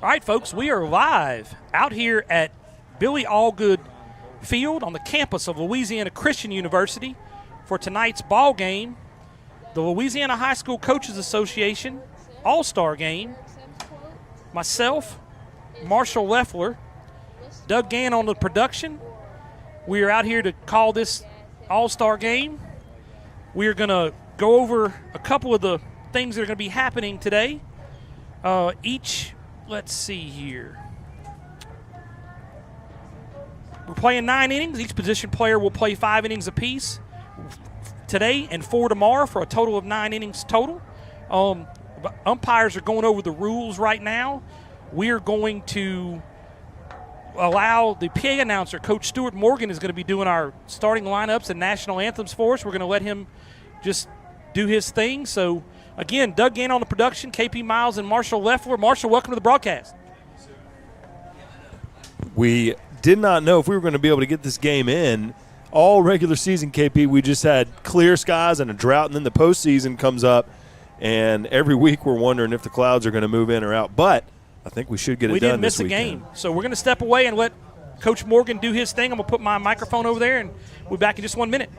All right, folks, we are live out here at Billy Allgood Field on the campus of Louisiana Christian University for tonight's ball game, the Louisiana High School Coaches Association All-Star Game. Myself, Marshall Leffler, Doug Gann on the production. We are out here to call this All-Star Game. We are going to go over a couple of the things that are going to be happening today. Let's see here. We're playing 9 innings. Each position player will play 5 innings apiece today and 4 tomorrow for a total of 9 innings total. Umpires are going over the rules right now. We are going to allow the PA announcer, Coach Stuart Morgan, is going to be doing our starting lineups and national anthems for us. We're going to let him just do his thing. So, again, Doug Gann on the production, KP Miles and Marshall Leffler. Marshall, welcome to the broadcast. We did not know if we were going to be able to get this game in all regular season, KP. We just had clear skies and a drought, and then the postseason comes up, and every week we're wondering if the clouds are going to move in or out. But I think we should get it done this weekend. We didn't miss a game, so we're going to step away and let Coach Morgan do his thing. I'm going to put my microphone over there, and we'll be back in just 1 minute.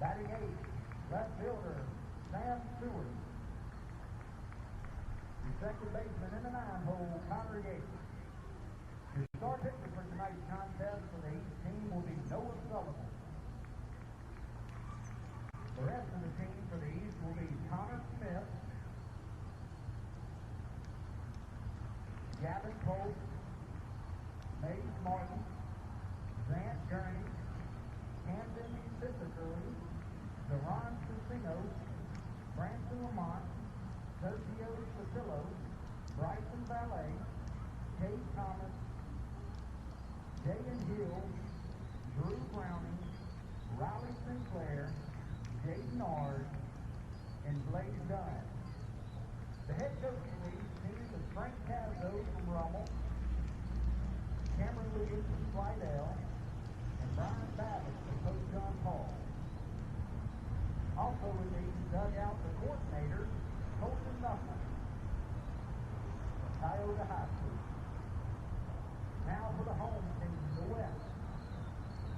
Batting 8, left fielder, Sam Stewart. Your second baseman in the 9-hole, Connor Yates. Your start pitcher for tonight's contest for the East team will be Noah Sullivan. The rest of the team for the East will be Connor Smith, Gavin Pope, Mace Martin, Grant Gurney, Camden Sisicurley, Deron Cincinos, Branson Lamont, Sergio Spatillo, Bryson Ballet, Kate Thomas, Jaden Hill, Drew Browning, Riley Sinclair, Jaden Ard, and Blaze Dunn. The head coach of the team is Frank Cazzo from Rummel, Cameron Williams from Slidell, and Brian Babbitt from Coach John Paul. Also with the dugout, the coordinator, Colton Nuffman from Tioga High School. Now for the home team in the West.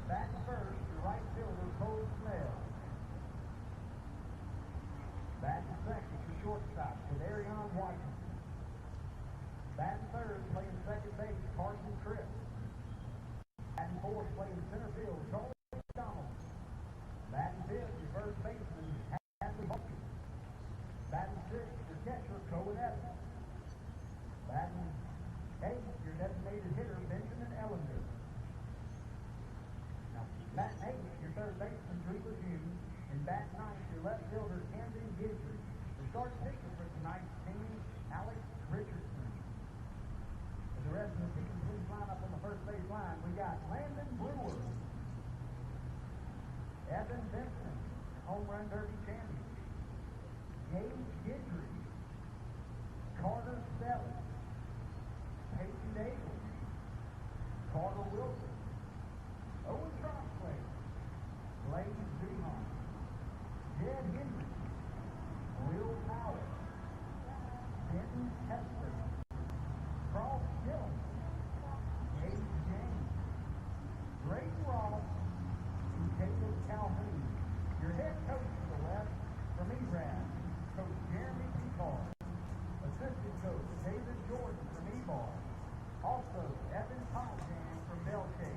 Batting first, the right fielder, Cole Snell. Batting second, the shortstop, Kadarion Washington. Batting third, playing second base, Carson Cripps. Batting fourth, playing center field, Charles McDonald. Batting fifth, your first baseman, Hadley Bucky. Batting sixth, your catcher, Cohen Evans. Batting eighth, your designated hitter, Benjamin Ellinger. Now, batting eighth, your third baseman, Drew Lejeune. And batting ninth, your left fielder, Camden Gidry. The starting pitcher for tonight's team, Alex Richardson. The rest of the team, please line up on the first base line. We got Landon Brewer, Evan Benson, home run derby champion, Gage Gidry, Carter Stelly, Peyton Davis, Carter Wilson, Owen Tromsley, Blaine Zuhon, Jed Henry, Will Powell, Denton Hester, Cross Gillen, Gage James, Drake Ross, and Caleb Calhoun. Your head coach to the left from ERAD, Coach Jeremy Picard. Assistant coach David Jordan from EBAR. Also, Evan Potsdam from Belknap.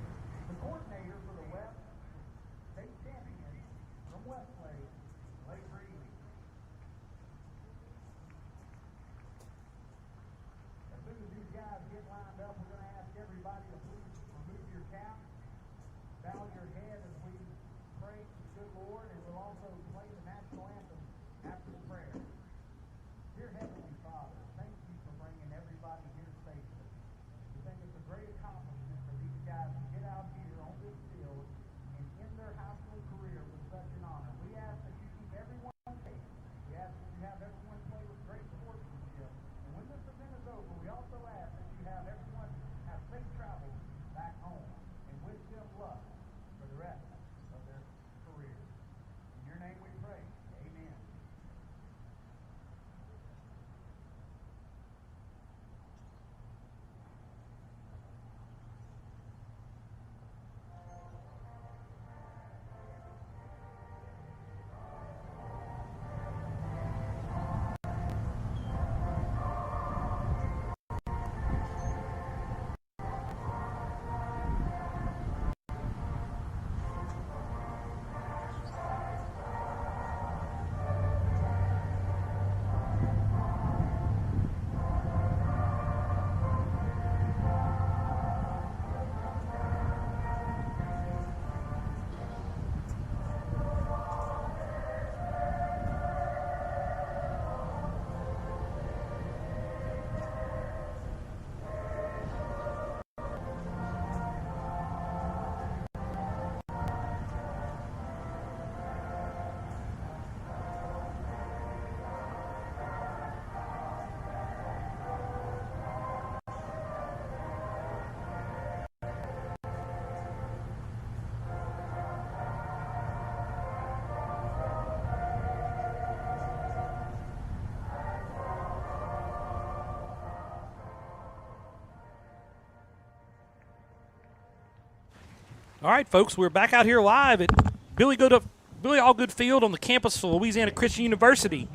All right, folks, we're back out here live at Billy Allgood Field on the campus of Louisiana Christian University.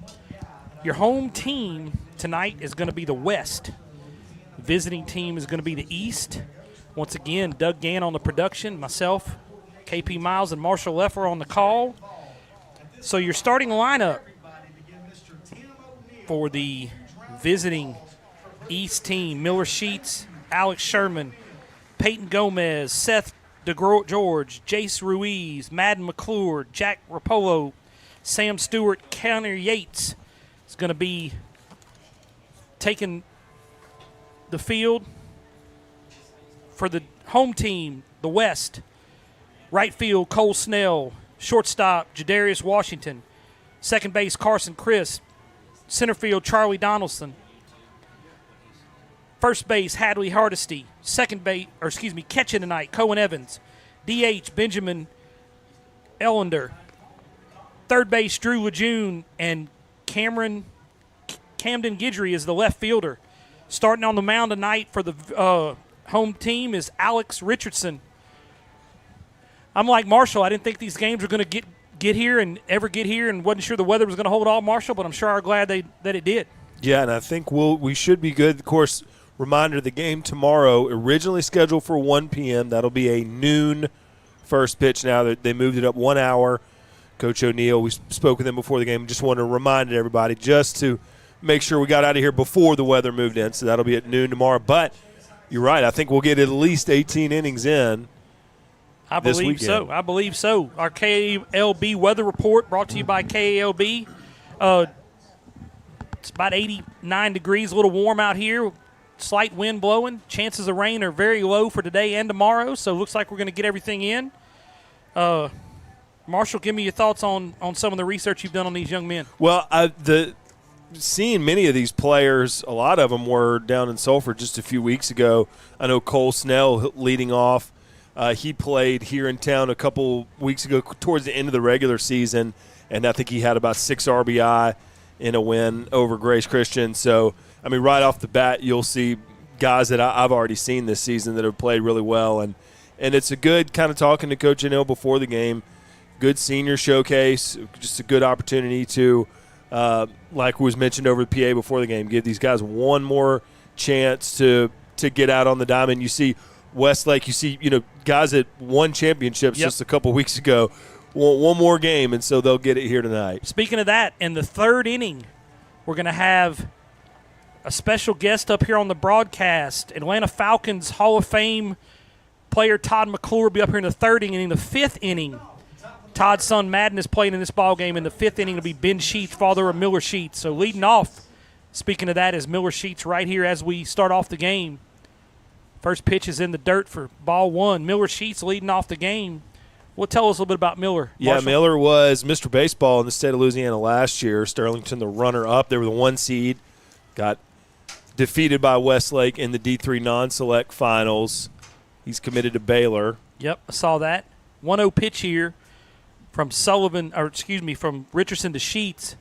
Your home team tonight is going to be the West. The visiting team is going to be the East. Once again, Doug Gann on the production, myself, KP Miles, and Marshall Leffer on the call. So your starting lineup for the visiting East team: Miller Sheets, Alex Sherman, Peyton Gomez, Seth DeGeorge, Jace Ruiz, Madden McClure, Jack Rapolo, Sam Stewart, Connor Yates is going to be taking the field for the home team, the West. Right field, Cole Snell. Shortstop, Jadarius Washington. Second base, Carson Crisp. Center field, Charlie Donaldson. First base, Hadley Hardesty. Catching tonight, Cohen Evans. DH, Benjamin Ellender. Third base, Drew Lejeune, and Camden Guidry is the left fielder. Starting on the mound tonight for the home team is Alex Richardson. I'm like Marshall. I didn't think these games were going to get here and wasn't sure the weather was going to hold all, Marshall, but I'm sure I'm glad that it did. Yeah, and I think we should be good. Of course, reminder, the game tomorrow, originally scheduled for 1 p.m. That'll be a noon first pitch now. They moved it up 1 hour. Coach O'Neill, we spoke with him before the game. Just wanted to remind everybody just to make sure we got out of here before the weather moved in. So that'll be at noon tomorrow. But you're right. I think we'll get at least 18 innings in. I believe so. Our KALB weather report brought to you by KALB. It's about 89 degrees, a little warm out here. Slight wind blowing. Chances of rain are very low for today and tomorrow, so it looks like we're going to get everything in. Marshall, give me your thoughts on some of the research you've done on these young men. Well, seeing many of these players, a lot of them were down in Sulphur just a few weeks ago. I know Cole Snell leading off. He played here in town a couple weeks ago towards the end of the regular season, and I think he had about 6 RBI in a win over Grace Christian. So, I mean, right off the bat, you'll see guys that I've already seen this season that have played really well. And it's a good kind of talking to Coach O'Neill before the game, good senior showcase, just a good opportunity to, like was mentioned over the PA before the game, give these guys one more chance to get out on the diamond. You see Westlake, you see, guys that won championships just a couple weeks ago, one more game, and so they'll get it here tonight. Speaking of that, in the third inning, we're going to have a special guest up here on the broadcast. Atlanta Falcons Hall of Fame player Todd McClure will be up here in the third inning. In the fifth inning, Todd's son Madden is playing in this ball game. In the fifth inning, it'll be Ben Sheets, father of Miller Sheets. So leading off, speaking of that, is Miller Sheets right here as we start off the game. First pitch is in the dirt for ball one. Miller Sheets leading off the game. Well, tell us a little bit about Miller. Yeah, Marshall. Miller was Mr. Baseball in the state of Louisiana last year. Sterlington, the runner-up. They were the 1 seed. Got defeated by Westlake in the D3 non-select finals. He's committed to Baylor. Yep, I saw that. 1-0 pitch here from from Richardson to Sheets.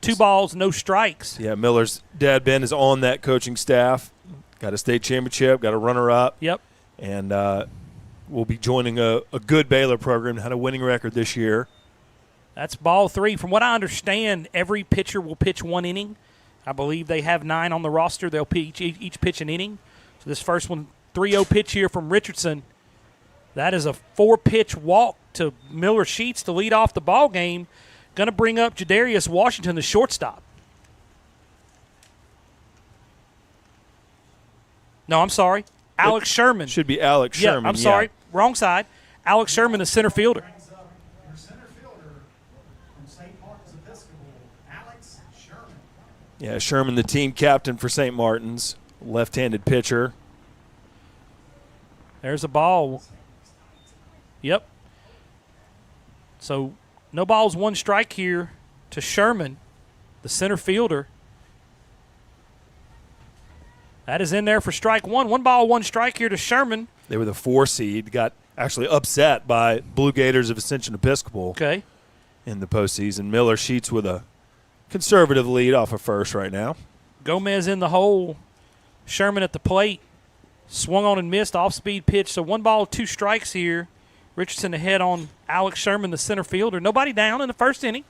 2 balls, no strikes. Yeah, Miller's dad, Ben, is on that coaching staff. Got a state championship, got a runner-up. Yep. And will be joining a good Baylor program, had a winning record this year. That's ball 3. From what I understand, every pitcher will pitch 1 inning. I believe they have 9 on the roster. They'll each pitch an inning. So this first one, 3-0 pitch here from Richardson. That is a 4-pitch walk to Miller Sheets to lead off the ball game. Going to bring up Jadarius Washington, the shortstop. No, I'm sorry. Alex Sherman. Should be Alex Sherman. I'm sorry. Wrong side. Alex Sherman, the center fielder. Your center fielder from St. Martin's Episcopal, Alex Sherman. Yeah, Sherman, the team captain for St. Martin's, left-handed pitcher. There's a ball. Yep. So no balls, 1 strike here to Sherman, the center fielder. That is in there for strike 1. 1 ball, 1 strike here to Sherman. They were the 4 seed, got actually upset by Blue Gators of Ascension Episcopal in the postseason. Miller Sheets with a conservative lead off of first right now. Gomez in the hole. Sherman at the plate. Swung on and missed, off-speed pitch. So 1 ball, 2 strikes here Richardson ahead on Alex Sherman, the center fielder. Nobody down in the first inning.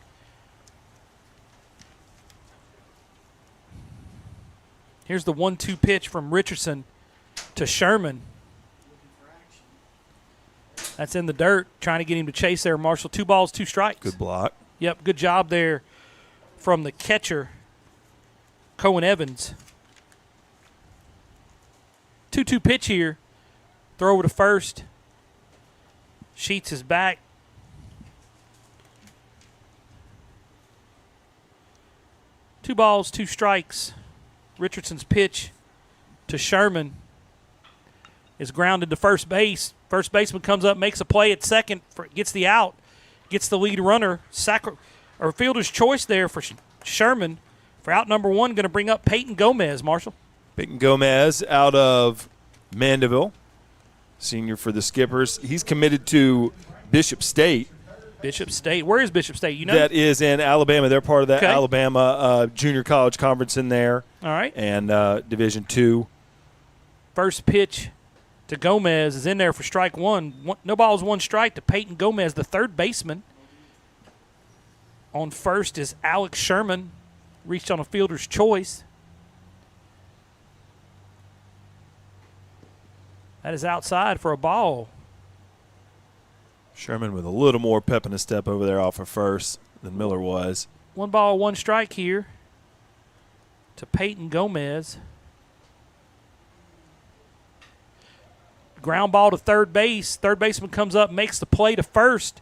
Here's the 1-2 pitch from Richardson to Sherman. That's in the dirt, trying to get him to chase there, Marshall. 2 balls, 2 strikes. Good block. Yep, good job there from the catcher, Cohen Evans. 2-2 pitch here. Throw over to first. Sheets is back. Two balls, 2 strikes. Richardson's pitch to Sherman is grounded to first base. First baseman comes up, makes a play at second, gets the out, gets the lead runner. Fielder's choice there for Sherman for out number 1, going to bring up Peyton Gomez, Marshall. Peyton Gomez out of Mandeville, senior for the Skippers. He's committed to Bishop State. Bishop State. Where is Bishop State? You know? That is in Alabama. They're part of that Alabama junior college conference in there. All right. And Division II. First pitch to Gomez is in there for strike 1. No balls, 1 strike to Peyton Gomez, the third baseman. On first is Alex Sherman. Reached on a fielder's choice. That is outside for a ball. Sherman with a little more pep in his step over there off of first than Miller was. 1 ball, 1 strike here to Peyton Gomez. Ground ball to third base. Third baseman comes up, makes the play to first,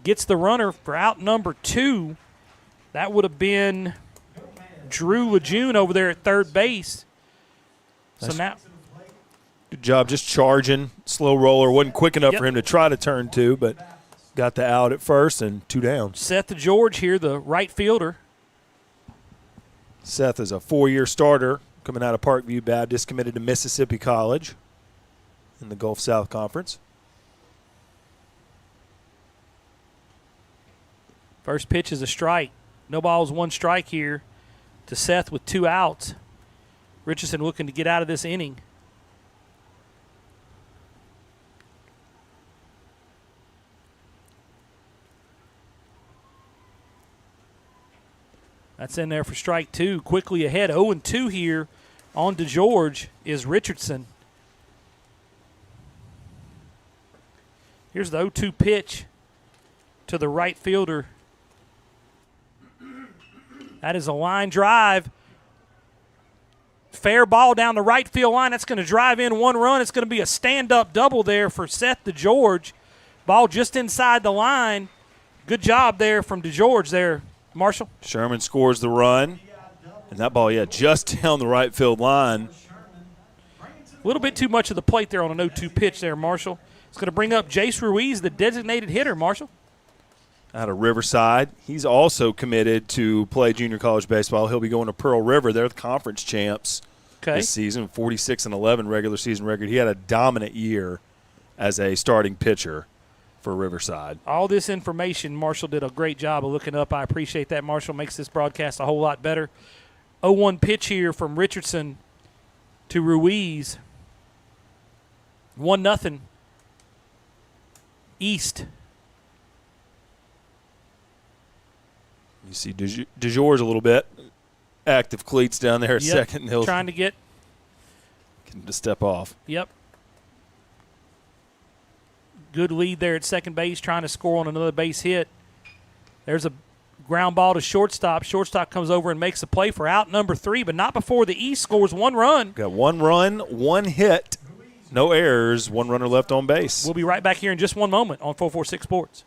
gets the runner for out number 2. That would have been Drew Lejeune over there at third base. So now, good job just charging. Slow roller. Wasn't quick enough for him to try to turn to, but got the out at first and 2 down. Seth George here, the right fielder. Seth is a 4-year starter coming out of Parkview Baptist, committed to Mississippi College in the Gulf South Conference. First pitch is a strike. No balls, 1 strike here to Seth with 2 outs. Richardson looking to get out of this inning. That's in there for strike 2. Quickly ahead, 0-2 here on DeGeorge is Richardson. Here's the 0-2 pitch to the right fielder. That is a line drive. Fair ball down the right field line. That's going to drive in 1 run. It's going to be a stand-up double there for Seth DeGeorge. Ball just inside the line. Good job there from DeGeorge there, Marshall. Sherman scores the run. And that ball, just down the right field line. A little bit too much of the plate there on an 0-2 pitch there, Marshall. It's going to bring up Jace Ruiz, the designated hitter, Marshall. Out of Riverside. He's also committed to play junior college baseball. He'll be going to Pearl River. They're the conference champs this season, 46-11 regular season record. He had a dominant year as a starting pitcher for Riverside. All this information, Marshall did a great job of looking up. I appreciate that, Marshall. Makes this broadcast a whole lot better. 0-1 pitch here from Richardson to Ruiz. 1-0 East. You see DeJour's a little bit. Active cleats down there at second. He'll trying to get him to step off. Yep. Good lead there at second base, trying to score on another base hit. There's a ground ball to shortstop. Shortstop comes over and makes a play for out number 3, but not before the East scores 1 run. Got 1 run, 1 hit, no errors, 1 runner left on base. We'll be right back here in just 1 moment on 446 Sports.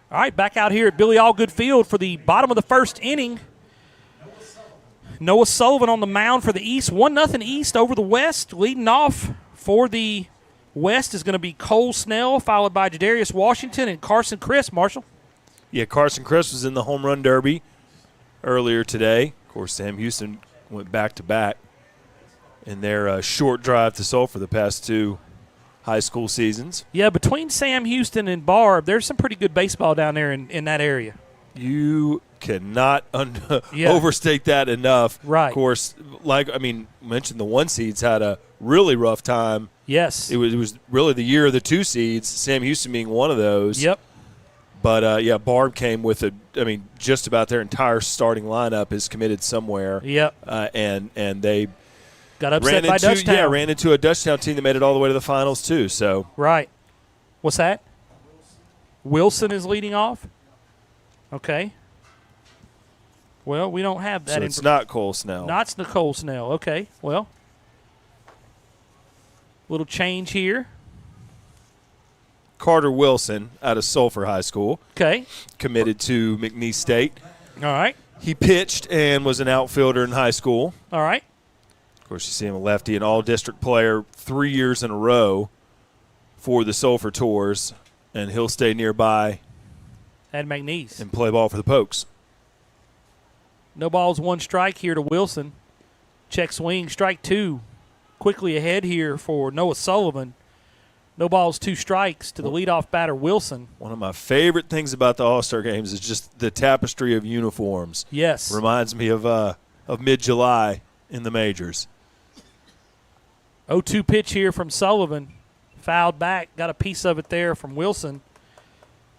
All right, back out here at Billy Allgood Field for the bottom of the first inning. Noah Sullivan on the mound for the East. 1-0 East over the West. Leading off for the West is going to be Cole Snell, followed by Jadarius Washington and Carson Crisp, Marshall. Yeah, Carson Crisp was in the home run derby earlier today. Of course, Sam Houston went back-to-back in their short drive to Sulphur the past 2 high school seasons. Yeah, between Sam Houston and Barb, there's some pretty good baseball down there in that area. You cannot overstate that enough. Right. Of course, mentioned the 1 seeds had a really rough time. Yes. It was really the year of the 2 seeds, Sam Houston being one of those. Yep. But, Barb came with just about their entire starting lineup is committed somewhere. Yep. And they got upset by Dutchtown. Yeah, ran into a Dutchtown team that made it all the way to the finals too. So right. What's that? Wilson is leading off? Okay. Well, we don't have that. So it's not Cole Snell. Not Nicole Snell. Okay. Well, little change here. Carter Wilson out of Sulphur High School. Okay. Committed to McNeese State. All right. He pitched and was an outfielder in high school. All right. Of course, you see him a lefty, an all-district player 3 years in a row for the Sulphur Tours, and he'll stay nearby At McNeese. and play ball for the Pokes. No balls, 1 strike here to Wilson. Check swing, strike 2. Quickly ahead here for Noah Sullivan. No balls, 2 strikes to the leadoff batter, Wilson. One of my favorite things about the All-Star Games is just the tapestry of uniforms. Yes. Reminds me of mid-July in the majors. 0-2 pitch here from Sullivan. Fouled back. Got a piece of it there from Wilson.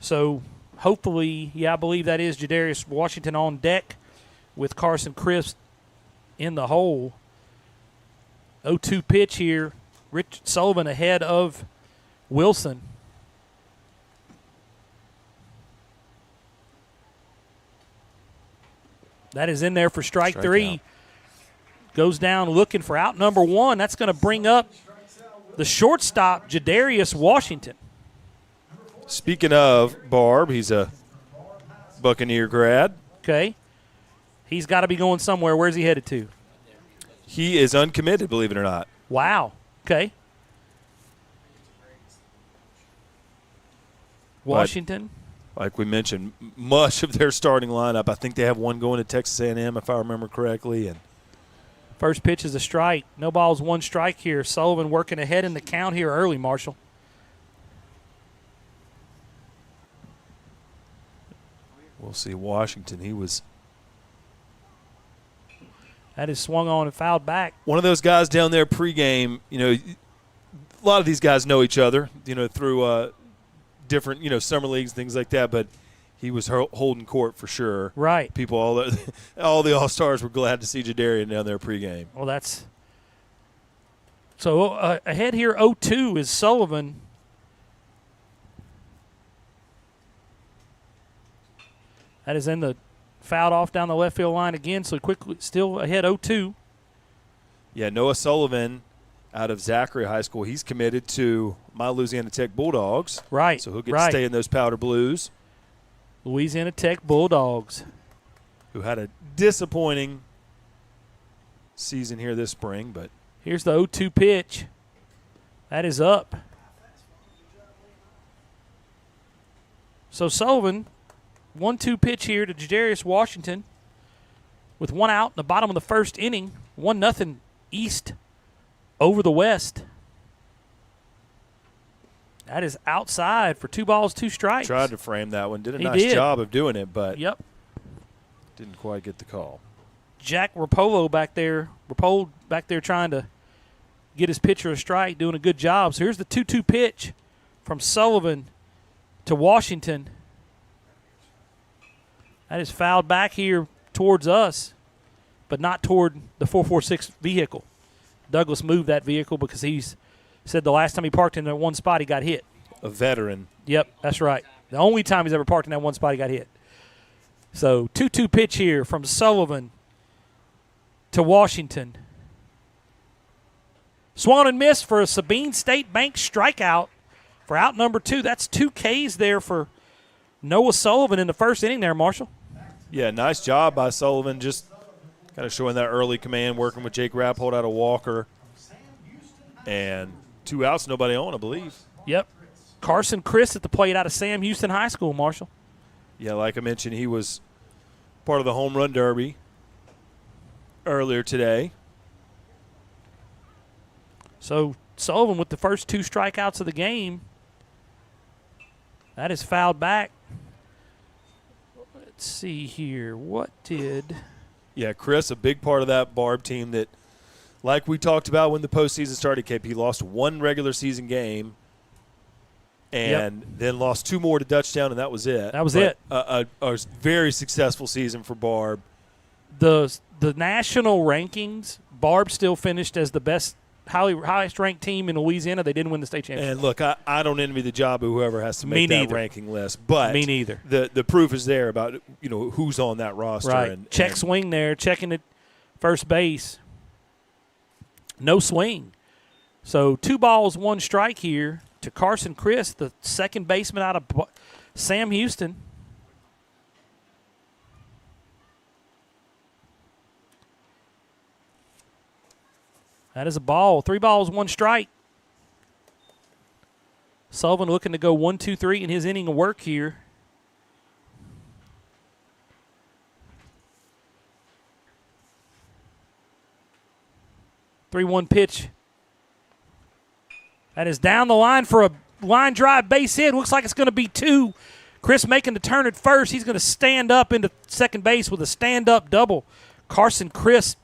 So hopefully, I believe that is Jadarius Washington on deck with Carson Crisp in the hole. 0-2 pitch here. Rich Sullivan ahead of Wilson. That is in there for strike 3. Out. Goes down looking for out number 1. That's going to bring up the shortstop, Jadarius Washington. Speaking of Barb, he's a Buccaneer grad. Okay. He's got to be going somewhere. Where's he headed to? He is uncommitted, believe it or not. Wow. Okay. Washington. Like we mentioned, much of their starting lineup, I think they have one going to Texas A&M, if I remember correctly. And first pitch is a strike. No balls, 1 strike here. Sullivan working ahead in the count here early, Marshall. We'll see Washington. He was that is swung on and fouled back. one of those guys down there pregame. A lot of these guys know each other, through different, summer leagues, things like that. But he was holding court for sure. Right. People, all the All-Stars were glad to see Jadarian down there pregame. Well, that's – so ahead here 0-2 is Sullivan. That is in the fouled off down the left field line again, so quickly still ahead 0-2. Yeah, Noah Sullivan out of Zachary High School. He's committed to my Louisiana Tech Bulldogs. Right. So he'll get to stay in those Powder Blues. Louisiana Tech Bulldogs. Who had a disappointing season here this spring, but here's the 0-2 pitch. That is up. So Sullivan, 1-2 pitch here to Jadarius Washington with 1 out in the bottom of the first inning. 1-0 East over the West. That is outside for 2 balls, 2 strikes. Tried to frame that one. Did a He nice did. job of doing it, but didn't quite get the call. Jack Rapolo back there trying to get his pitcher a strike, doing a good job. So here's the 2-2 pitch from Sullivan to Washington. That is fouled back here towards us, but not toward the 446 vehicle. Douglas moved that vehicle because he's said the last time he parked in that one spot he got hit. A veteran. Yep, that's right. The only time he's ever parked in that one spot he got hit. So 2-2 pitch here from Sullivan to Washington. Swung and missed for a Sabine State Bank strikeout for out number 2. That's 2 Ks there for Noah Sullivan in the first inning there, Marshall. Yeah, nice job by Sullivan, just kind of showing that early command, working with Jake Rappold out of Walker. And 2 outs, nobody on, I believe. Yep. Carson Chris at the plate out of Sam Houston High School, Marshall. Yeah, like I mentioned, he was part of the home run derby earlier today. So Sullivan with the first 2 strikeouts of the game. That is fouled back. Let's see here. What did – Yeah, Chris, a big part of that Barb team that, like we talked about when the postseason started, KP lost 1 regular season game and then lost 2 more to Dutchtown, and that was it. That was it. A very successful season for Barb. The national rankings, Barb still finished as the best – highest ranked team in Louisiana. They didn't win the state championship. And look, I don't envy the job of whoever has to make that ranking list, but me neither. The proof is there about who's on that roster. Right. Check swing there, checking at first base. No swing. So 2 balls, 1 strike here to Carson Chris, the second baseman out of Sam Houston. That is a ball. 3 balls, 1 strike. Sullivan looking to go 1-2-3 in his inning of work here. Three-one pitch. That is down the line for a line drive base hit. Looks like it's going to be 2. Chris making the turn at first. He's going to stand up into second base with a stand-up double. Carson Chris.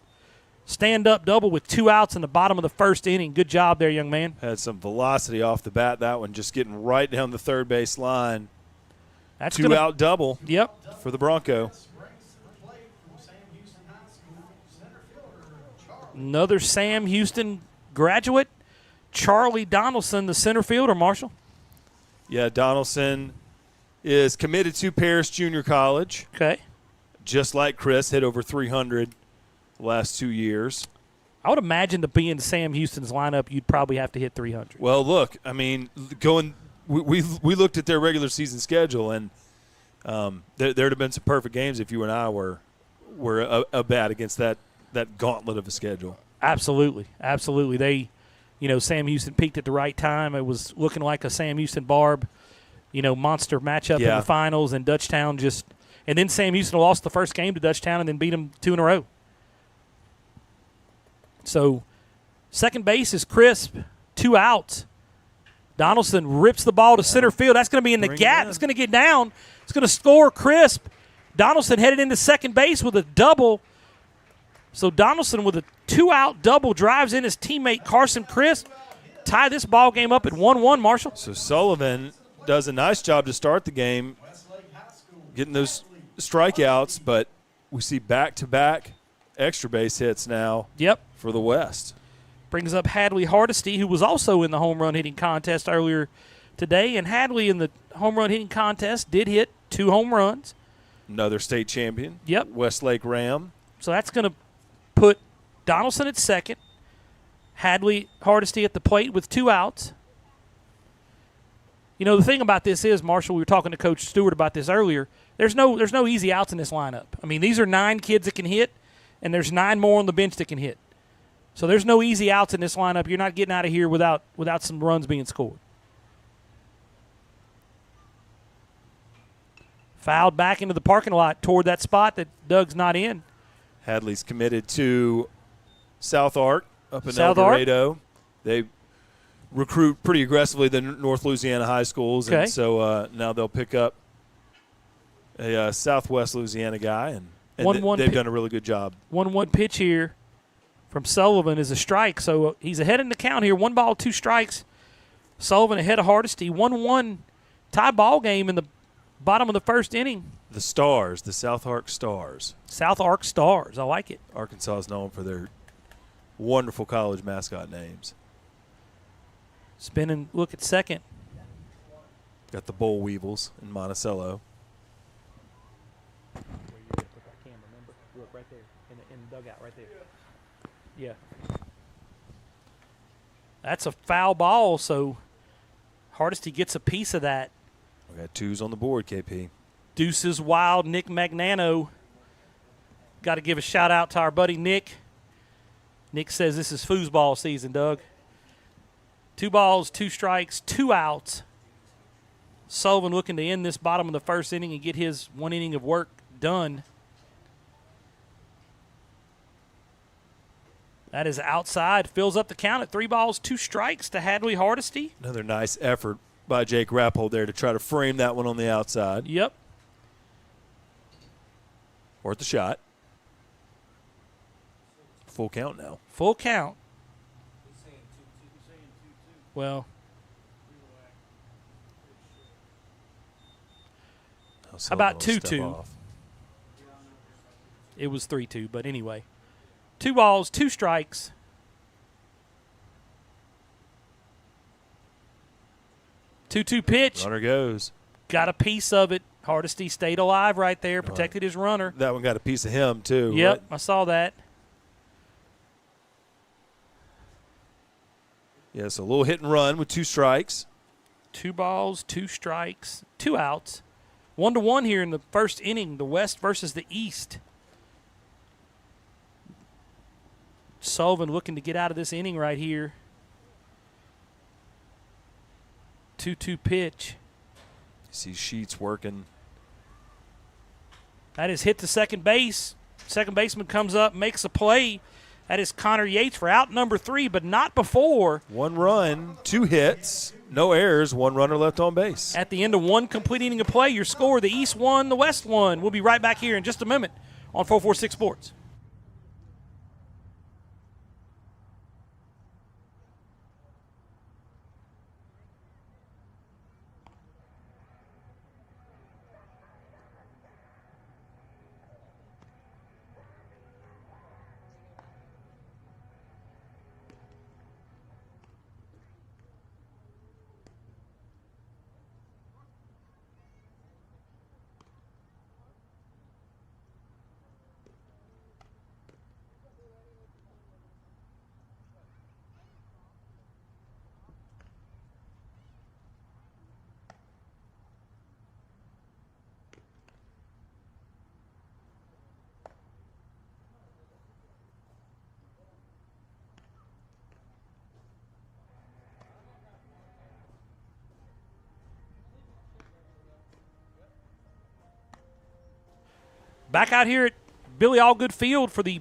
Stand-up double with 2 outs in the bottom of the first inning. Good job there, young man. Had some velocity off the bat, that one, just getting right down the third base line. That's 2-out double Yep. for the Bronco. Another Sam Houston graduate, Charlie Donaldson, the center fielder, Marshall. Yeah, Donaldson is committed to Paris Junior College. Okay. Just like Chris, hit over 300 the last 2 years. I would imagine to be in Sam Houston's lineup, you'd probably have to hit 300. Well, look, I mean, we looked at their regular season schedule, and there'd have been some perfect games if you and I were a bat against that gauntlet of a schedule. Absolutely. They, Sam Houston peaked at the right time. It was looking like a Sam Houston Barb, monster matchup in the finals, and Dutchtown and then Sam Houston lost the first game to Dutchtown and then beat them 2 in a row. So, second base is crisp, 2 outs. Donaldson rips the ball to center field. That's going to be in the gap. It's going to get down. It's going to score crisp. Donaldson headed into second base with a double. So, Donaldson with a 2-out double drives in his teammate Carson Chris. Tie this ball game up at 1-1, Marshall. So, Sullivan does a nice job to start the game, getting those strikeouts, but we see back-to-back extra base hits now. Yep. For the West. Brings up Hadley Hardesty, who was also in the home run hitting contest earlier today. And Hadley in the home run hitting contest did hit 2 home runs. Another state champion. Yep. Westlake Ram. So that's going to put Donaldson at second. Hadley Hardesty at the plate with 2 outs. The thing about this is, Marshall, we were talking to Coach Stewart about this earlier. There's no easy outs in this lineup. I mean, these are 9 kids that can hit, and there's 9 more on the bench that can hit. So there's no easy outs in this lineup. You're not getting out of here without some runs being scored. Fouled back into the parking lot toward that spot that Doug's not in. Hadley's committed to South Ark up in South El Dorado. They recruit pretty aggressively the North Louisiana high schools, okay. And so now they'll pick up a Southwest Louisiana guy, and they've done a really good job. 1-1 pitch here from Sullivan is a strike, so he's ahead in the count here. 1 ball, 2 strikes. Sullivan ahead of Hardesty. 1-1 tie ball game in the bottom of the first inning. The Stars, the South Ark Stars. South Ark Stars, I like it. Arkansas is known for their wonderful college mascot names. Spinning look at second. Got the Boll Weevils in Monticello. Where you're going to put that camera, remember? Look right there, in the dugout right there. Yeah. That's a foul ball, so Hardesty gets a piece of that. We got 2s on the board, KP. Deuces wild, Nick Magnano. Got to give a shout out to our buddy Nick. Nick says this is foosball season, Doug. 2 balls, 2 strikes, 2 outs. Sullivan looking to end this bottom of the first inning and get his 1 inning of work done. That is outside. Fills up the count at 3 balls, 2 strikes to Hadley Hardesty. Another nice effort by Jake Rappold there to try to frame that one on the outside. Yep. Worth the shot. Full count now. Full count. Well, how about 2-2? It was 3-2, but anyway. 2 balls, 2 strikes. Two pitch. Runner goes. Got a piece of it. Hardesty stayed alive right there, protected his runner. That one got a piece of him, too. Yep, right? I saw that. Yeah, so a little hit and run with 2 strikes. 2 balls, 2 strikes, 2 outs. 1-1 here in the first inning, the West versus the East. Sullivan looking to get out of this inning right here. 2-2 pitch. You see Sheets working. That is hit to second base. Second baseman comes up, makes a play. That is Connor Yates for out number 3, but not before. 1 run, 2 hits, no errors, 1 runner left on base. At the end of 1 complete inning of play, your score, the East won, the West won. We'll be right back here in just a moment on 446 Sports. Back out here at Billy Allgood Field for the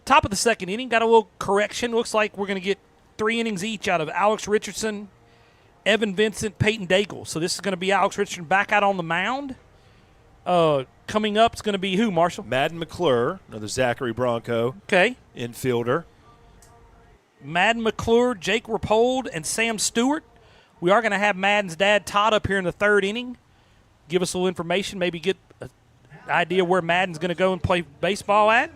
top of the second inning. Got a little correction. Looks like we're going to get 3 innings each out of Alex Richardson, Evan Vincent, Peyton Daigle. So this is going to be Alex Richardson back out on the mound. Coming up is going to be who, Marshall? Madden McClure, another Zachary Bronco. Okay. Infielder. Madden McClure, Jake Rappold, and Sam Stewart. We are going to have Madden's dad, Todd, up here in the 3rd inning. Give us a little information, maybe get an idea where Madden's going to go and play baseball at.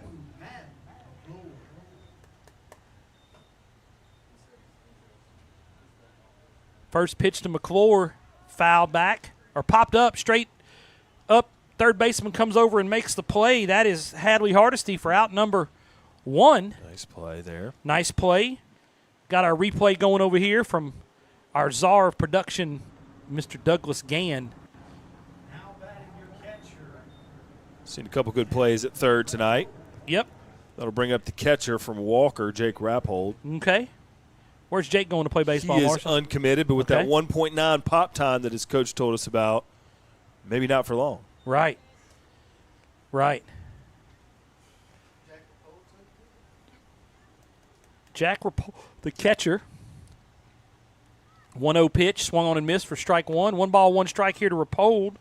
First pitch to McClure, foul back, or popped up, straight up. Third baseman comes over and makes the play. That is Hadley Hardesty for out number 1. Nice play there. Nice play. Got our replay going over here from our czar of production, Mr. Douglas Gann. Seen a couple good plays at third tonight. Yep. That'll bring up the catcher from Walker, Jake Rappold. Okay. Where's Jake going to play baseball, He is Marshall? uncommitted, but with that 1.9 pop time that his coach told us about, maybe not for long. Right. Right. Jack Rappold, the catcher. 1-0 pitch, swung on and missed for strike 1. 1 ball, 1 strike here to Rappold.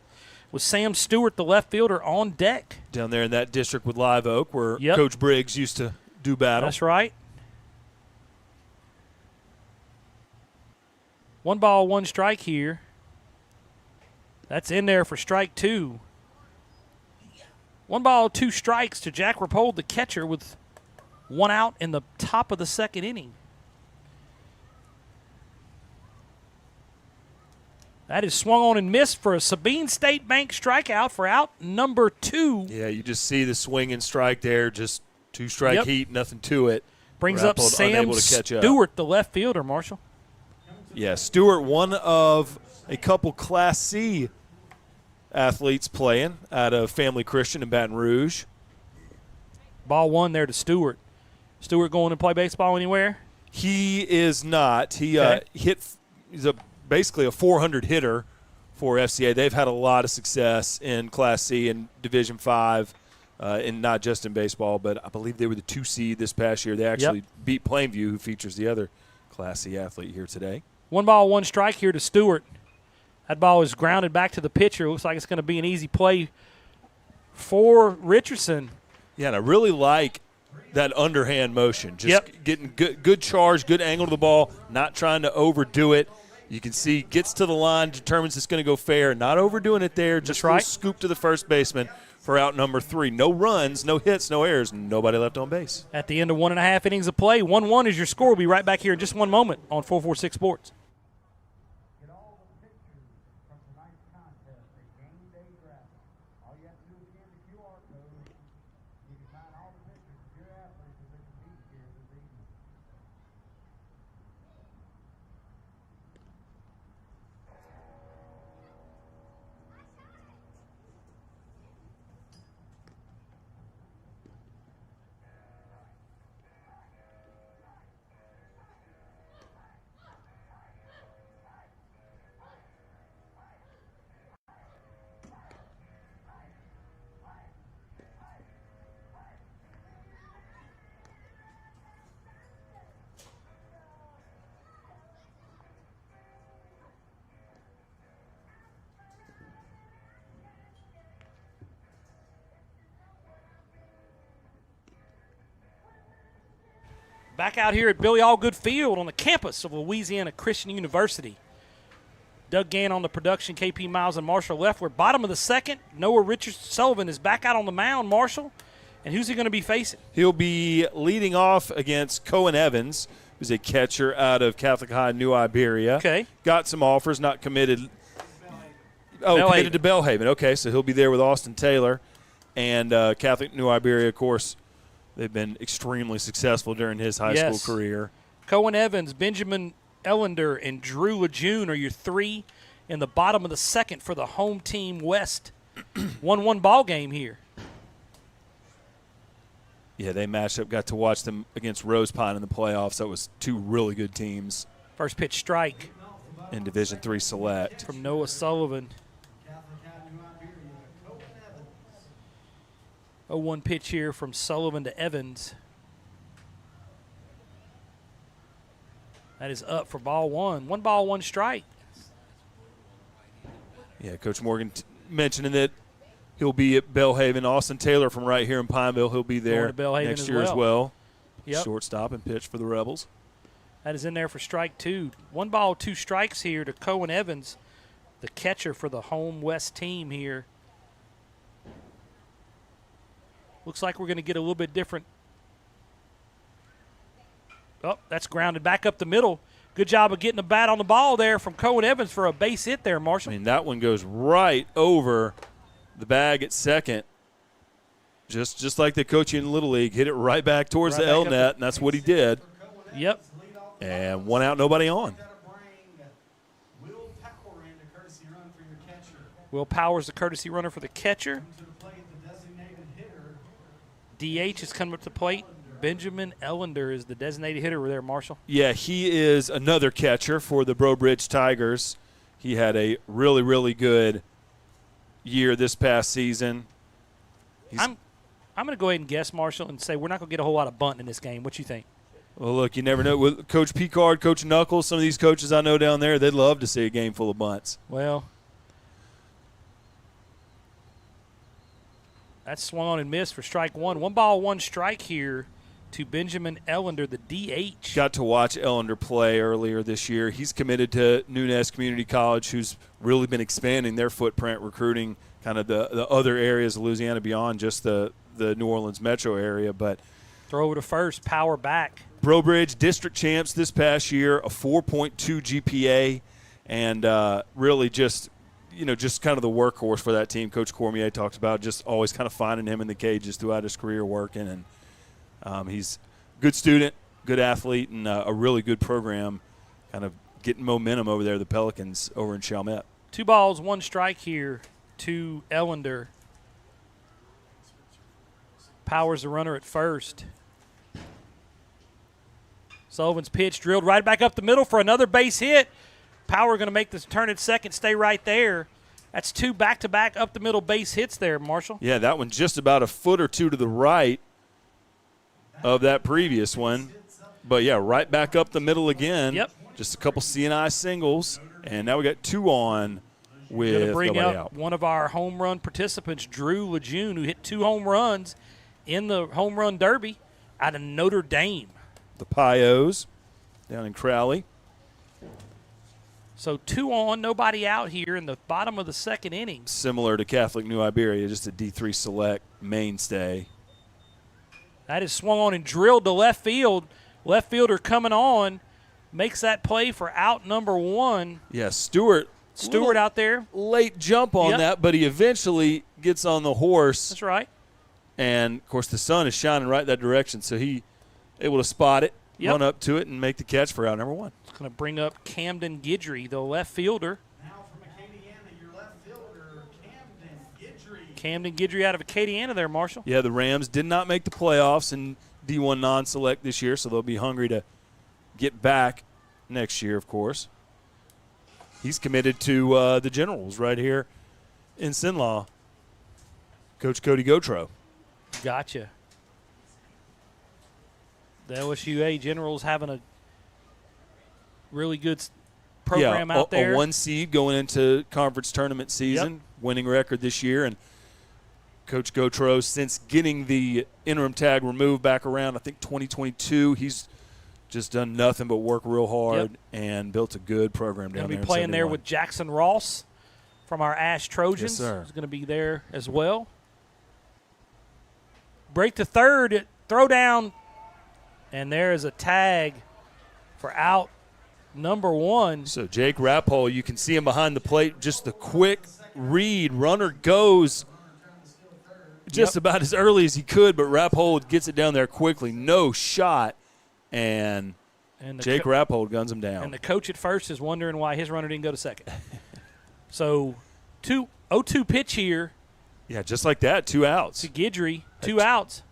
With Sam Stewart, the left fielder, on deck. Down there in that district with Live Oak where Yep. Coach Briggs used to do battle. That's right. 1 ball, 1 strike here. That's in there for strike 2. 1 ball, 2 strikes to Jack Rappold, the catcher, with 1 out in the top of the second inning. That is swung on and missed for a Sabine State Bank strikeout for out number 2. Yeah, you just see the swing and strike there, just 2-strike heat, nothing to it. Brings up Rappold Sam unable to catch up. Stewart, the left fielder, Marshall. Yeah, Stewart, one of a couple Class C athletes playing out of Family Christian in Baton Rouge. Ball one there to Stewart. Stewart going to play baseball anywhere? He is not. He Okay. he's basically a 400 hitter for FCA. They've had a lot of success in Class C and Division 5, and not just in baseball, but I believe they were the 2 seed this past year. They actually beat Plainview, who features the other Class C athlete here today. 1 ball, 1 strike here to Stewart. That ball is grounded back to the pitcher. Looks like it's going to be an easy play for Richardson. Yeah, and I really like that underhand motion. Just getting good charge, good angle to the ball, not trying to overdo it. You can see gets to the line, determines it's going to go fair, not overdoing it there, just right. scoop to the first baseman for out number 3. No runs, no hits, no errors, nobody left on base. At the end of 1.5 innings of play, 1-1 is your score. We'll be right back here in just one moment on 446 Sports. Get all the pictures from tonight's contest at Game Day Graphics. All you have to do is scan the QR code. You can find all the pictures of your athletes as they compete here this evening. Back out here at Billy Allgood Field on the campus of Louisiana Christian University. Doug Gann on the production, KP Miles and Marshall Leffler. Bottom of the second, Noah Richard Sullivan is back out on the mound, Marshall. And who's he going to be facing? He'll be leading off against Cohen Evans, who's a catcher out of Catholic High, New Iberia. Okay. Got some offers, not committed. Oh, committed to Belhaven. Okay, so he'll be there with Austin Taylor. And Catholic New Iberia, of course, they've been extremely successful during his high school career. Cohen Evans, Benjamin Ellender, and Drew Lejeune are your 3 in the bottom of the second for the home team West. 1-1 ball game here. Yeah, they matched up. Got to watch them against Rose Pine in the playoffs. That was 2 really good teams. First pitch strike in Division III Select. from Noah Sullivan. 0-1 pitch here from Sullivan to Evans. That is up for ball 1. 1 ball, 1 strike. Yeah, Coach Morgan mentioning that he'll be at Belhaven. Austin Taylor from right here in Pineville, he'll be there next year as well. Yep. Shortstop and pitch for the Rebels. That is in there for strike 2. 1 ball, 2 strikes here to Cohen Evans, the catcher for the home West team here. Looks like we're going to get a little bit different. Oh, that's grounded back up the middle. Good job of getting the bat on the ball there from Cohen Evans for a base hit there, Marshall. I mean, that one goes right over the bag at second. Just like the coach in Little League, hit it right back towards the L net, and that's what he did. Yep. And 1 out, nobody on. Will Powers, the courtesy runner for the catcher. DH is coming up to the plate. Benjamin Ellender is the designated hitter there, Marshall. Yeah, he is another catcher for the Breaux Bridge Tigers. He had a really, really good year this past season. I'm going to go ahead and guess, Marshall, and say we're not going to get a whole lot of bunting in this game. What you think? Well, look, you never know. With Coach Picard, Coach Knuckles, some of these coaches I know down there, they'd love to see a game full of bunts. Well, that's swung on and missed for strike 1. 1 ball, 1 strike here to Benjamin Ellender, the DH. Got to watch Ellender play earlier this year. He's committed to Nunez Community College, who's really been expanding their footprint, recruiting kind of the other areas of Louisiana beyond just the New Orleans metro area. But throw over to first, power back. Breaux Bridge district champs this past year, a 4.2 GPA, and really just kind of the workhorse for that team. Coach Cormier talked about just always kind of finding him in the cages throughout his career working. And he's a good student, good athlete, and a really good program kind of getting momentum over there, the Pelicans over in Chalmette. 2 balls, 1 strike here to Ellender. Powers the runner at first. Sullivan's pitch drilled right back up the middle for another base hit. Power going to make this turn at second, stay right there. That's 2 back-to-back up the middle base hits there, Marshall. Yeah, that one just about a foot or 2 to the right of that previous one. But, yeah, right back up the middle again. Yep. Just a couple C&I singles, and now we got 2 on with Going to bring nobody out out. one of our home run participants, Drew Lejeune, who hit 2 home runs in the home run derby out of Notre Dame. The Pios down in Crowley. So 2 on, nobody out here in the bottom of the second inning. Similar to Catholic New Iberia, just a D3 select mainstay. That is swung on and drilled to left field. Left fielder coming on, makes that play for out number 1. Yeah, Stewart Out there. late jump on Yep. that, but he eventually gets on the horse. That's right. And, of course, the sun is shining right that direction, so he able to spot it, Yep. run up to it, and make the catch for out number 1. It's going to bring up Camden Guidry, the left fielder. Now from Acadiana, your left fielder, Camden Guidry. Camden Guidry out of Acadiana there, Marshall. Yeah, the Rams did not make the playoffs in D1 non-select this year, so they'll be hungry to get back next year, of course. He's committed to the Generals right here in Sinlaw. Coach Cody Gotro. Gotcha. The LSUA Generals having a really good program out there. A 1 seed going into conference tournament season, winning record this year. And Coach Gotro, since getting the interim tag removed back around, I think 2022, he's just done nothing but work real hard and built a good program down there. Going to be playing there with Jackson Ross from our Ash Trojans. Yes, sir. He's going to be there as well. Break to third, throw down, and there is a tag for out number 1. So Jake Rappold, you can see him behind the plate, just the quick read. Runner goes just about as early as he could, but Rappold gets it down there quickly. No shot, and Jake Rappold guns him down. And the coach at first is wondering why his runner didn't go to second. So 0-2 pitch here. Yeah, just like that, 2 outs. To Guidry, 2 outs.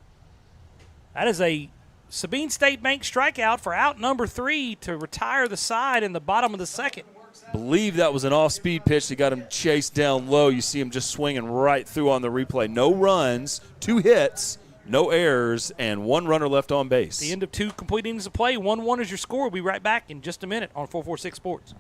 That is a Sabine State Bank strikeout for out number 3 to retire the side in the bottom of the second. Believe that was an off-speed pitch that got him chased down low. You see him just swinging right through on the replay. No runs, 2 hits, no errors, and 1 runner left on base. The end of 2 complete innings of play. 1-1 is your score. We'll be right back in just a minute on 446 Sports.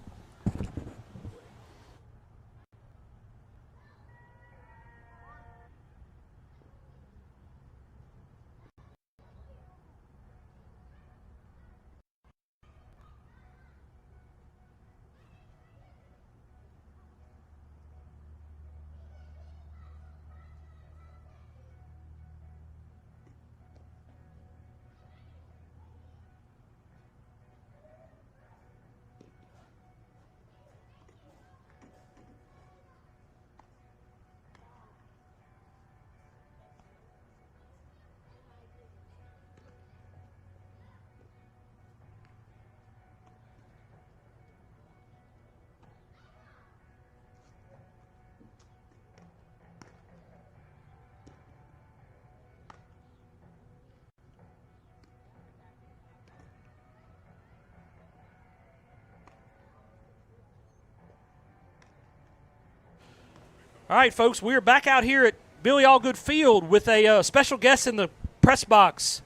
All right, folks, we are back out here at Billy Allgood Field with a special guest in the press box,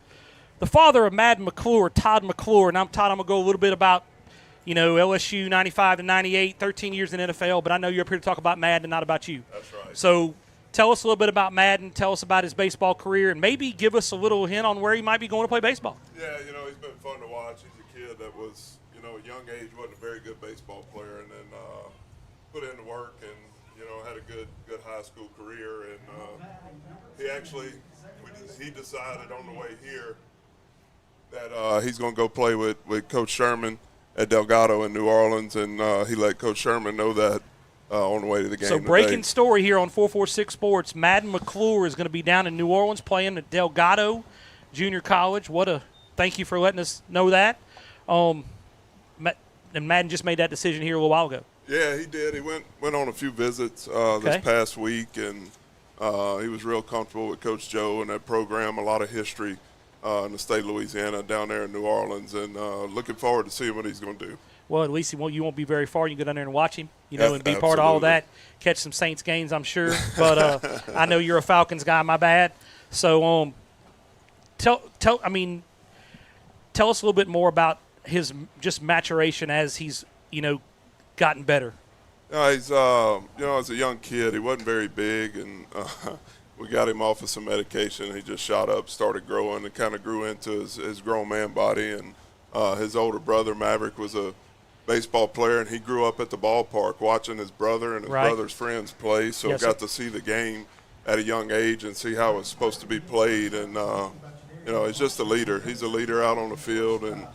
the father of Madden McClure, Todd McClure. And I'm Todd. I'm going to go a little bit about, LSU 95 to 98, 13 years in NFL, but I know you're up here to talk about Madden and not about you. That's right. So tell us a little bit about Madden. Tell us about his baseball career, and maybe give us a little hint on where he might be going to play baseball. Yeah, he's been fun to watch. He's a kid that was, at a young age, wasn't a very good baseball player, and then put in the work and, had a good high school career. And he decided on the way here that he's going to go play with Coach Sherman at Delgado in New Orleans, and he let Coach Sherman know that on the way to the game. So breaking story here on 446 Sports, Madden McClure is going to be down in New Orleans playing at Delgado Junior College. Thank you for letting us know that. and Madden just made that decision here a little while ago. Yeah, he did. He went on a few visits Okay. this past week, and he was real comfortable with Coach Joe and that program. A lot of history in the state of Louisiana, down there in New Orleans, and looking forward to seeing what he's going to do. Well, at least you won't be very far. You can go down there and watch him, and be part of all that. Catch some Saints games, I'm sure. But I know you're a Falcons guy. My bad. So, tell us a little bit more about his just maturation as he's gotten better. He's as a young kid, he wasn't very big, and we got him off of some medication. He just shot up, started growing, and kind of grew into his grown man body. And his older brother Maverick was a baseball player, and he grew up at the ballpark watching his brother and his brother's friends play, so yes, got to see the game at a young age and see how it's supposed to be played. And he's just a leader. He's a leader out on the field, and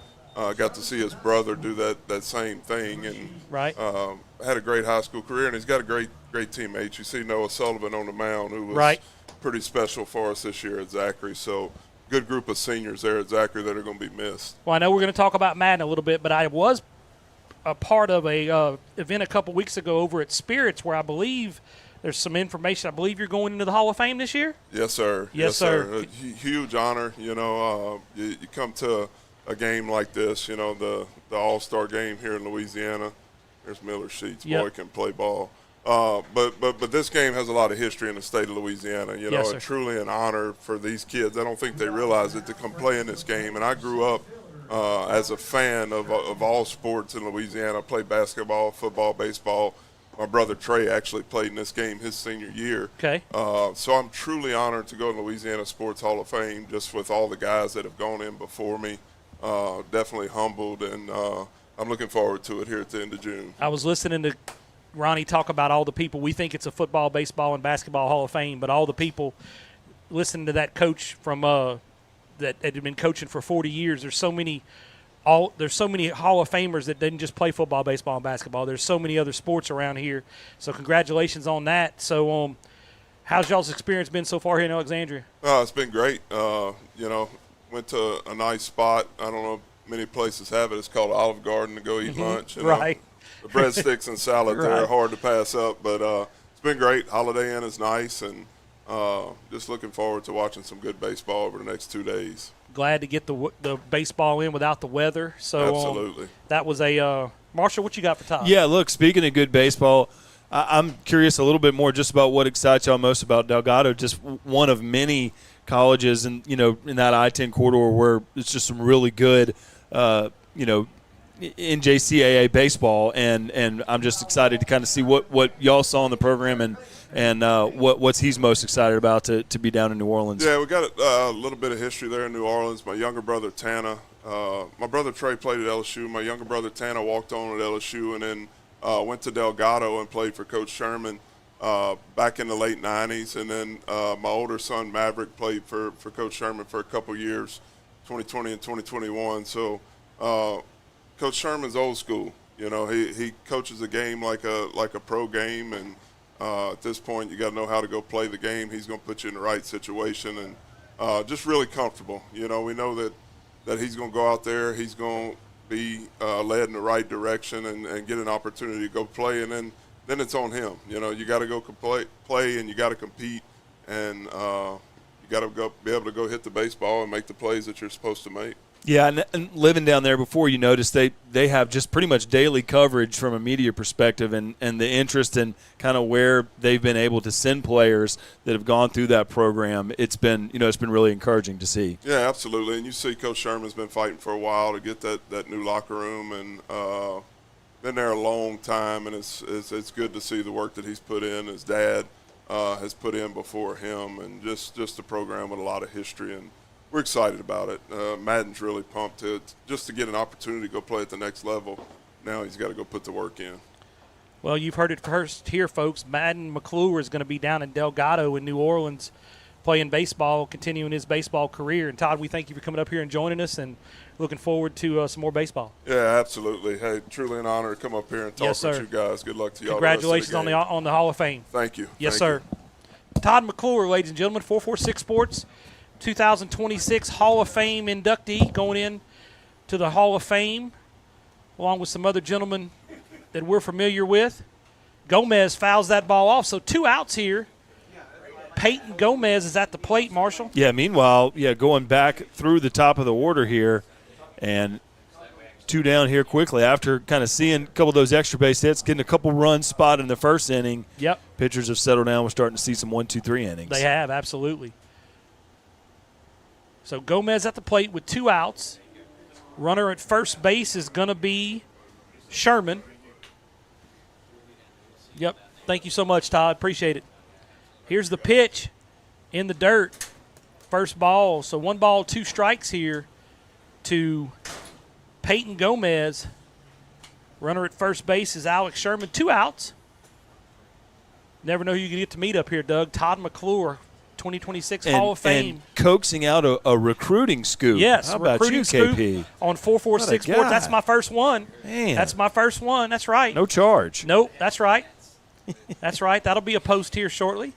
got to see his brother do that same thing, and had a great high school career. And he's got a great teammates. You see Noah Sullivan on the mound, who was pretty special for us this year at Zachary. So good group of seniors there at Zachary that are going to be missed. Well, I know we're going to talk about Madden a little bit, but I was a part of a event a couple weeks ago over at Spirits, where I believe there's some information. I believe you're going into the Hall of Fame this year? Yes, sir. Yes, sir. A huge honor. You come to a game like this, the All-Star game here in Louisiana. There's Miller Sheets. Boy, can play ball. But this game has a lot of history in the state of Louisiana. It's truly an honor for these kids. I don't think they realize it, to come play in this game. And I grew up as a fan of all sports in Louisiana. I played basketball, football, baseball. My brother Trey actually played in this game his senior year. Okay. So I'm truly honored to go to Louisiana Sports Hall of Fame, just with all the guys that have gone in before me. Definitely humbled, and I'm looking forward to it here at the end of June. I was listening to Ronnie talk about all the people. We think it's a football, baseball, and basketball Hall of Fame, but all the people listening to that coach from that had been coaching for 40 years. There's so many Hall of Famers that didn't just play football, baseball, and basketball. There's so many other sports around here. So congratulations on that. So how's y'all's experience been so far here in Alexandria? It's been great. Went to a nice spot. I don't know if many places have it. It's called Olive Garden to go eat lunch. Right. The breadsticks and salad there are hard to pass up, but it's been great. Holiday Inn is nice, and just looking forward to watching some good baseball over the next 2 days. Glad to get the baseball in without the weather. So absolutely. That was a Marshall, what you got for Todd? Yeah, look, speaking of good baseball, I'm curious a little bit more just about what excites y'all most about Delgado. Just one of many colleges in that I-10 corridor where it's just some really good NJCAA baseball, and I'm just excited to kind of see what y'all saw in the program and what's he's most excited about to be down in New Orleans. Yeah, we got a little bit of history there in New Orleans. My younger brother Tana, my brother Trey played at LSU. My younger brother Tana walked on at LSU and then went to Delgado and played for Coach Sherman back in the late 90s. And then my older son Maverick played for Coach Sherman for a couple years, 2020 and 2021. So Coach Sherman's old school. He coaches a game like a pro game, and at this point you got to know how to go play the game. He's going to put you in the right situation, and just really comfortable. We know that he's going to go out there. He's going to be led in the right direction and get an opportunity to go play, and then it's on him. You got to go play, and you got to compete, and you got to be able to go hit the baseball and make the plays that you're supposed to make. Yeah, and living down there before, you notice they have just pretty much daily coverage from a media perspective, and the interest in kind of where they've been able to send players that have gone through that program. It's been really encouraging to see. Yeah, absolutely. And you see Coach Sherman's been fighting for a while to get that new locker room, and been there a long time, and it's good to see the work that he's put in. His dad has put in before him, and just a program with a lot of history, and we're excited about it. Madden's really pumped just to get an opportunity to go play at the next level. Now he's got to go put the work in. Well, you've heard it first here, folks. Madden McClure is going to be down in Delgado in New Orleans playing baseball, continuing his baseball career. And, Todd, we thank you for coming up here and joining us, and looking forward to some more baseball. Yeah, absolutely. Hey, truly an honor to come up here and talk with you guys. Good luck to y'all. Congratulations on the Hall of Fame. Thank you. Yes, sir. Todd McClure, ladies and gentlemen, 446 Sports. 2026 Hall of Fame inductee going in to the Hall of Fame. along with some other gentlemen that we're familiar with. Gomez fouls that ball off. So 2 outs here. Peyton Gomez is at the plate, Marshall. Yeah, meanwhile, going back through the top of the order here, and 2 down here quickly after kind of seeing a couple of those extra base hits, getting a couple runs spotted in the first inning. Yep. Pitchers have settled down. We're starting to see some 1, 2, 3 innings. They have, absolutely. So Gomez at the plate with 2 outs. Runner at first base is going to be Sherman. Yep. Thank you so much, Todd. Appreciate it. Here's the pitch in the dirt. First ball. So 1 ball, 2 strikes here to Peyton Gomez. Runner at first base is Alex Sherman. 2 outs. Never know who you can get to meet up here, Doug. Todd McClure, 2026 Hall of Fame. And coaxing out a recruiting scoop. Yes, how about recruiting you, scoop KP? on 446 Sports. That's my first one. Man. That's my first one. That's right. No charge. Nope, that's right. That's right. That'll be a post here shortly.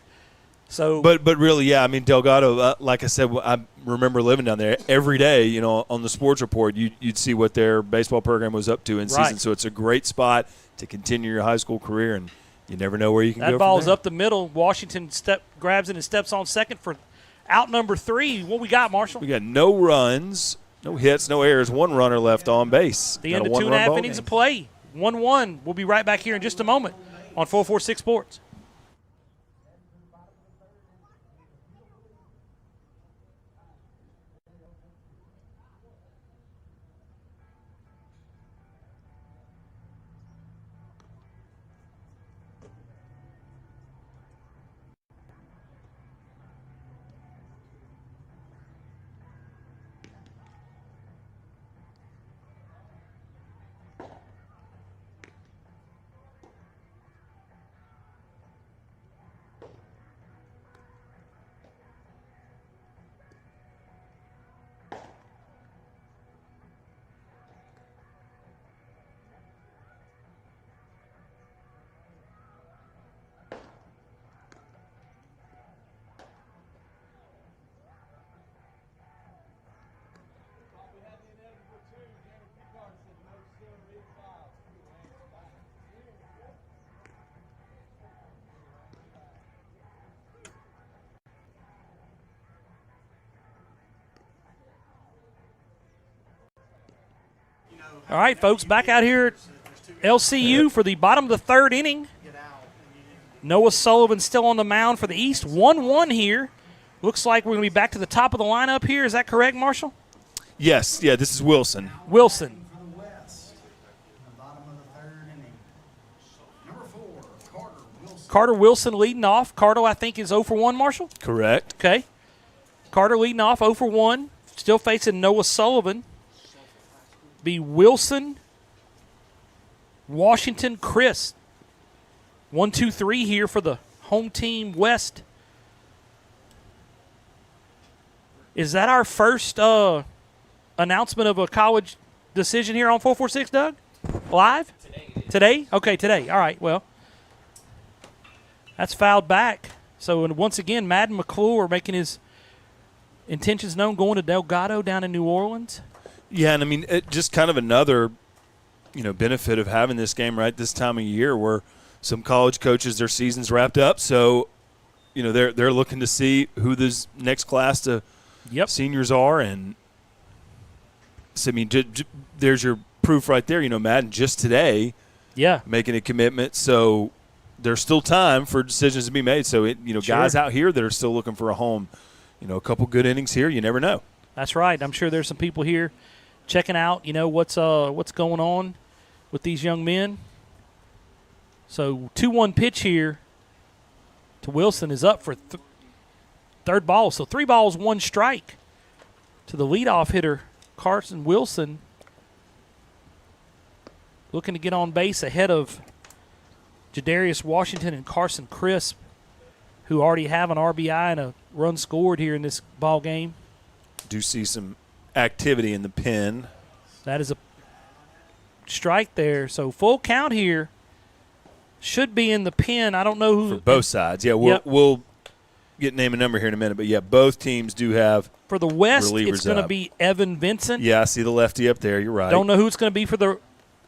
So, But really, yeah, I mean, Delgado, like I said, I remember living down there every day, on the sports report, you'd see what their baseball program was up to in season. So it's a great spot to continue your high school career, and you never know where you can go that from ball's there. up the middle. Washington grabs it and steps on second for out number 3. What we got, Marshall? We got no runs, no hits, no errors, 1 runner left on base. The Got end a of 2.5 one-run ball innings game. of play. 1-1. We'll be right back here in just a moment on 446 Sports. All right, folks, back out here at LCU for the bottom of the 3rd inning. Noah Sullivan still on the mound for the East. 1-1 here. Looks like we're going to be back to the top of the lineup here. Is that correct, Marshall? Yes, this is Wilson. Wilson. Carter Wilson leading off. Carter, I think, is 0 for 1, Marshall? Correct. Okay. Carter leading off 0 for 1. Still facing Noah Sullivan. Be Wilson, Washington, Chris. 1, 2, 3 here for the home team West. Is that our first announcement of a college decision here on 446, Doug? Live? Today? Okay, today. All right, well. That's fouled back. So, and once again, Madden McClure making his intentions known, going to Delgado down in New Orleans. Yeah, and I mean, it just kind of another, benefit of having this game right this time of year where some college coaches, their season's wrapped up. So, they're looking to see who this next class to seniors are. And so, I mean, there's your proof right there. Madden just today making a commitment. So there's still time for decisions to be made. So, guys out here that are still looking for a home, a couple good innings here, you never know. That's right. I'm sure there's some people here checking out, what's going on with these young men. So 2-1 pitch here to Wilson is up for 3rd ball. So 3 balls, 1 strike to the leadoff hitter, Carson Wilson, looking to get on base ahead of Jadarius Washington and Carson Crisp, who already have an RBI and a run scored here in this ball game. Do see some activity in the pen. That is a strike there. So full count here. Should be in the pen. I don't know who. For both sides. Yeah, we'll get name and number here in a minute. But, both teams do have for the West, relievers it's going to up. be Evan Vincent. Yeah, I see the lefty up there. You're right. Don't know who it's going to be for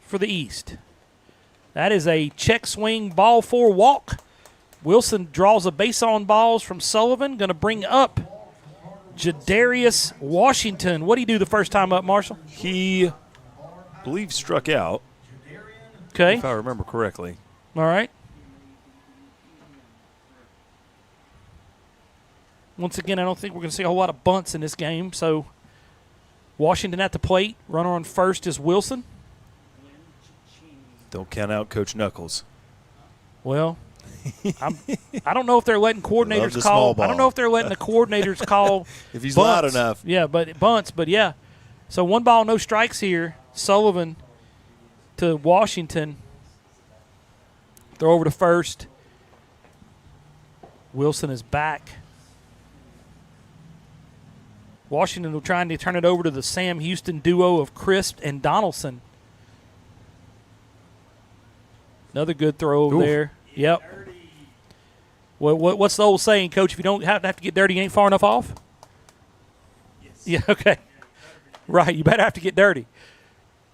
for the East. That is a check swing ball 4 walk. Wilson draws a base on balls from Sullivan. Going to bring up Jadarius Washington. What did he do the first time up, Marshall? He, I believe, struck out, Okay. if I remember correctly. All right. Once again, I don't think we're going to see a whole lot of bunts in this game. So Washington at the plate. Runner on first is Wilson. Don't count out Coach Knuckles. Well, I don't know if they're letting coordinators the call. small ball. I don't know if they're letting the coordinators call If he's bunts. loud enough. Yeah, but bunts. But yeah, so 1 ball, no strikes here. Sullivan to Washington. Throw over to first. Wilson is back. Washington will trying to turn it over to the Sam Houston duo of Crisp and Donaldson. Another good throw over there. Yep. What's the old saying, Coach? If you don't have to get dirty, you ain't far enough off? Yes. Yeah, okay. Right, you better have to get dirty.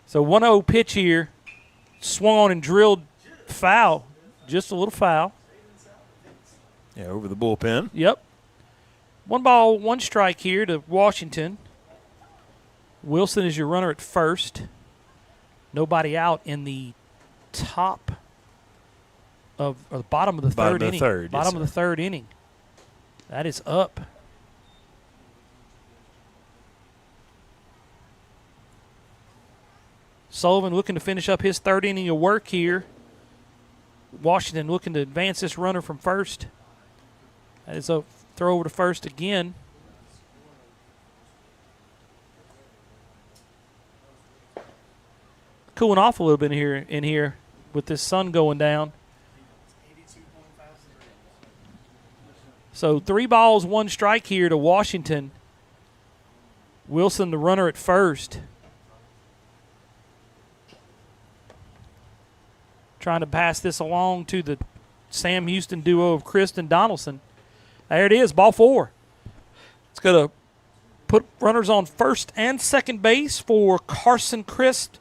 So 1-0 pitch here. Swung on and drilled foul. Just a little foul. Yeah, over the bullpen. Yep. 1 ball, 1 strike here to Washington. Wilson is your runner at first. Nobody out in the top of or the bottom of the Bottom third of the inning. third, yes, Bottom of the sir. third inning. That is up. Sullivan looking to finish up his third inning of work here. Washington looking to advance this runner from first. That is a throw over to first again. Cooling off a little bit in here with this sun going down. So 3 balls, 1 strike here to Washington. Wilson, the runner at first. Trying to pass this along to the Sam Houston duo of Chris and Donaldson. There it is, ball 4. It's going to put runners on first and second base for Carson Christ,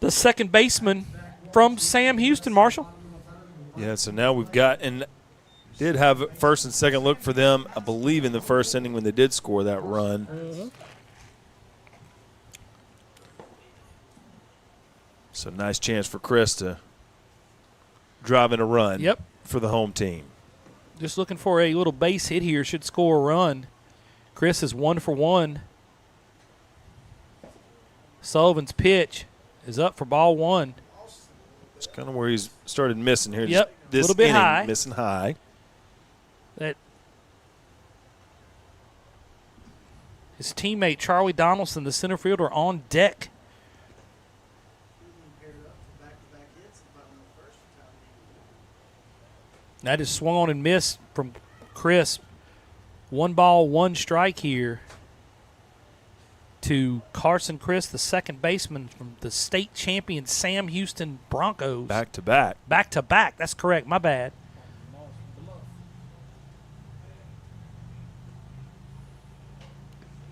the second baseman from Sam Houston, Marshall. Yeah, so now we've got, and did have first and second look for them, I believe, in the first inning when they did score that run. Mm-hmm. So nice chance for Chris to drive in a run Yep. for the home team. Just looking for a little base hit here. Should score a run. Chris is 1 for 1. Sullivan's pitch is up for ball 1. It's kind of where he's started missing here. Yep, This little bit inning, high. missing high. That his teammate Charlie Donaldson, the center fielder, on deck. That is swung on and missed from Chris. 1 ball, 1 strike here to Carson Chris, the second baseman from the state champion Sam Houston Broncos. Back to back. Back to back. That's correct. My bad.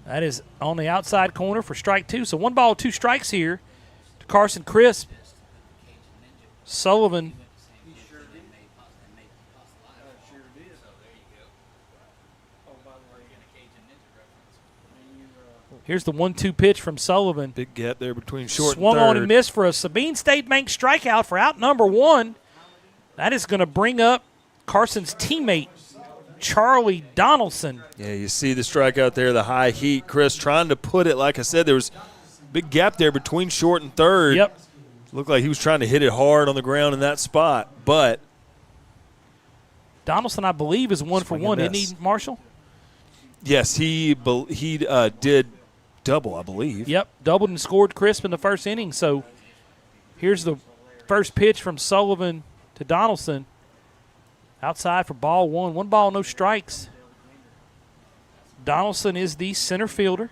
That is on the outside corner for strike 2. So 1 ball, 2 strikes here to Carson Crisp. Sullivan. Here's the 1-2 pitch from Sullivan. Big gap there between short Swung and third. on and missed for a Sabine State Bank strikeout for out number 1. That is going to bring up Carson's teammate, Charlie Donaldson. Yeah, you see the strikeout there, the high heat. Chris trying to put it, like I said, there was a big gap there between short and third. Yep. Looked like he was trying to hit it hard on the ground in that spot, but Donaldson, I believe, is 1 for Swing and 1, isn't miss. he, Marshall? yes, he did double, I believe. Yep, doubled and scored Crisp in the first inning. So here's the first pitch from Sullivan to Donaldson. Outside for ball 1. 1 ball, no strikes. Donaldson is the center fielder.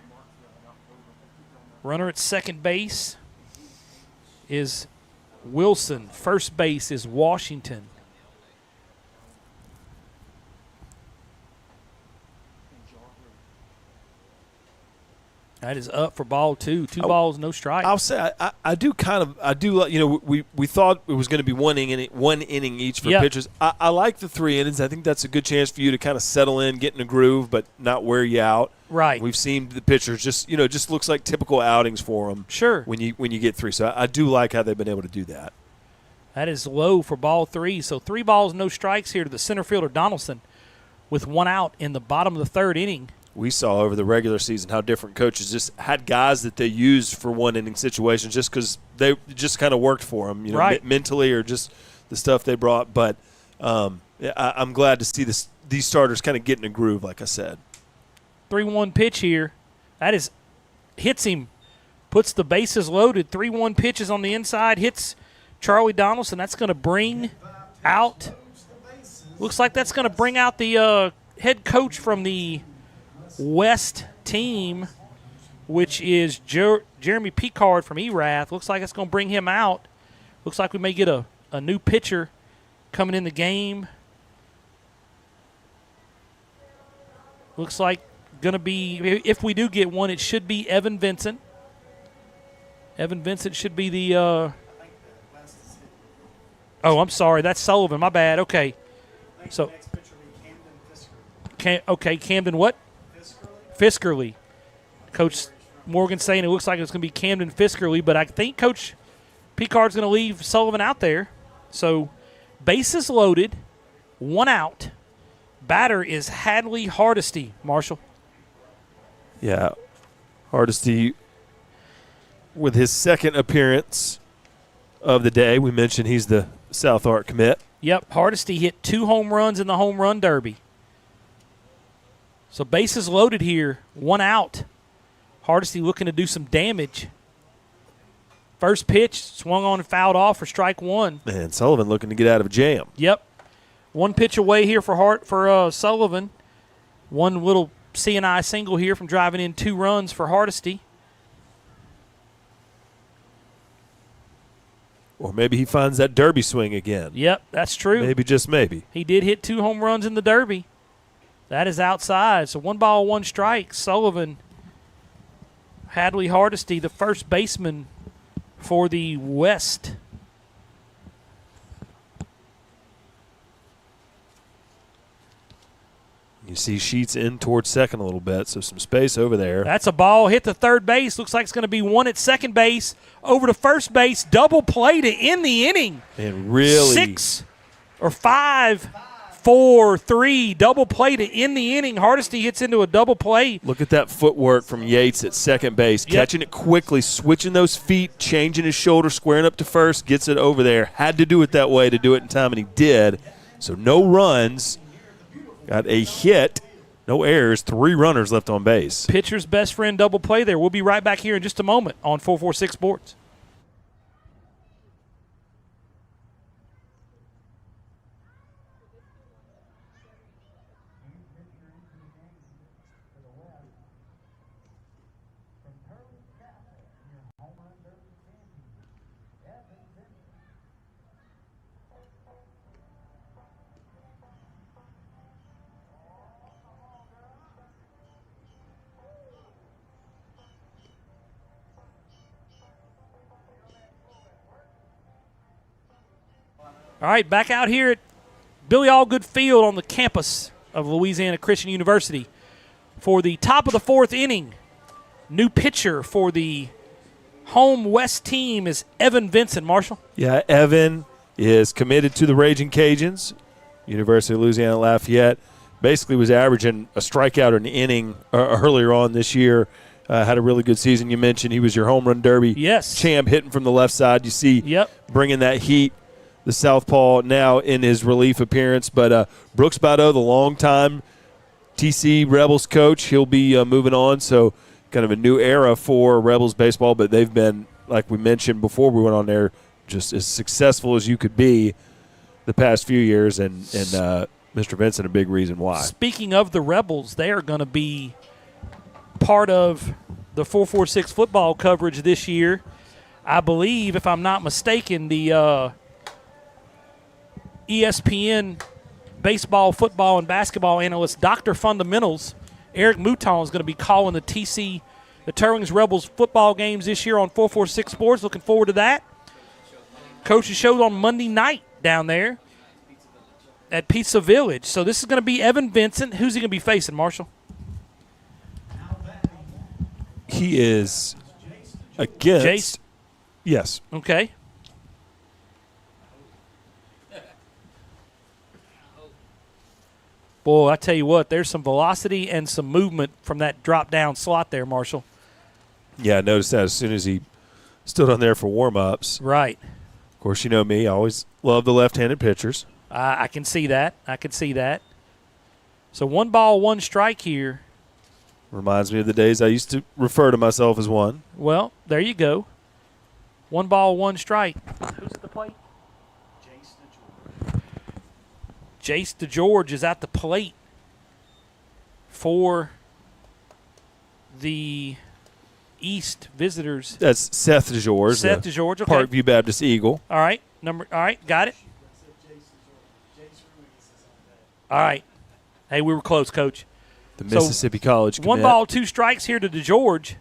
Runner at second base is Wilson. First base is Washington. That is up for ball 2. 2 balls, no strikes. I'll say I do we thought it was going to be one inning each for pitchers. I like the 3 innings. I think that's a good chance for you to kind of settle in, get in a groove, but not wear you out. Right. We've seen the pitchers just looks like typical outings for them. Sure. When you get 3, so I do like how they've been able to do that. That is low for ball 3. So 3 balls, no strikes here to the center fielder Donaldson, with 1 out in the bottom of the 3rd inning. We saw over the regular season how different coaches just had guys that they used for 1-inning situations just because they just kind of worked for them, right. Mentally or just the stuff they brought. But I'm glad to see these starters kind of get in a groove, like I said. 3-1 pitch here. That is hits him, puts the bases loaded. 3-1 pitches on the inside, hits Charlie Donaldson. That's going to bring out. Looks like that's going to bring out the head coach from the West team, which is Jeremy Picard from Erath. Looks like it's going to bring him out. Looks like we may get a new pitcher coming in the game. Looks like going to be, if we do get one, it should be Evan Vincent. Evan Vincent should be the oh, I'm sorry, that's Sullivan. My bad. Okay. So Camden what? Fiskerly. Coach Morgan saying it looks like it's going to be Camden Fiskerly, but I think Coach Picard's going to leave Sullivan out there. So bases loaded, 1 out. Batter is Hadley Hardesty, Marshall. Yeah, Hardesty with his 2nd appearance of the day. We mentioned he's the South Ark commit. Yep, Hardesty hit 2 home runs in the home run derby. So bases loaded here, 1 out. Hardesty looking to do some damage. First pitch, swung on and fouled off for strike 1. Man, Sullivan looking to get out of a jam. Yep. 1 pitch away here for Sullivan. 1 little C&I single here from driving in 2 runs for Hardesty. Or maybe he finds that derby swing again. Yep, that's true. Maybe, just maybe. He did hit 2 home runs in the derby. That is outside. So 1 ball, 1 strike. Sullivan, Hadley Hardesty, the first baseman for the West. You see Sheets in towards second a little bit, so some space over there. That's a ball hit to third base. Looks like it's going to be 1 at second base. Over to first base. Double play to end the inning. And really 6 or 5, 4, 3. Double play to end the inning. Hardesty hits into a double play. look at that footwork from Yates at second base. Yep. Catching it quickly, switching those feet, changing his shoulder, squaring up to first, gets it over there. Had to do it that way to do it in time, and he did. So no runs. Got a hit, no errors, 3 runners left on base. Pitcher's best friend double play there. We'll be right back here in just a moment on 446 Sports. All right, back out here at Billy Allgood Field on the campus of Louisiana Christian University for the top of the 4th inning. New pitcher for the home West team is Evan Vincent, Marshall. Yeah, Evan is committed to the Raging Cajuns, University of Louisiana Lafayette. Basically was averaging a strikeout an inning earlier on this year. Had a really good season. You mentioned he was your home run derby champ, hitting from the left side. You see bringing that heat. The southpaw now in his relief appearance. But Brooks Badeau, the longtime TC Rebels coach, he'll be moving on. So kind of a new era for Rebels baseball. But they've been, like we mentioned before we went on there, just as successful as you could be the past few years. And Mr. Vincent, a big reason why. Speaking of the Rebels, they are going to be part of the 446 football coverage this year. I believe, if I'm not mistaken, the ESPN baseball, football, and basketball analyst, Dr. Fundamentals, Eric Mouton, is going to be calling the TC the Turlings Rebels football games this year on 446 Sports. Looking forward to that. Coaches showed on Monday night down there at Pizza Village. So this is going to be Evan Vincent. Who's he going to be facing, Marshall? He is against. Jace? Yes. Okay. Boy, I tell you what, there's some velocity and some movement from that drop-down slot there, Marshall. Yeah, I noticed that as soon as he stood on there for warm-ups. Right. Of course, you know me. I always love the left-handed pitchers. I can see that. I can see that. So 1 ball, 1 strike here. Reminds me of the days I used to refer to myself as one. Well, there you go. 1 ball, 1 strike. Who's at the plate? Jace DeGeorge is at the plate for the East visitors. That's Seth DeGeorge. Seth DeGeorge, okay. Parkview Baptist Eagle. All right. All right, got it. All right. Hey, we were close, Coach. The Mississippi College commit. 1 ball, 2 strikes here to DeGeorge.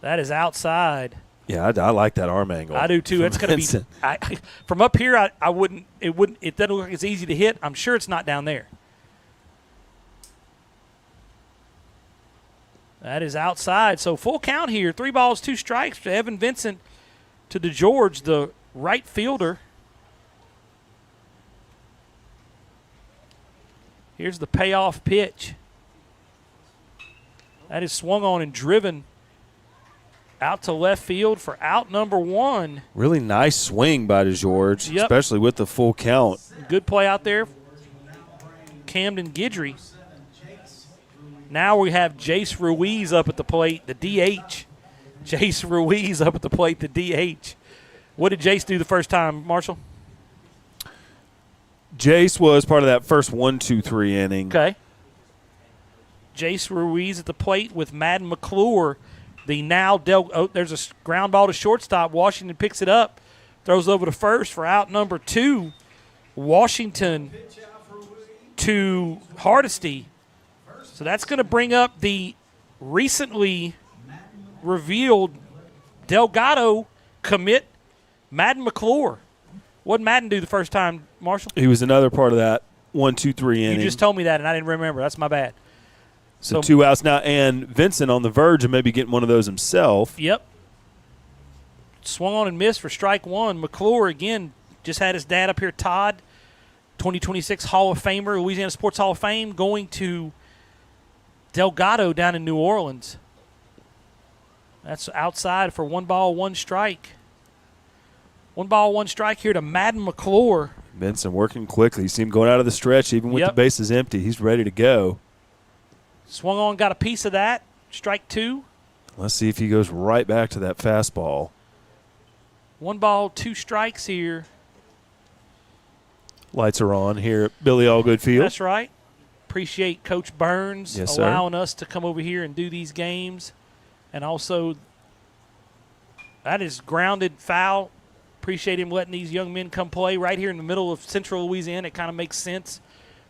That is outside. Yeah, I like that arm angle. I do too. That's going to be from up here. I wouldn't. It wouldn't. It doesn't look like it's easy to hit. I'm sure it's not down there. That is outside. So full count here. 3 balls, 2 strikes to Evan Vincent to DeGeorge, the right fielder. Here's the payoff pitch. That is swung on and driven out to left field for out number 1. Really nice swing by DeGeorge, especially with the full count. Good play out there. Camden Guidry. Now we have Jace Ruiz up at the plate, the DH. Jace Ruiz up at the plate, the DH. What did Jace do the first time, Marshall? Jace was part of that first 1-2-3 inning. Okay. Jace Ruiz at the plate with Madden McClure. The now there's a ground ball to shortstop. Washington picks it up, throws over to first for out number 2. Washington to Hardesty. So that's going to bring up the recently revealed Delgado commit, Madden McClure. What did Madden do the first time, Marshall? He was another part of that 1-2-3 inning. You just told me that, and I didn't remember. That's my bad. So 2 outs now, and Vincent on the verge of maybe getting one of those himself. Yep. Swung on and missed for strike 1. McClure, again, just had his dad up here, Todd, 2026 Hall of Famer, Louisiana Sports Hall of Fame, going to Delgado down in New Orleans. That's outside for 1 ball, 1 strike. 1 ball, 1 strike here to Madden McClure. Vincent working quickly. You see him going out of the stretch even with the bases empty. He's ready to go. Swung on, got a piece of that. Strike 2. Let's see if he goes right back to that fastball. 1 ball, 2 strikes here. Lights are on here at Billy Allgood Field. That's right. Appreciate Coach Burns allowing us to come over here and do these games. And also, that is grounded foul. Appreciate him letting these young men come play right here in the middle of central Louisiana. It kind of makes sense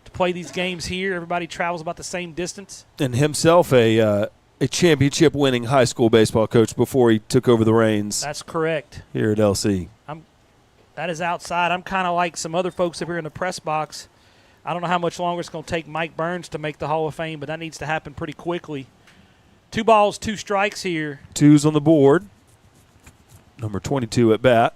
to play these games here. Everybody travels about the same distance. And himself a championship-winning high school baseball coach before he took over the reins. That's correct. Here at LC. That is outside. I'm kind of like some other folks up here in the press box. I don't know how much longer it's going to take Mike Burns to make the Hall of Fame, but that needs to happen pretty quickly. 2 balls, 2 strikes here. 2's on the board. Number 22 at bat.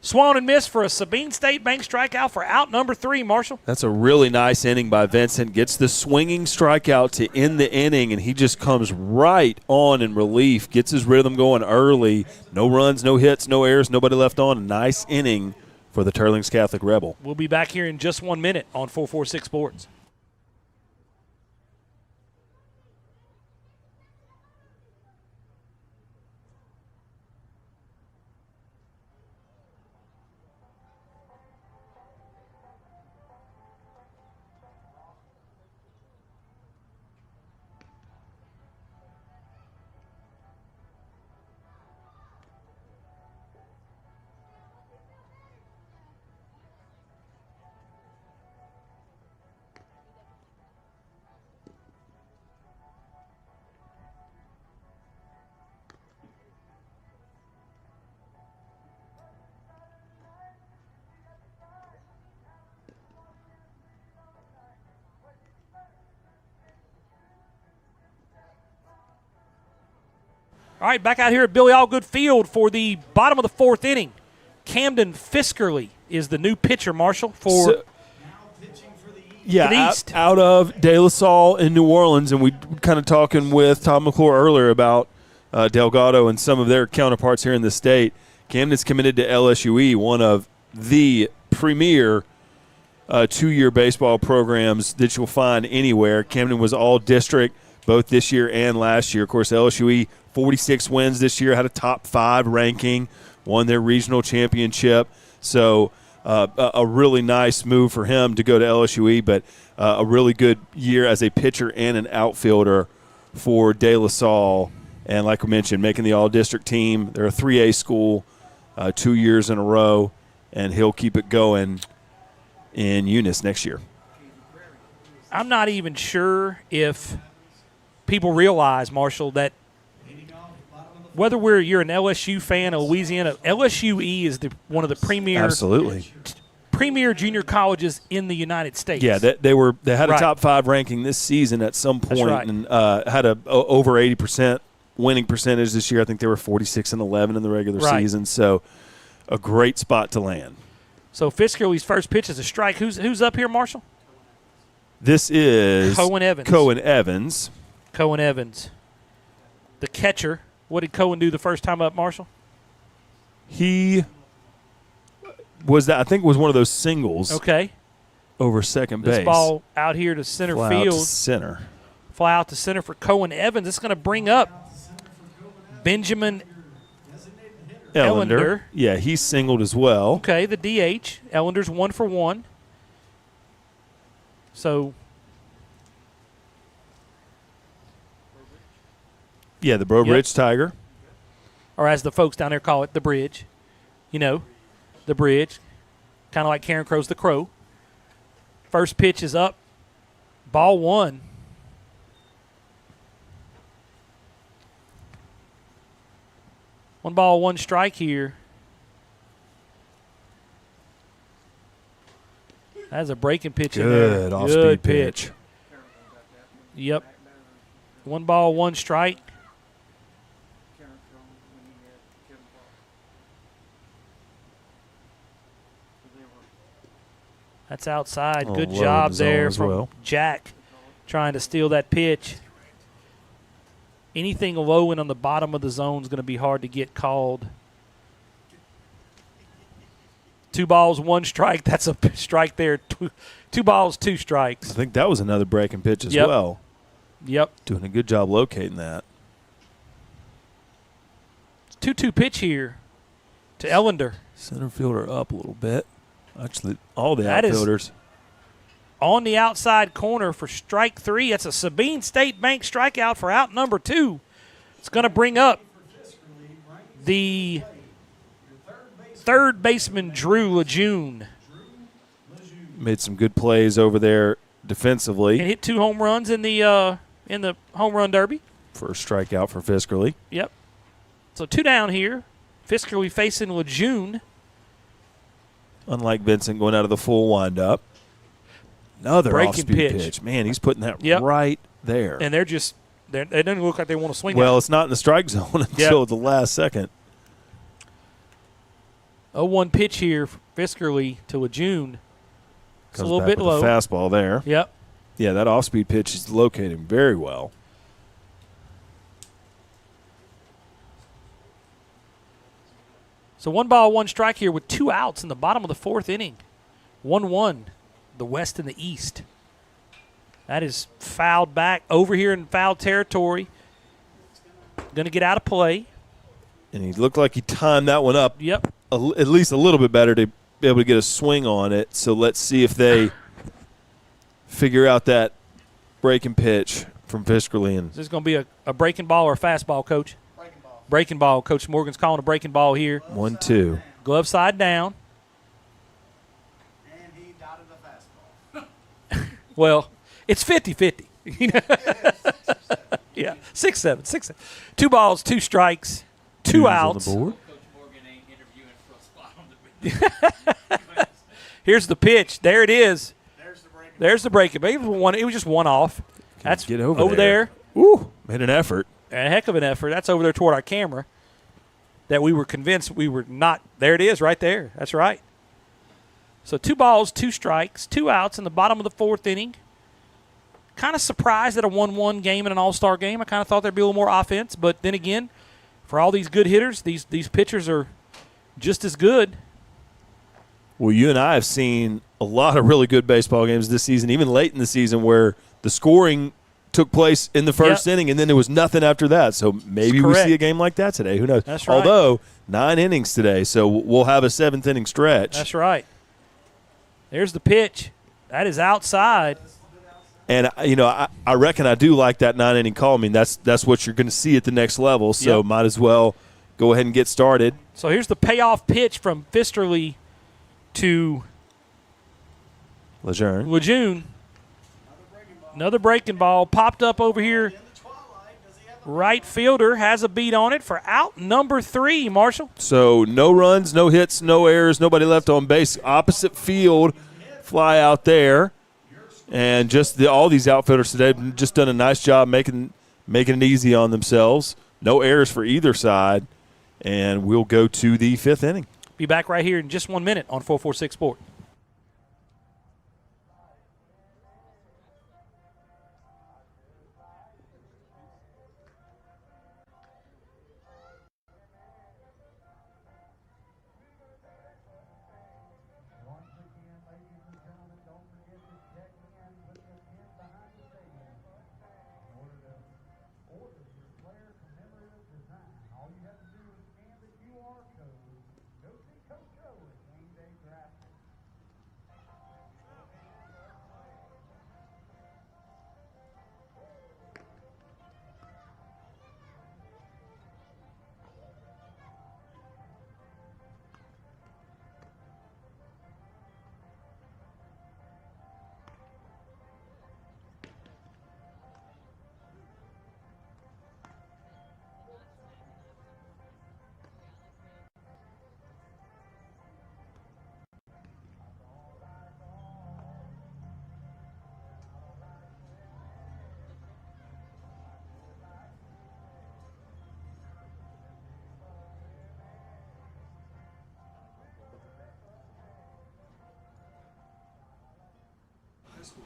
Swung and missed for a Sabine State Bank strikeout for out number 3, Marshall. That's a really nice inning by Vincent. Gets the swinging strikeout to end the inning, and he just comes right on in relief. Gets his rhythm going early. No runs, no hits, no errors, nobody left on. A nice inning for the Turlings Catholic Rebel. We'll be back here in just 1 minute on 446 Sports. All right, back out here at Billy Allgood Field for the bottom of the fourth inning. Camden Fiskerly is the new pitcher, Marshall, for the East. Out of De La Salle in New Orleans, and we kind of talking with Tom McClure earlier about Delgado and some of their counterparts here in the state. Camden's committed to LSUE, one of the premier two-year baseball programs that you'll find anywhere. Camden was all district both this year and last year. Of course, LSUE 46 wins this year, had a top 5 ranking, won their regional championship. So a really nice move for him to go to LSUE, but a really good year as a pitcher and an outfielder for De La Salle. And like we mentioned, making the all-district team. They're a 3A school 2 years in a row, and he'll keep it going in Eunice next year. I'm not even sure if people realize, Marshall, that whether you're an LSU fan of Louisiana, LSUE is one of the premier junior colleges in the United States. Yeah, they had a top 5 ranking this season at some point, and had a over 80% winning percentage this year. I think they were 46-11 in the regular season. So a great spot to land. So Fiskerly's first pitch is a strike. Who's up here, Marshall? This is Cohen Evans. Cohen Evans, the catcher. What did Cohen do the first time up, Marshall? He was I think it was one of those singles. Okay. Over second base. This ball out here to center field. Fly out to center for Cohen Evans. It's going to bring up Benjamin Ellender. Yeah, he's singled as well. Okay, the DH. Ellender's 1 for 1. So, yeah, the Bro Bridge Tiger. Or as the folks down there call it, the Bridge. The Bridge. Kind of like Karen Crow's the Crow. First pitch is up. Ball 1. One ball, one strike here. That's a breaking pitch in there. Good off-speed pitch. Yep. One ball, one strike. That's outside. Good job there from Jack trying to steal that pitch. Anything low and on the bottom of the zone is going to be hard to get called. 2 balls, 1 strike. That's a strike there. 2 balls, 2 strikes. I think that was another breaking pitch as well. Yep. Doing a good job locating that. 2-2 pitch here to Ellender. Center fielder up a little bit. Actually, all the outfielders. On the outside corner for strike 3. That's a Sabine State Bank strikeout for out number 2. It's going to bring up the third baseman, Drew Lejeune. Made some good plays over there defensively. And hit 2 home runs in the home run derby. First strikeout for Fiskerly. Yep. So 2 down here. Fiskerly facing Lejeune. Unlike Vincent going out of the full windup. Another off-speed pitch. Man, he's putting that right there. And they don't look like they want to swing Well, it's not in the strike zone until the last second. 0-1 pitch here for Fiskerly to Lejeune. It's a little bit low. The fastball there. Yep. Yeah, that off-speed pitch is locating very well. So 1 ball, 1 strike here with 2 outs in the bottom of the 4th inning. 1-1. The West and the East. That is fouled back over here in foul territory. Going to get out of play. And he looked like he timed that one up. Yep. At least a little bit better to be able to get a swing on it. So let's see if they figure out that breaking pitch from Fiskerly. Is this going to be a breaking ball or a fastball, Coach? Breaking ball. Coach Morgan's calling a breaking ball here. 1-2. Glove side down. And he dotted the fastball. Well, it's 50-50. Yeah, 6-7. 2 balls, 2 strikes, 2 outs. On the board. Coach Morgan ain't interviewing for a spot on the bench. Here's the pitch. There it is. There's the break. It was just one off. That's get over there. Ooh, made an effort. A heck of an effort. That's over there toward our camera that we were convinced we were not. There it is right there. That's right. So 2 balls, 2 strikes, 2 outs in the bottom of the 4th inning. Kind of surprised at a 1-1 game in an all-star game. I kind of thought there'd be a little more offense. But then again, for all these good hitters, these pitchers are just as good. Well, you and I have seen a lot of really good baseball games this season, even late in the season, where the scoring took place in the first inning and then there was nothing after that. So maybe we see a game like that today. Who knows? That's right. Although 9 innings today, so we'll have a 7th inning stretch. That's right. There's the pitch. That is outside. And, I reckon I do like that 9-inning call. I mean, that's what you're going to see at the next level, so might as well go ahead and get started. So here's the payoff pitch from Fisterly to Lejeune. Another breaking ball popped up over here. Right fielder has a beat on it for out number 3, Marshall. So no runs, no hits, no errors, nobody left on base. Opposite field, fly out there. And just all these outfielders today have just done a nice job making it easy on themselves. No errors for either side. And we'll go to the 5th inning. Be back right here in just 1 minute on 446 Sports.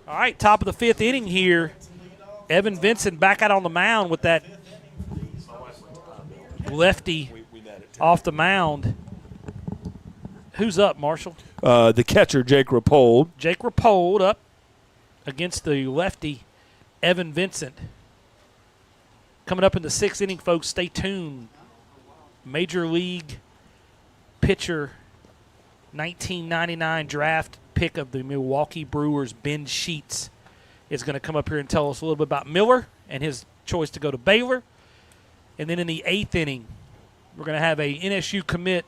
All right, top of the 5th inning here. Evan Vincent back out on the mound with that lefty off the mound. Who's up, Marshall? The catcher, Jake Rapold. Jake Rapold up against the lefty, Evan Vincent. Coming up in the 6th inning, folks, stay tuned. Major League pitcher, 1999 draft pick of the Milwaukee Brewers, Ben Sheets, is going to come up here and tell us a little bit about Miller and his choice to go to Baylor. And then in the 8th inning, we're going to have a NSU commit,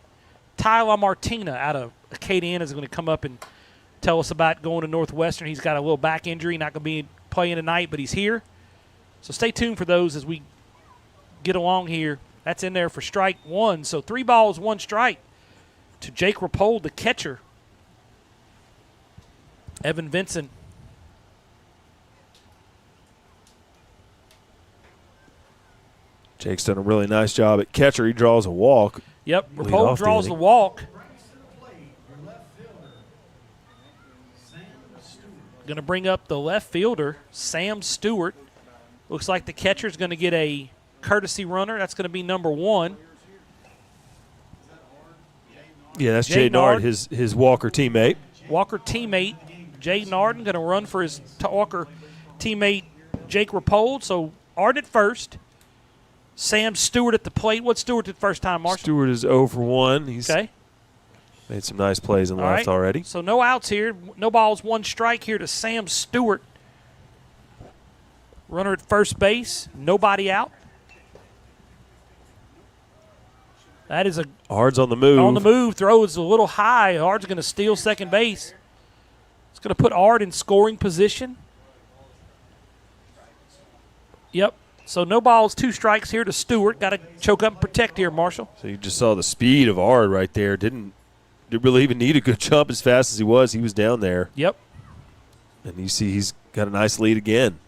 Tyler Martina out of Acadiana, is going to come up and tell us about going to Northwestern. He's got a little back injury, not going to be playing tonight, but he's here. So stay tuned for those as we get along here. That's in there for strike 1. So 3 balls, 1 strike to Jake Rapold, the catcher. Evan Vincent. Jake's done a really nice job at catcher. He draws a walk. Yep, Rapold draws the walk. Going to bring up the left fielder, Sam Stewart. Looks like the catcher's going to get a courtesy runner. That's going to be number 1. Yeah, that's Jay Nard, his Walker teammate. Walker teammate, Jay Narden, going to run for his Walker teammate, Jake Rapold. So Ard at first. Sam Stewart at the plate. What's Stewart at first time, Marshall? Stewart is 0 for 1. He's okay. Made some nice plays in left already. So no outs here. No balls, 1 strike here to Sam Stewart. Runner at first base. Nobody out. That is Ard's on the move. On the move. Throw is a little high. Ard's going to steal second base. It's going to put Ard in scoring position. Yep. So no balls, 2 strikes here to Stewart. Got to choke up and protect here, Marshall. So you just saw the speed of Ard right there. Didn't really even need a good jump as fast as he was. He was down there. Yep. And you see he's got a nice lead again.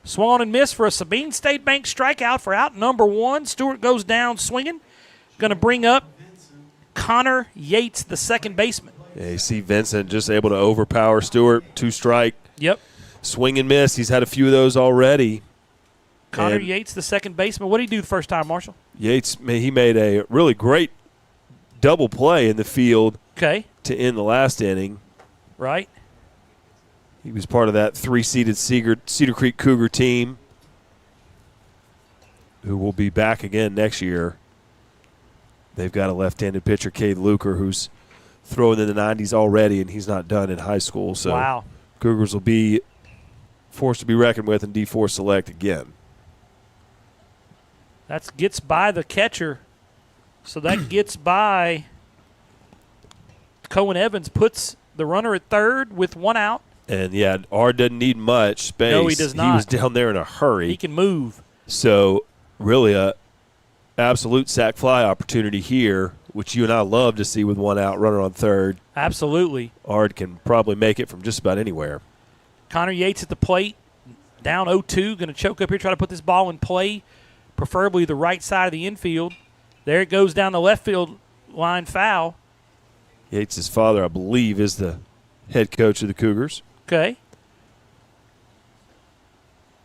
Swung on and missed for a Sabine State Bank strikeout for out number 1. Stewart goes down swinging. Going to bring up Connor Yates, the second baseman. Yeah, you see Vincent just able to overpower Stewart. 2 strike. Yep. Swing and miss. He's had a few of those already. Connor And Yates, the second baseman. What did he do the first time, Marshall? Yates, he made a really great double play in the field Okay. to end the last inning. Right. He was part of that 3-seeded Cedar Creek Cougar team who will be back again next year. They've got a left-handed pitcher, Cade Luker, who's throwing in the 90s already, and he's not done in high school. So wow. Cougars will be forced to be reckoned with in D4 Select again. That gets by the catcher. So that gets by Cohen Evans, puts the runner at third with 1 out. And, yeah, R doesn't need much space. No, he does not. He was down there in a hurry. He can move. So, really a absolute sac fly opportunity here, which you and I love to see with 1 out, runner on third. Absolutely. Ard can probably make it from just about anywhere. Connor Yates at the plate, down 0-2, going to choke up here, try to put this ball in play, preferably the right side of the infield. There it goes down the left field line, foul. Yates' father, I believe, is the head coach of the Cougars. Okay.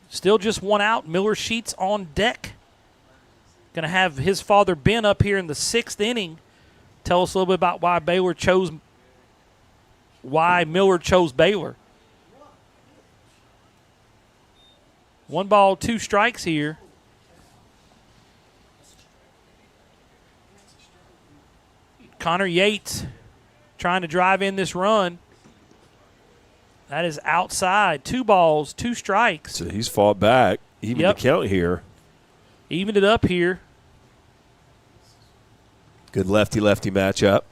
Still just 1 out. Miller Sheets on deck. Going to have his father Ben up here in the 6th inning. Tell us a little bit about why Miller chose Baylor. 1 ball, 2 strikes here. Connor Yates trying to drive in this run. That is outside. 2 balls, 2 strikes. So he's fought back, even Yep. the count here. Evened it up here. Good lefty-lefty matchup.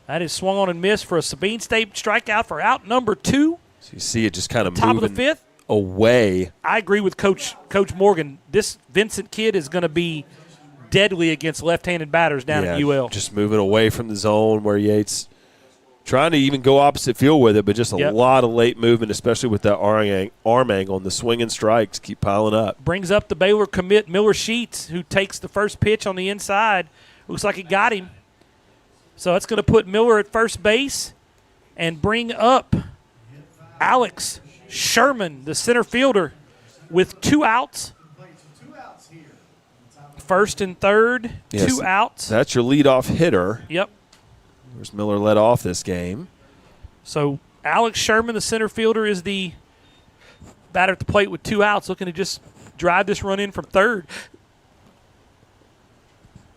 That is swung on and missed for a Sabine State strikeout for out number 2. So you see it just kind of Top of moving the 5th. away. I agree with Coach Morgan. This Vincent kid is going to be deadly against left-handed batters down at UL. Just moving away from the zone where Yates trying to even go opposite field with it, but just a lot of late movement, especially with that arm angle, and the swinging strikes keep piling up. Brings up the Baylor commit, Miller Sheets, who takes the first pitch on the inside. Looks like it got him. So that's going to put Miller at first base and bring up Alex Sherman, the center fielder, with 2 outs. First and third, Yes, 2 outs. That's your leadoff hitter. Yep. Where's Miller led off this game? So Alex Sherman, the center fielder, is the batter at the plate with 2 outs, looking to just drive this run in from third.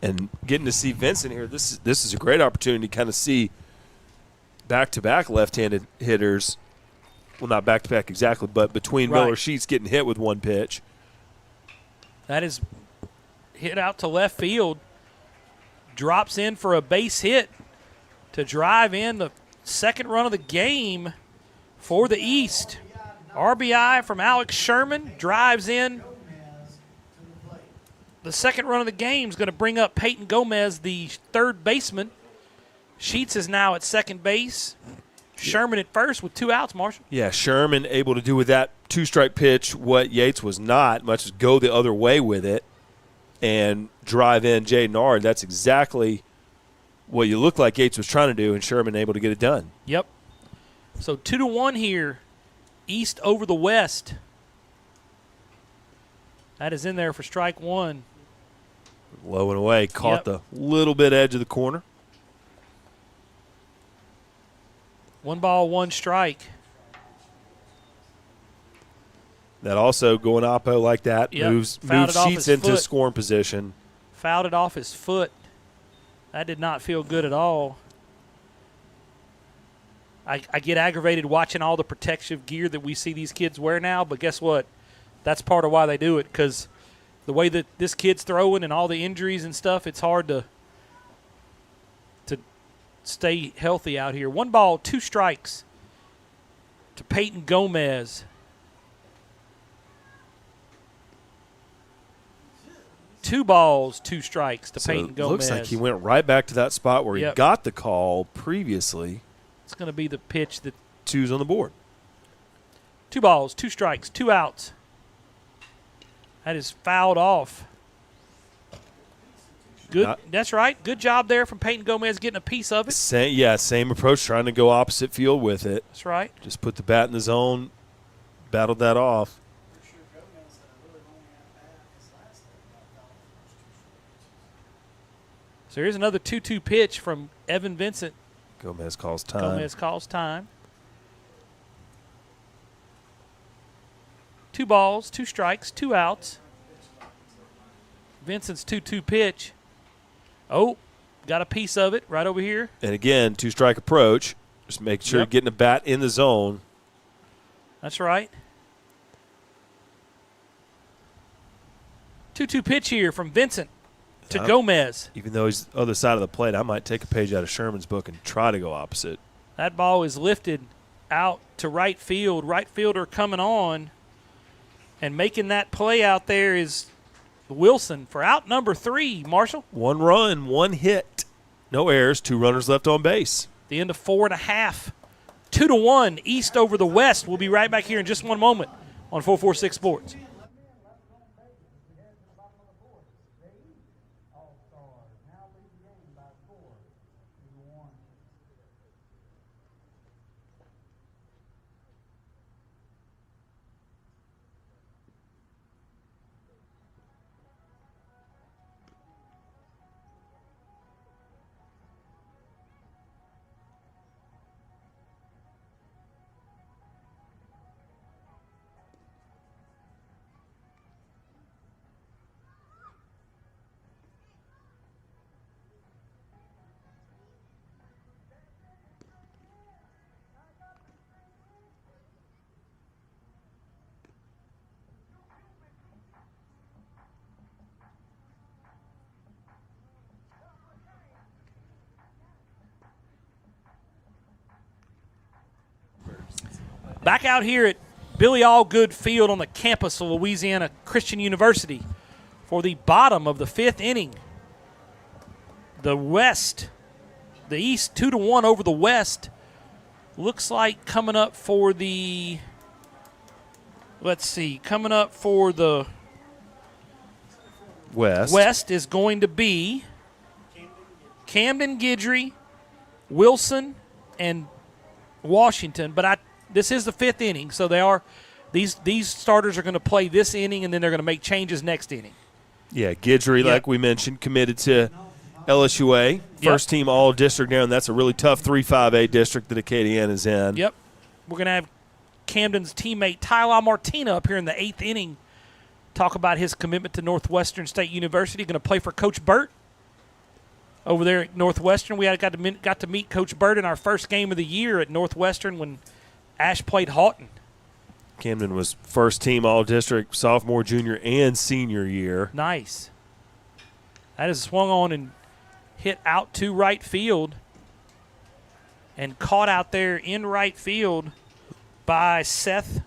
And getting to see Vincent here, this is a great opportunity to kind of see back-to-back left-handed hitters. Well, not back-to-back exactly, but between Miller Sheets getting hit with 1 pitch. That is hit out to left field. Drops in for a base hit to drive in the second run of the game for the East. RBI from Alex Sherman drives in. The second run of the game is going to bring up Peyton Gomez, the third baseman. Sheets is now at second base. Sherman at first with 2 outs, Marshall. Yeah, Sherman able to do with that 2-strike pitch what Yates was not, much as go the other way with it and drive in Jaden Ard. That's exactly what you look like Yates was trying to do, and Sherman able to get it done. Yep. So 2-1 here, East over the West. That is in there for strike 1. Low and away, caught the little bit edge of the corner. 1 ball, 1 strike. That also going oppo like that moves Sheets into scoring position. Fouled it off his foot. That did not feel good at all. I get aggravated watching all the protective gear that we see these kids wear now, but guess what? That's part of why they do it, because the way that this kid's throwing and all the injuries and stuff, it's hard to stay healthy out here. 1 ball, 2 strikes to Peyton Gomez. 2 balls, 2 strikes to Peyton Gomez. Looks like he went right back to that spot where he got the call previously. It's going to be the pitch that 2's on the board. 2 balls, 2 strikes, 2 outs. That is fouled off. Good. That's right. Good job there from Peyton Gomez getting a piece of it. Same approach, trying to go opposite field with it. That's right. Just put the bat in the zone, battled that off. So here's another 2-2 pitch from Evan Vincent. Gomez calls time. Gomez calls time. 2 balls, 2 strikes, 2 outs. Vincent's 2-2 pitch. Oh, got a piece of it right over here. And again, 2-strike approach. Just make sure you're getting a bat in the zone. That's right. 2-2 pitch here from Vincent to Gomez. Even though he's the other side of the plate, I might take a page out of Sherman's book and try to go opposite. That ball is lifted out to right field. Right fielder coming on and making that play out there is Wilson for out number 3, Marshall. 1 run, 1 hit. No errors, 2 runners left on base. The end of 4.5. 2-1 East over the West. We'll be right back here in just one moment on 446 Sports. All Stars now lead the game by 4-1. Back out here at Billy Allgood Field on the campus of Louisiana Christian University for the bottom of the 5th inning. The East 2-1 over the West. Looks like coming up for the West is going to be Camden Guidry, Wilson, and Washington. But this is the 5th inning, so these starters are going to play this inning, and then they're going to make changes next inning. Yeah, Guidry, like we mentioned, committed to LSUA, first team all-district now, and that's a really tough 3-5A district that Acadiana's in. Yep. We're going to have Camden's teammate Tyler Martina up here in the 8th inning talk about his commitment to Northwestern State University. Going to play for Coach Burt over there at Northwestern. We got to meet Coach Burt in our first game of the year at Northwestern when Ash played Houghton. Camden was first team all-district sophomore, junior, and senior year. Nice. That is swung on and hit out to right field and caught out there in right field by Seth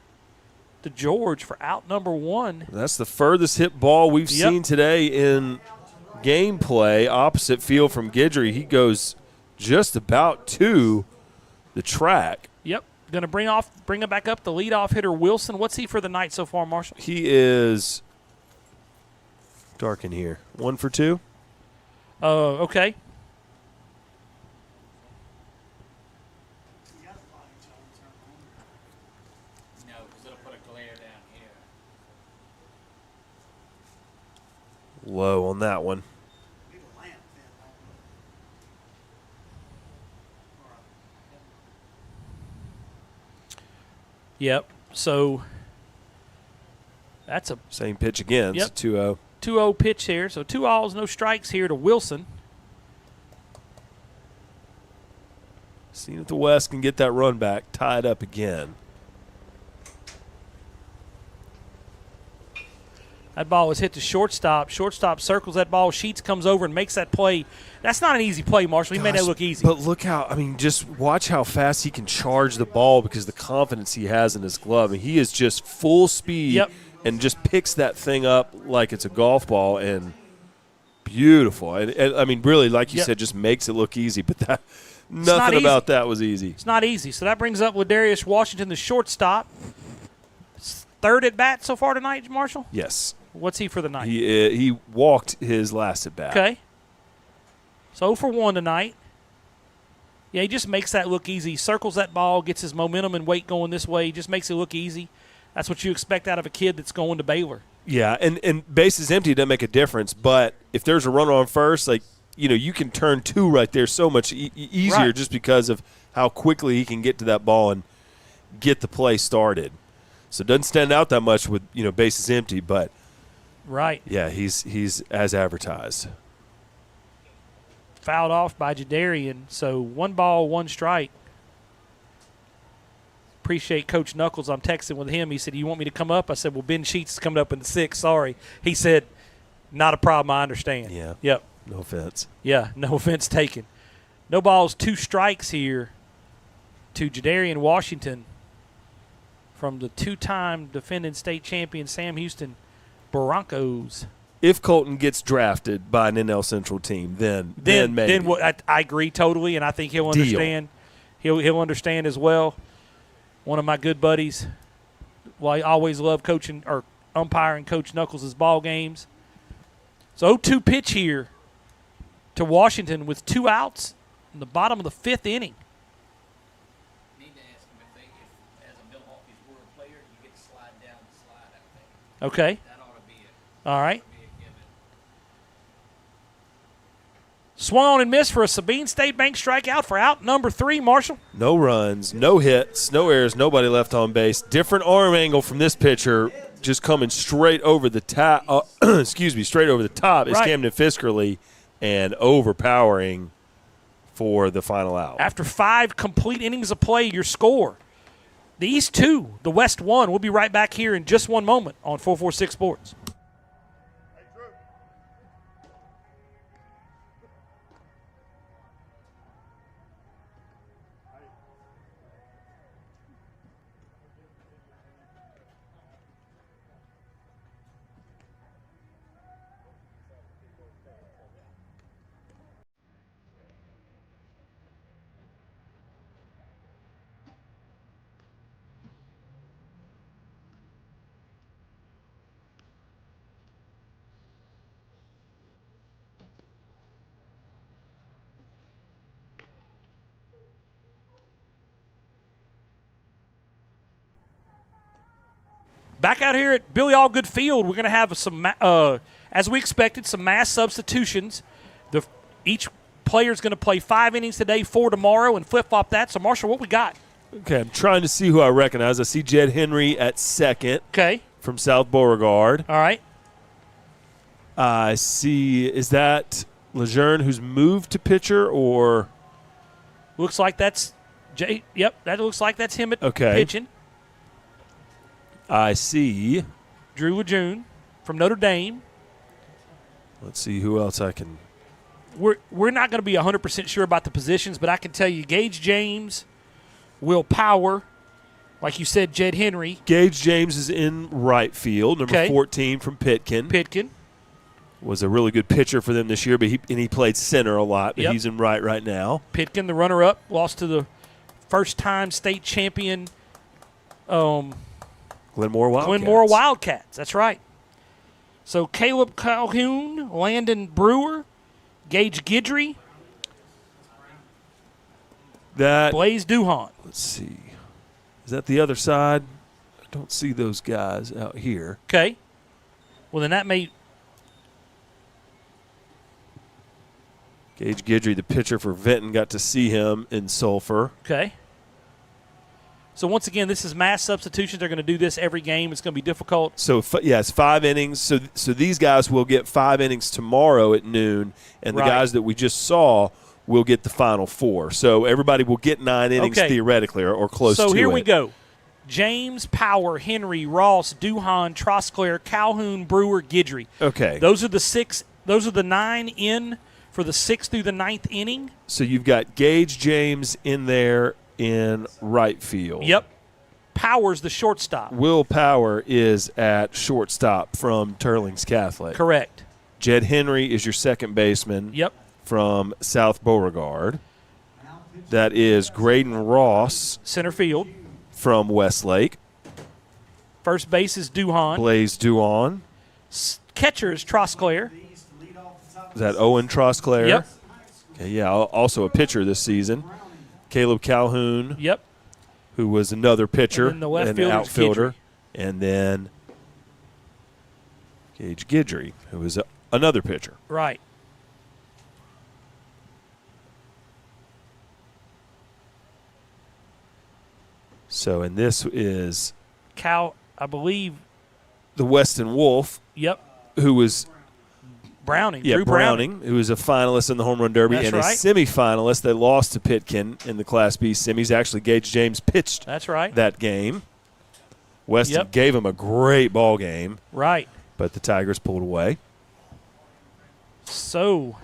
DeGeorge for out number 1. That's the furthest hit ball we've seen today in gameplay opposite field from Guidry. He goes just about to the track. Yep. Going to bring it back up, the leadoff hitter Wilson. What's he for the night so far, Marshall? He is dark in here. 1 for 2. Okay. No, because it'll put a glare down here. Low on that one. Yep. So that's a same pitch again. Yep. It's a 2-0. 2-0 pitch here. So 2 balls, no strikes here to Wilson. Seeing if the West can get that run back, tied up again. That ball was hit to shortstop. Shortstop circles that ball. Sheets comes over and makes that play. That's not an easy play, Marshall. He made that look easy. But look just watch how fast he can charge the ball because the confidence he has in his glove. And he is just full speed and just picks that thing up like it's a golf ball and beautiful. And I mean, really, like you said, just makes it look easy. But nothing about that was easy. It's not easy. So that brings up Ladarius Washington, the shortstop. third at bat so far tonight, Marshall? Yes. What's he for the night? He walked his last at bat. Okay. So 0 for 1 tonight. Yeah, he just makes that look easy. He circles that ball, gets his momentum and weight going this way. He just makes it look easy. That's what you expect out of a kid that's going to Baylor. Yeah, and bases empty doesn't make a difference. But if there's a runner on first, like, you can turn 2 right there so much easier Right. just because of how quickly he can get to that ball and get the play started. So it doesn't stand out that much with, bases empty, but Right. yeah, he's as advertised. Fouled off by Jadarian. So 1 ball, 1 strike. Appreciate Coach Knuckles. I'm texting with him. He said, "You want me to come up?" I said, "Well, Ben Sheets is coming up in the 6th. Sorry." He said, "Not a problem. I understand." Yeah. Yep. No offense. Yeah, no offense taken. No balls, 2 strikes here to Jadarian Washington from the 2-time defending state champion Sam Houston Broncos. If Colton gets drafted by an NL Central team, then maybe. I agree totally, and I think he'll Deal. understand. He'll understand as well. One of my good buddies. Well, I always love coaching or umpiring Coach Knuckles' ball games. So 0-2 pitch here to Washington with 2 outs in the bottom of the 5th inning. Need to ask him if as a Milwaukee's World player, you get to slide down the slide, I think. Okay. That ought to be All right. a given. Swung on and missed for a Sabine State Bank strikeout for out number 3, Marshall. No runs, no hits, no errors, nobody left on base. Different arm angle from this pitcher, just coming straight over the top. Straight over the top is Right. Camden Fiskerly, and overpowering for the final out. After 5 complete innings of play, your score. The East 2, the West 1. We'll be right back here in just one moment on 446 Sports. Back out here at Billy Allgood Field, we're going to have some, as we expected, some mass substitutions. Each player is going to play 5 innings today, 4 tomorrow, and flip-flop that. So, Marshall, what we got? Okay, I'm trying to see who I recognize. I see Jed Henry at second Okay. from South Beauregard. All right. I see, is that Lejeune who's moved to pitcher, or? Looks like that's Jay. Yep, that looks like that's him at Okay. pitching. I see, Drew Lejeune from Notre Dame. let's see who else I can. We're not going to be 100% sure about the positions, but I can tell you Gage James, Will Power, like you said, Jed Henry. Gage James is in right field, number Okay. 14 from Pitkin. Was a really good pitcher for them this year, but he played center a lot, but Yep. he's in right now. Pitkin, the runner-up, lost to the first-time state champion Glenmore Wildcats. Glenmore Wildcats. That's right. So Caleb Calhoun, Landon Brewer, Gage Guidry, That, Blaze Duhon. let's see. Is that the other side? I don't see those guys out here. Okay. Well, then that may Gage Guidry, the pitcher for Vinton, got to see him in Sulphur. okay. So once again, this is mass substitutions. They're going to do this every game. It's going to be difficult. So, it's 5 innings. So these guys will get 5 innings tomorrow at noon, and the Right. guys that we just saw will get the final 4. So everybody will get 9 innings Okay. theoretically, or close to it. So here we go. James, Power, Henry, Ross, Duhon, Trosclair, Calhoun, Brewer, Guidry. Okay. Those are the 6. Those are the 9 in for the 6th through the 9th inning. So you've got Gage James in there in right field. Yep. Power's the shortstop. Will Power is at shortstop from Turlings Catholic. Correct. Jed Henry is your second baseman Yep. from South Beauregard. That is Graydon Ross Center field. from Westlake. First base is Duhan. Blaze Duhan. Catcher is Trosclair. Is that Owen Trosclair? Yep. Okay, yeah, also a pitcher this season. Caleb Calhoun, Yep. who was another pitcher And then the left and fielder's outfielder. Guidry. And then Gage Guidry, who was another pitcher. Right. So, and this is Cal, I believe. the Weston Wolf, Yep. who was Browning. Yeah, Drew Browning, who was a finalist in the Home Run Derby That's and right. a semifinalist that lost to Pitkin in the Class B semis. Actually, Gage James pitched That's right. that game. Weston Yep. gave him a great ball game, Right. but the Tigers pulled away. So,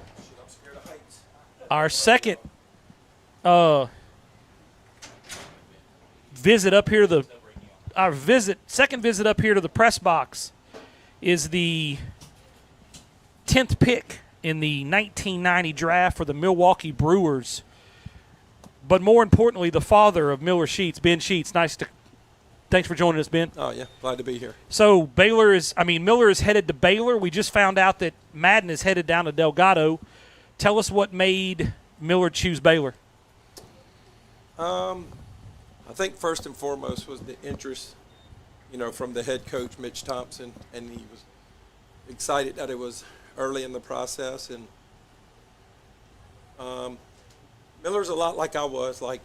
our second visit up here to second visit up here to the press box is the 10th pick in the 1990 draft for the Milwaukee Brewers. But more importantly, the father of Miller Sheets, Ben Sheets. Thanks for joining us, Ben. Oh, yeah. Glad to be here. So Miller is headed to Baylor. We just found out that Madden is headed down to Delgado. Tell us what made Miller choose Baylor. I think first and foremost was the interest, from the head coach, Mitch Thompson, and he was excited that it was early in the process. And Miller's a lot like I was. Like,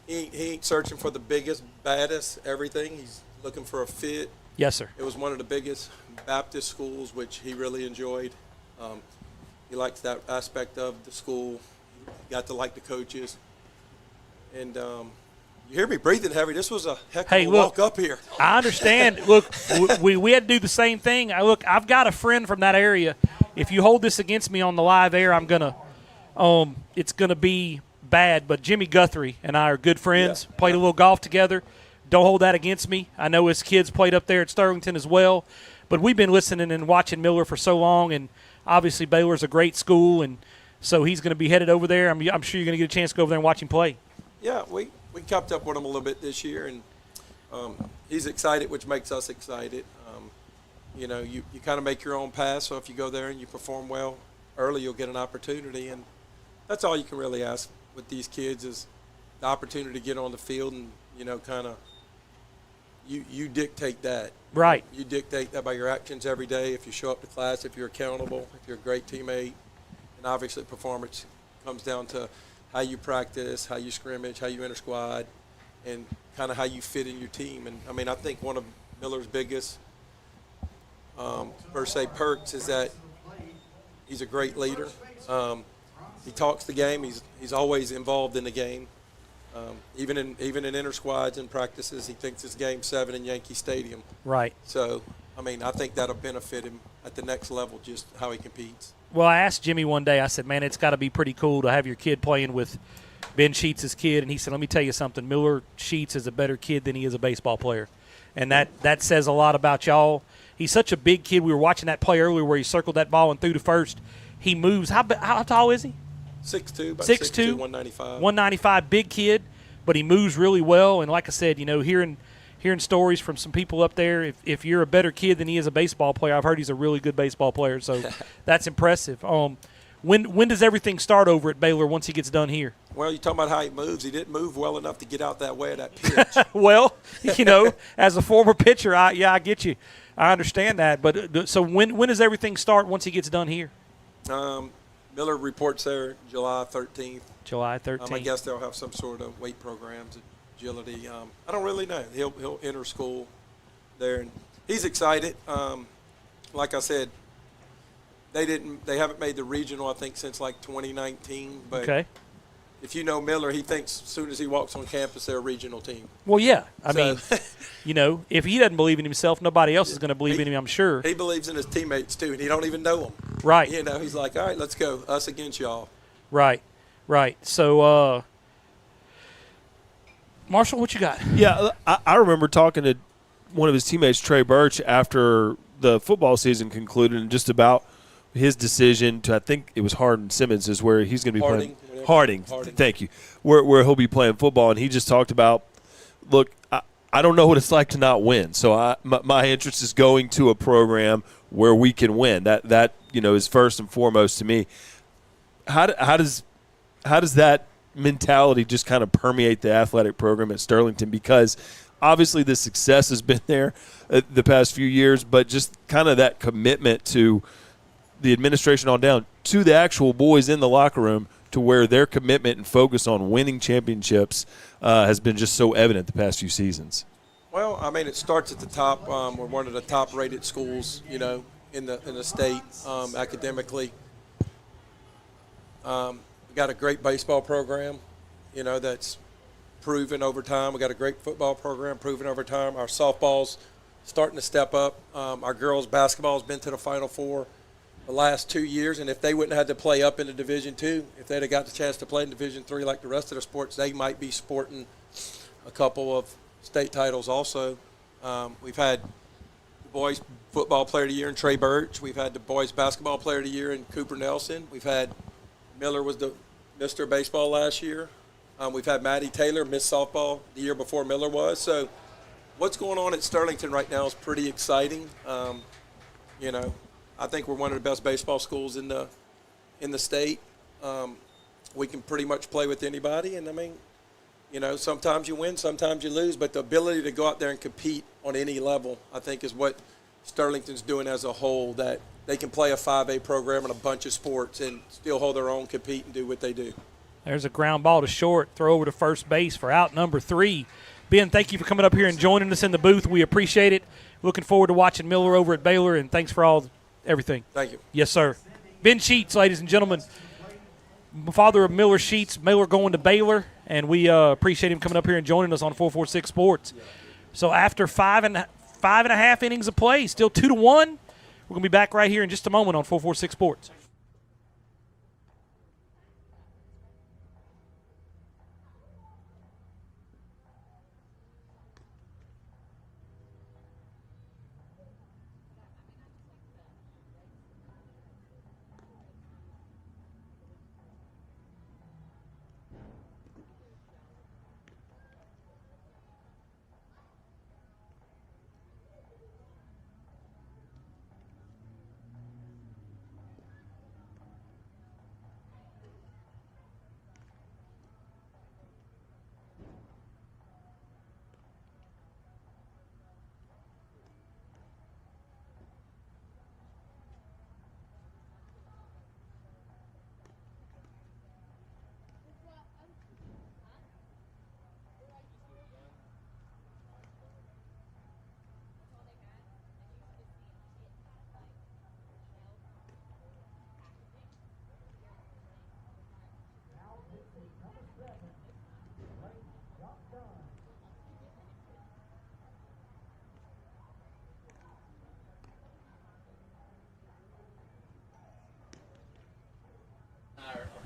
he ain't searching for the biggest, baddest, everything. He's looking for a fit. Yes, sir. It was one of the biggest Baptist schools, which he really enjoyed. He likes that aspect of the school. He got to like the coaches. And you hear me breathing heavy. This was a heck of a walk up here. I understand. Look, we had to do the same thing. I've got a friend from that area. If you hold this against me on the live air, it's gonna be bad. But Jimmy Guthrie and I are good friends. Yeah. Played a little golf together. Don't hold that against me. I know his kids played up there at Sterlington as well. But we've been listening and watching Miller for so long, and obviously Baylor's a great school, and so he's going to be headed over there. I'm sure you're going to get a chance to go over there and watch him play. Yeah, we kept up with him a little bit this year, and he's excited, which makes us excited. You kind of make your own path, so if you go there and you perform well early, you'll get an opportunity, and that's all you can really ask with these kids is the opportunity to get on the field and, kind of you dictate that. Right. You dictate that by your actions every day. If you show up to class, if you're accountable, if you're a great teammate, and obviously performance comes down to how you practice, how you scrimmage, how you inter-squad, and kind of how you fit in your team. And, I think one of Miller's biggest, per se, perks is that he's a great leader. He talks the game. He's always involved in the game. Even in inter-squads and practices, he thinks it's Game 7 in Yankee Stadium. Right. So, I think that'll benefit him at the next level, just how he competes. Well, I asked Jimmy one day, I said, man, it's got to be pretty cool to have your kid playing with Ben Sheets' kid. And he said, let me tell you something. Miller Sheets is a better kid than he is a baseball player. And that says a lot about y'all. He's such a big kid. We were watching that play earlier where he circled that ball and threw to first. He moves. How tall is he? 6'2", about 6'2", 195. 195, big kid, but he moves really well. And like I said, hearing stories from some people up there, if you're a better kid than he is a baseball player, I've heard he's a really good baseball player. So that's impressive. When does everything start over at Baylor once he gets done here? Well, you're talking about how he moves. He didn't move well enough to get out that way of that pitch. Well, as a former pitcher, I get you. I understand that. But so when does everything start once he gets done here? Miller reports there July 13th. July 13th. I guess they'll have some sort of weight programs, agility. I don't really know. He'll enter school there, and he's excited. Like I said, they haven't made the regional, I think, since like 2019. But okay. If you know Miller, he thinks as soon as he walks on campus, they're a regional team. Well, yeah. I mean, if he doesn't believe in himself, nobody else is going to believe in him, I'm sure. He believes in his teammates, too, and he don't even know them. Right. He's like, all right, let's go, us against y'all. Right. So, Marshall, what you got? Yeah, I remember talking to one of his teammates, Trey Birch, after the football season concluded and just about his decision to, I think it was Hardin Simmons, is where he's going to be playing. Harding. Thank you. Where he'll be playing football. And he just talked about, look, I don't know what it's like to not win. So my interest is going to a program where we can win. That is first and foremost to me. How does that mentality just kind of permeate the athletic program at Sterlington? Because obviously the success has been there the past few years, but just kind of that commitment to the administration on down to the actual boys in the locker room, to where their commitment and focus on winning championships has been just so evident the past few seasons. Well, I mean, it starts at the top. We're one of the top-rated schools, in the state academically. We got a great baseball program, that's proven over time. We got a great football program, proven over time. Our softball's starting to step up. Our girls' basketball's been to the Final Four the last 2 years, and if they wouldn't have had to play up into Division II, if they'd have got the chance to play in Division III like the rest of the sports, they might be sporting a couple of state titles also. We've had the boys football player of the year in Trey Birch. We've had the boys basketball player of the year in Cooper Nelson. We've had Miller was the Mr. Baseball last year. We've had Maddie Taylor miss softball the year before Miller was. So what's going on at Sterlington right now is pretty exciting. I think we're one of the best baseball schools in the state. We can pretty much play with anybody, and I mean, sometimes you win, sometimes you lose, but the ability to go out there and compete on any level, I think, is what Sterlington's doing as a whole, that they can play a 5A program in a bunch of sports and still hold their own, compete, and do what they do. There's a ground ball to short, throw over to first base for out number 3. Ben, thank you for coming up here and joining us in the booth. We appreciate it. Looking forward to watching Miller over at Baylor, and thanks for everything. Thank you. Yes, sir. Ben Sheets, ladies and gentlemen, father of Miller Sheets. Miller going to Baylor, and we appreciate him coming up here and joining us on 446 Sports. So after five and a half innings of play, still 2-1, we're going to be back right here in just a moment on 446 Sports.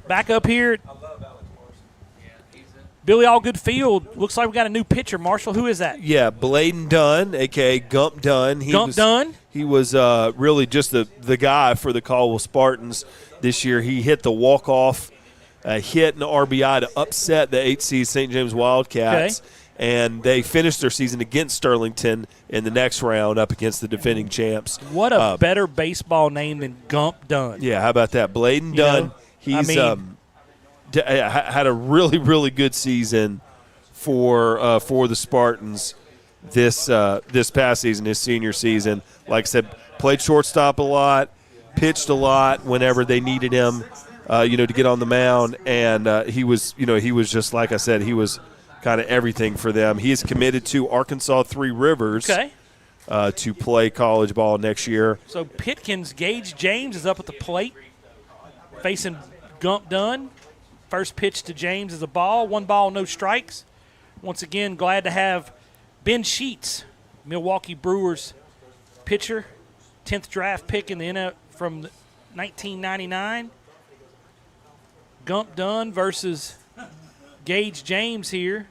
Back up here, Billy Allgood Field. Looks like we got a new pitcher. Marshall, who is that? Yeah, Bladen Dunn, a.k.a. Gump Dunn. Dunn? He was really just the guy for the Caldwell Spartans this year. He hit the walk-off hit and RBI to upset the 8C St. James Wildcats. Okay. And they finished their season against Sterlington in the next round up against the defending champs. What a better baseball name than Gump Dunn. Yeah, how about that? Bladen Dunn. He's had a really, really good season for the Spartans this past season, his senior season. Like I said, played shortstop a lot, pitched a lot whenever they needed him, to get on the mound. And he was just, like I said, he was kind of everything for them. He is committed to Arkansas Three Rivers to play college ball next year. So Pitkins, Gage James is up at the plate facing Gump Dunn. First pitch to James is a ball. 1 ball, no strikes. Once again, glad to have Ben Sheets, Milwaukee Brewers pitcher, 10th draft pick in the from 1999. Gump Dunn versus Gage James here.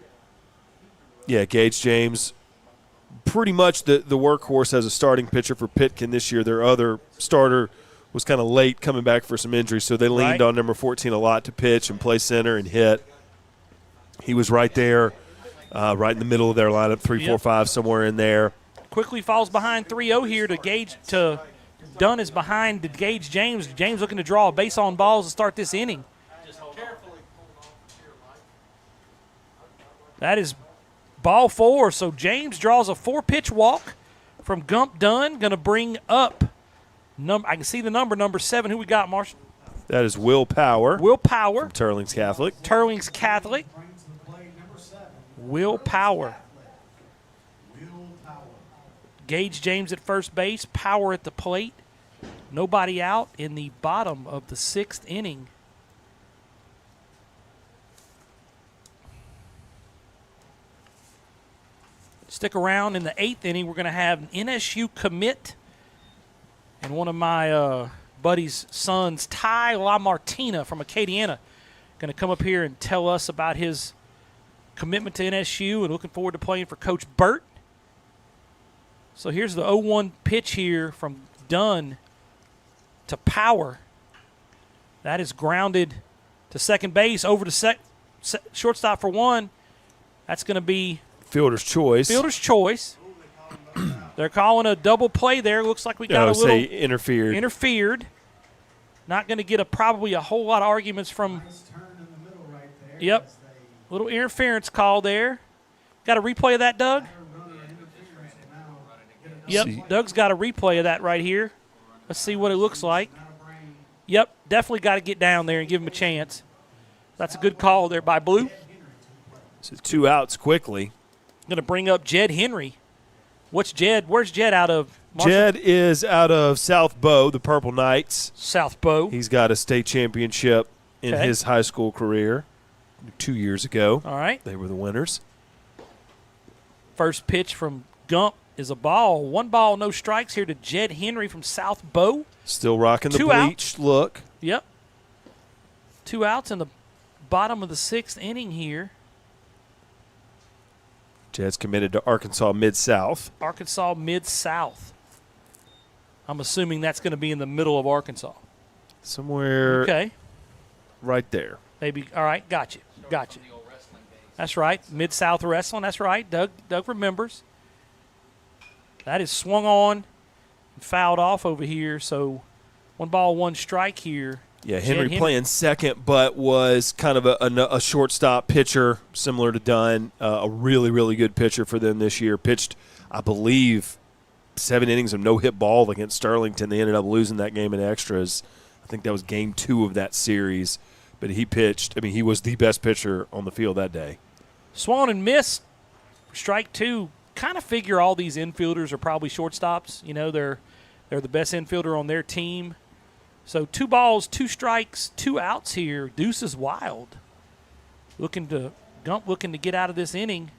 Yeah, Gage James, pretty much the workhorse as a starting pitcher for Pitkin this year. Their other starter was kind of late coming back for some injuries, so they leaned on number 14 a lot to pitch and play center and hit. He was right there right in the middle of their lineup, 3, 4, 5, somewhere in there. Quickly falls behind 3-0 here to Dunn is behind to Gage James. James looking to draw a base on balls to start this inning. That is ball 4. So James draws a 4-pitch walk from Gump Dunn. Going to bring up I can see the number 7. Who we got, Marshall? That is Will Power. Will Power. From Turling's Catholic. Turling's Catholic. Will Power. Gage James at first base. Power at the plate. Nobody out in the bottom of the 6th inning. Stick around in the 8th inning. We're going to have an NSU commit and one of my buddy's sons, Ty LaMartina from Acadiana, going to come up here and tell us about his commitment to NSU and looking forward to playing for Coach Burt. So here's the 0-1 pitch here from Dunn to Power. That is grounded to second base, over to shortstop for 1. That's going to be fielder's choice. Fielder's choice. They're calling a double play there. Looks like we got a little say interfered. Interfered. Not going to get probably a whole lot of arguments from. Yep. Little interference call there. Got a replay of that, Doug? Yep. Doug's got a replay of that right here. Let's see what it looks like. Yep. Definitely got to get down there and give him a chance. That's a good call there by Blue. So 2 outs quickly. Going to bring up Jed Henry. Where's Jed out of? Marshall? Jed is out of South Bow, the Purple Knights. South Bow. He's got a state championship in his high school career 2 years ago. All right. They were the winners. First pitch from Gump is a ball. 1 ball, no strikes here to Jed Henry from South Bow. Still rocking the bleached look. Yep. 2 outs in the bottom of the 6th inning here. Jed's committed to Arkansas Mid-South. Arkansas Mid-South. I'm assuming that's going to be in the middle of Arkansas. Somewhere right there. Maybe. All right, got you. That's right. Mid-South Wrestling, that's right. Doug remembers. That is swung on and fouled off over here, so 1 ball, 1 strike here. Yeah, Henry playing second, but was kind of a shortstop pitcher, similar to Dunn. A really, really good pitcher for them this year. Pitched, I believe, 7 innings of no-hit ball against Sterlington. They ended up losing that game in extras. I think that was game 2 of that series. But he pitched. I mean, he was the best pitcher on the field that day. Swung and missed for strike 2. Kind of figure all these infielders are probably shortstops. You know, they're the best infielder on their team. So 2 balls, 2 strikes, 2 outs here. Deuce is wild. Gump looking to get out of this inning.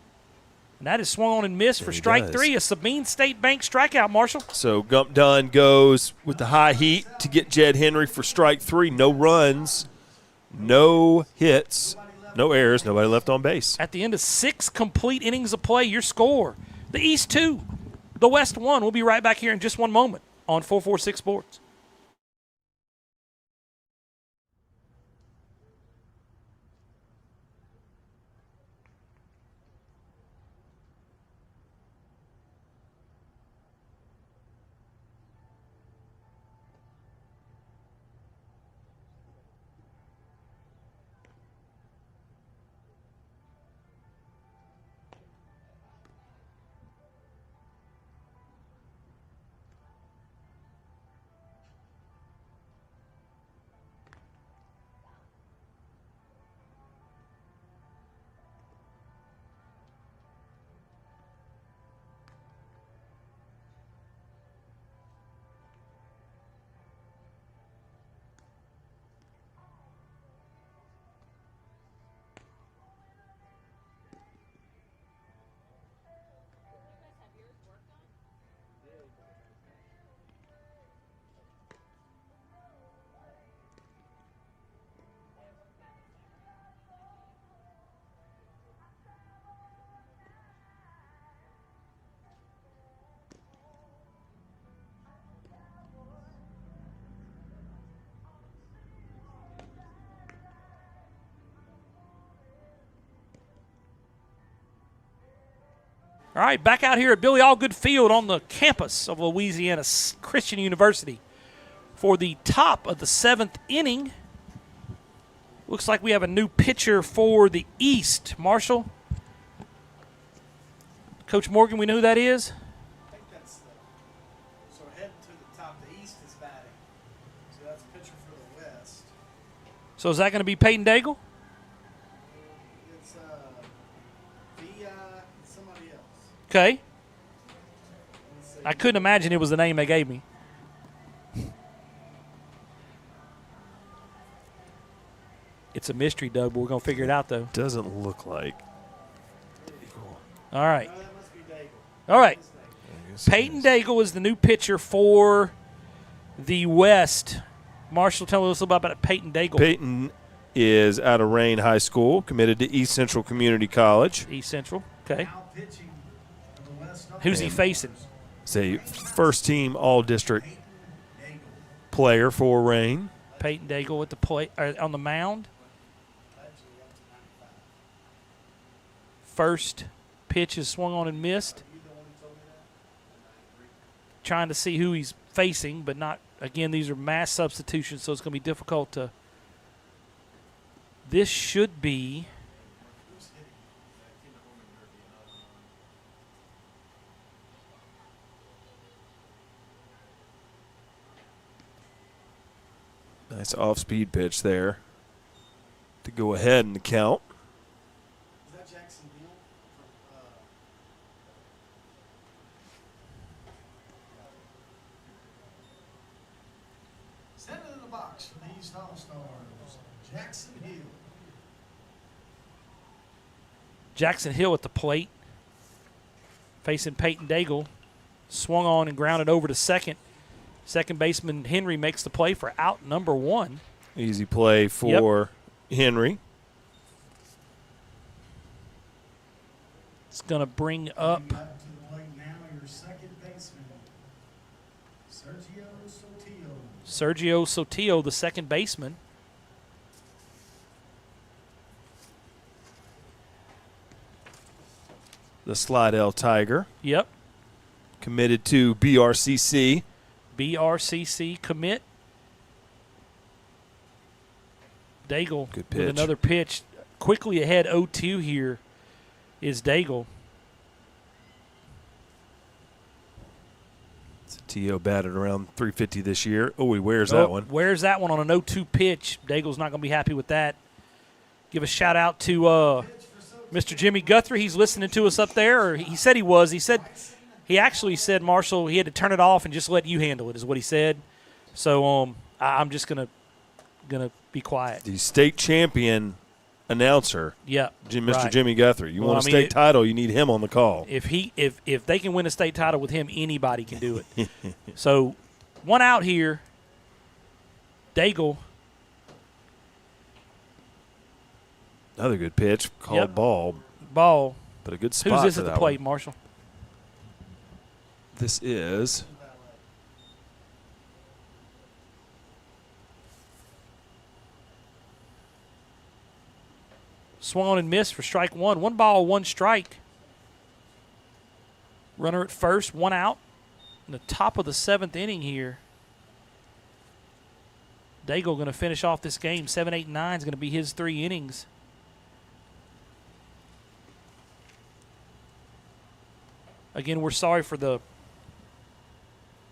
And that is swung on and missed for strike 3. A Sabine State Bank strikeout, Marshall. So Gump Dunn goes with the high heat to get Jed Henry for strike 3. No runs, no hits, no errors, nobody left on base. At the end of 6 complete innings of play, your score, the East 2, the West 1. We'll be right back here in just one moment on 446 Sports. All right, back out here at Billy Allgood Field on the campus of Louisiana Christian University for the top of the 7th inning. Looks like we have a new pitcher for the East. Marshall? Coach Morgan, we know who that is? I think that's so heading to the top. The East is batting. So that's a pitcher for the West. So is that going to be Peyton Daigle? It's somebody else. Okay. I couldn't imagine it was the name they gave me. It's a mystery, Doug, but we're going to figure it out, though. Doesn't look like. All right. No, that must be Daigle. All right. His Peyton Daigle is the new pitcher for the West. Marshall, tell us about Peyton Daigle. Peyton is out of Rain High School, committed to East Central Community College. East Central. Okay. Now pitching for the West. Who's he facing? He's a first-team All-District Daigle. player for Rain. Peyton Daigle at the plate on the mound. Actually up to 95. First pitch is swung on and missed. You the one who told me that? Trying to see who he's facing, but not. Again, these are mass substitutions, so it's going to be difficult to. This should be. Who's hitting? Nice off-speed pitch there to go ahead in the count. Is that Jackson Hill? Send it in the box for the East All Stars. Jackson Hill. Jackson Hill at the plate, facing Peyton Daigle. Swung on and grounded over to second. Second baseman Henry makes the play for out number 1. Easy play for Henry. It's going to bring up Coming up to the plate now, your second baseman, Sergio Sotillo. Sergio Sotillo, the second baseman. The Slidell Tiger, Yep. committed to BRCC. BRCC commit. Daigle Good with pitch. another pitch. Quickly ahead 0-2 here is Daigle. T.O. batted around 350 this year. Oh, he wears that one. Where's that one on an 0-2 pitch? Daigle's not going to be happy with that. Give a shout out to Mr. Jimmy Guthrie. He's listening to us up there, or he said he was. He actually said, Marshall, he had to turn it off and just let you handle it, is what he said. So I'm just gonna be quiet. The state champion announcer, Yeah, Mr. right. Jimmy Guthrie. You Well, want a I mean, state title, you need him on the call. If they can win a state title with him, anybody can do it. So, one out here. Daigle. Another good pitch, called Yep. ball, Ball. but a good spot Who's this for at the that plate, one. Marshall? This is Swung on and missed for strike 1. 1 ball, 1 strike. Runner at first, 1 out. In the top of the 7th inning here. Daigle going to finish off this game. 7, 8, 9 is going to be his 3 innings. Again, we're sorry for the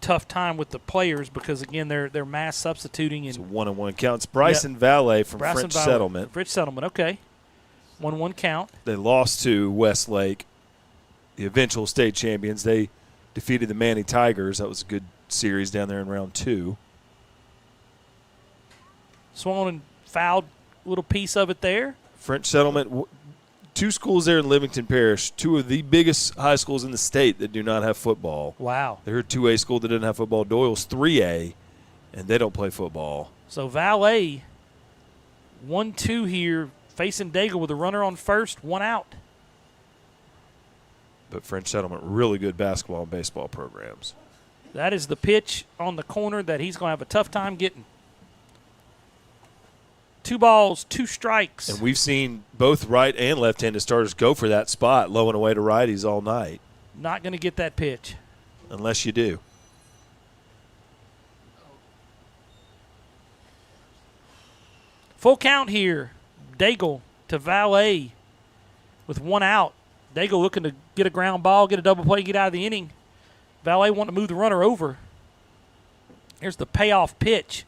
tough time with the players because, again, they're mass substituting. it's a And 1-1 count. It's Bryson Valet from Bryson French Valley- Settlement. French Settlement, okay. 1-1 count. They lost to Westlake, the eventual state champions. They defeated the Manny Tigers. That was a good series down there in round 2. Swung on and fouled a little piece of it there. French Settlement, 2 schools there in Livingston Parish, 2 of the biggest high schools in the state that do not have football. Wow. They're a 2A school that doesn't have football. Doyle's 3A, and they don't play football. So Valet, 1-2 here, facing Daigle with a runner on first, 1 out. But French Settlement, really good basketball and baseball programs. That is the pitch on the corner that he's going to have a tough time getting. 2 balls, 2 strikes. And we've seen both right and left-handed starters go for that spot, low and away to righties all night. Not going to get that pitch. Unless you do. Full count here. Daigle to Valet with 1 out. Daigle looking to get a ground ball, get a double play, get out of the inning. Valet wanting to move the runner over. Here's the payoff pitch.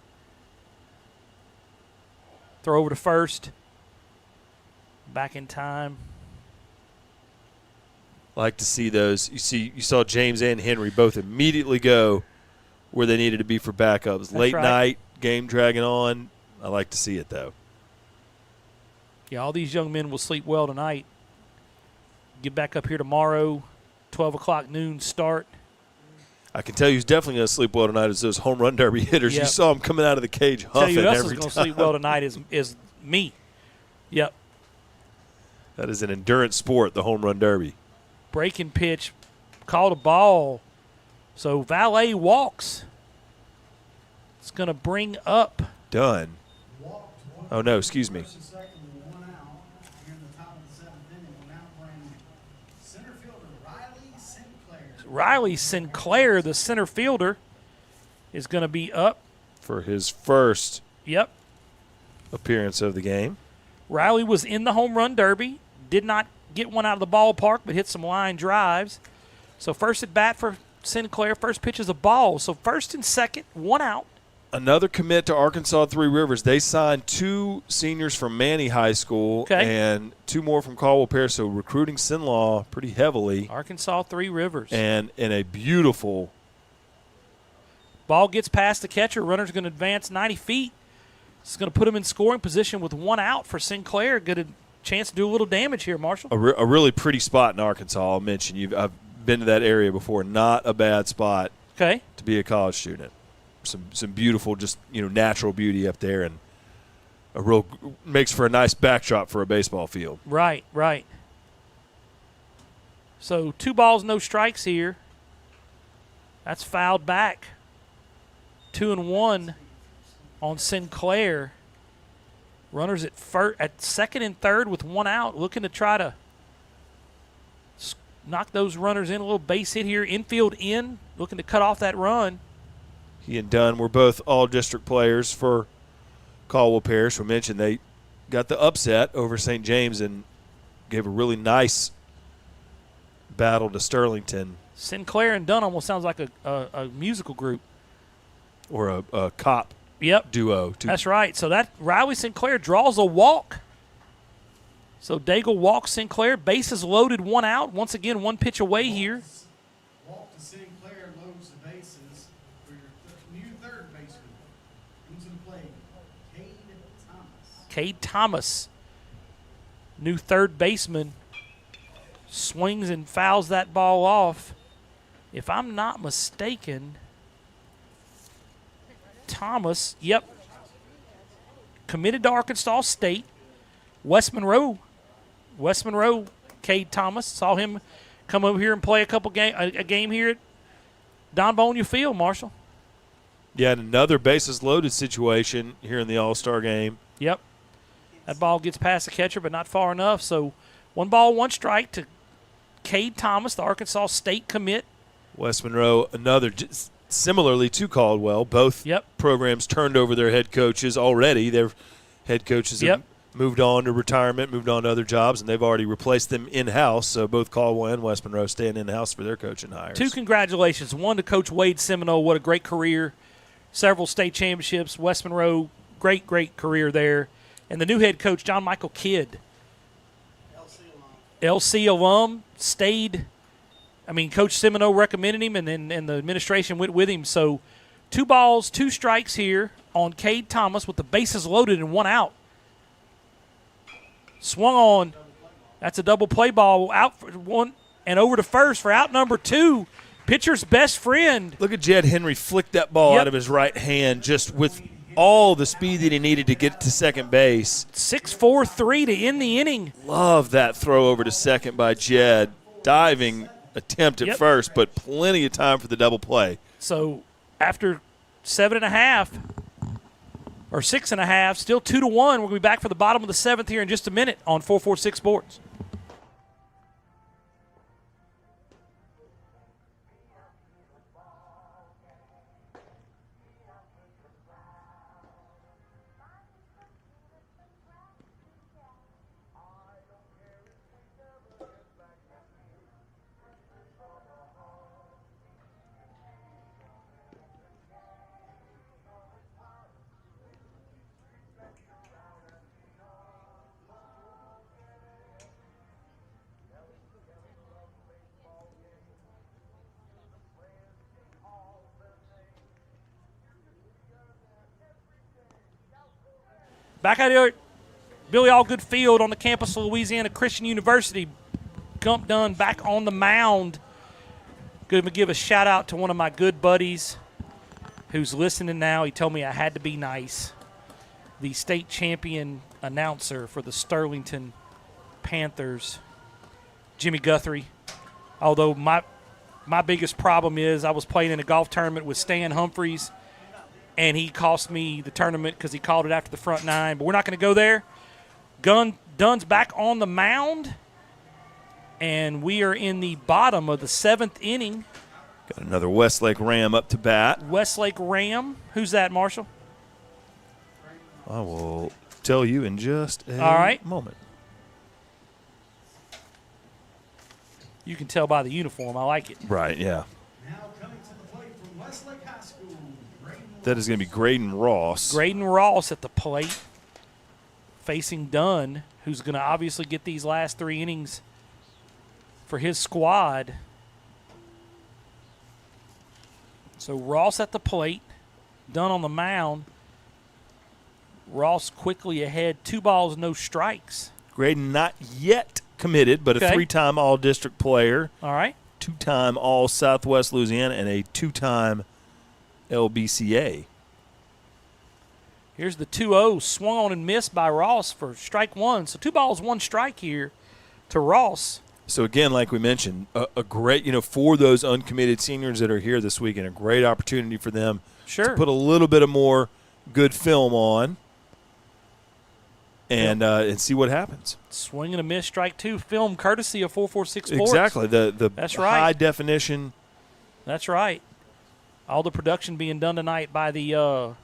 Throw over to first. Back in time. Like to see those. You saw James and Henry both immediately go where they needed to be for backups. That's Late right. night, game dragging on. I like to see it, though. Yeah, all these young men will sleep well tonight. Get back up here tomorrow, 12 o'clock noon start. I can tell you who's definitely going to sleep well tonight is those home run derby hitters. Yep. You saw them coming out of the cage Tell huffing you who else is every going to time. sleep well tonight is me. Yep. That is an endurance sport, the home run derby. Breaking pitch, called a ball. So Valet walks. It's going to bring up. Done. Walked one Oh, no, excuse me. first and second with 1 out. Here in the top of the 7th inning, will now bring center fielder Riley Sinclair. Riley Sinclair, the center fielder, is going to be up. For his first Yep. appearance of the game. Riley was in the home run derby. Did not get one out of the ballpark, but hit some line drives. So first at bat for Sinclair. First pitch is a ball. So first and second, 1 out. Another commit to Arkansas Three Rivers. They signed 2 seniors from Manny High School Okay. and 2 more from Caldwell Parish. So recruiting Sinlaw pretty heavily. Arkansas Three Rivers. And in a beautiful Ball gets past the catcher. Runner's going to advance 90 feet. It's going to put him in scoring position with 1 out for Sinclair. Get a chance to do a little damage here, Marshall. a really pretty spot in Arkansas. I'll mention I've been to that area before. Not a bad spot Okay. to be a college student. Some beautiful, just natural beauty up there, and makes for a nice backdrop for a baseball field. Right. So 2 balls, no strikes here. That's fouled back. 2-1 on Sinclair. Runners at second and third with 1 out, looking to try to knock those runners in. A little base hit here, infield in, looking to cut off that run. He and Dunn were both all-district players for Caldwell Parish. We mentioned they got the upset over St. James and gave a really nice battle to Sterlington. Sinclair and Dunn almost sounds like a musical group. Or a cop Yep. duo. That's right. So that Riley Sinclair draws a walk. So Daigle walks Sinclair. Bases loaded, 1 out. Once again, 1 pitch away here. Walk to Sinclair, loads the bases for your new third baseman. Into the play, Cade Thomas. Cade Thomas, new third baseman, swings and fouls that ball off. If I'm not mistaken, Thomas, yep, committed to Arkansas State. West Monroe, Cade Thomas, saw him come over here and play a game here at Don Bonia Field, Marshall. Yeah, and another bases loaded situation here in the All-Star game. Yep. That ball gets past the catcher, but not far enough. So 1 ball, 1 strike to Cade Thomas, the Arkansas State commit. West Monroe, another similarly to Caldwell. Both Yep. programs turned over their head coaches already. Their head coaches have moved on to retirement, moved on to other jobs, and they've already replaced them in-house. So both Caldwell and West Monroe staying in-house for their coaching hires. 2 congratulations. 1 to Coach Wade Seminole. What a great career. Several state championships. West Monroe, great career there. And the new head coach, John Michael Kidd. LC alum, stayed. Coach Seminole recommended him, and the administration went with him. So 2 balls, 2 strikes here on Cade Thomas with the bases loaded and 1 out. Swung on. That's a double play ball out for 1 and over to first for out number 2. Pitcher's best friend. Look at Jed Henry flick that ball out of his right hand just with all the speed that he needed to get to second base. 6-4-3 to end the inning. Love that throw over to second by Jed. Diving attempt at first, but plenty of time for the double play. So after 7.5 or 6.5, still 2-1. We're going to be back for the bottom of the 7th here in just a minute on 446 Sports. Back out here at Billy Allgood Field on the campus of Louisiana Christian University. Gump Dunn back on the mound. Going to give a shout-out to one of my good buddies who's listening now. He told me I had to be nice. The state champion announcer for the Sterlington Panthers, Jimmy Guthrie. Although my biggest problem is I was playing in a golf tournament with Stan Humphreys, and he cost me the tournament because he called it after the front nine. But we're not going to go there. Dunn's back on the mound, and we are in the bottom of the 7th inning. Got another Westlake Ram up to bat. Westlake Ram. Who's that, Marshall? I will tell you in just a moment. You can tell by the uniform. I like it. Right, yeah. Now coming to the plate from Westlake High School, That is going to be Graydon Ross. Graydon Ross at the plate facing Dunn, who's going to obviously get these last 3 innings for his squad. So Ross at the plate, Dunn on the mound. Ross quickly ahead, 2 balls, no strikes. Graydon not yet committed, but a 3-time All-District player. All right. 2-time All-Southwest Louisiana, and a 2-time LBCA. Here's the 2-0, swung on and missed by Ross for strike 1. So 2 balls, 1 strike here to Ross. So, again, like we mentioned, a great, for those uncommitted seniors that are here this weekend, a great opportunity for them to put a little bit of more good film on and see what happens. Swing and a miss, strike 2, film courtesy of 446 Sports. Exactly, the That's right. high definition. That's right. All the production being done tonight by the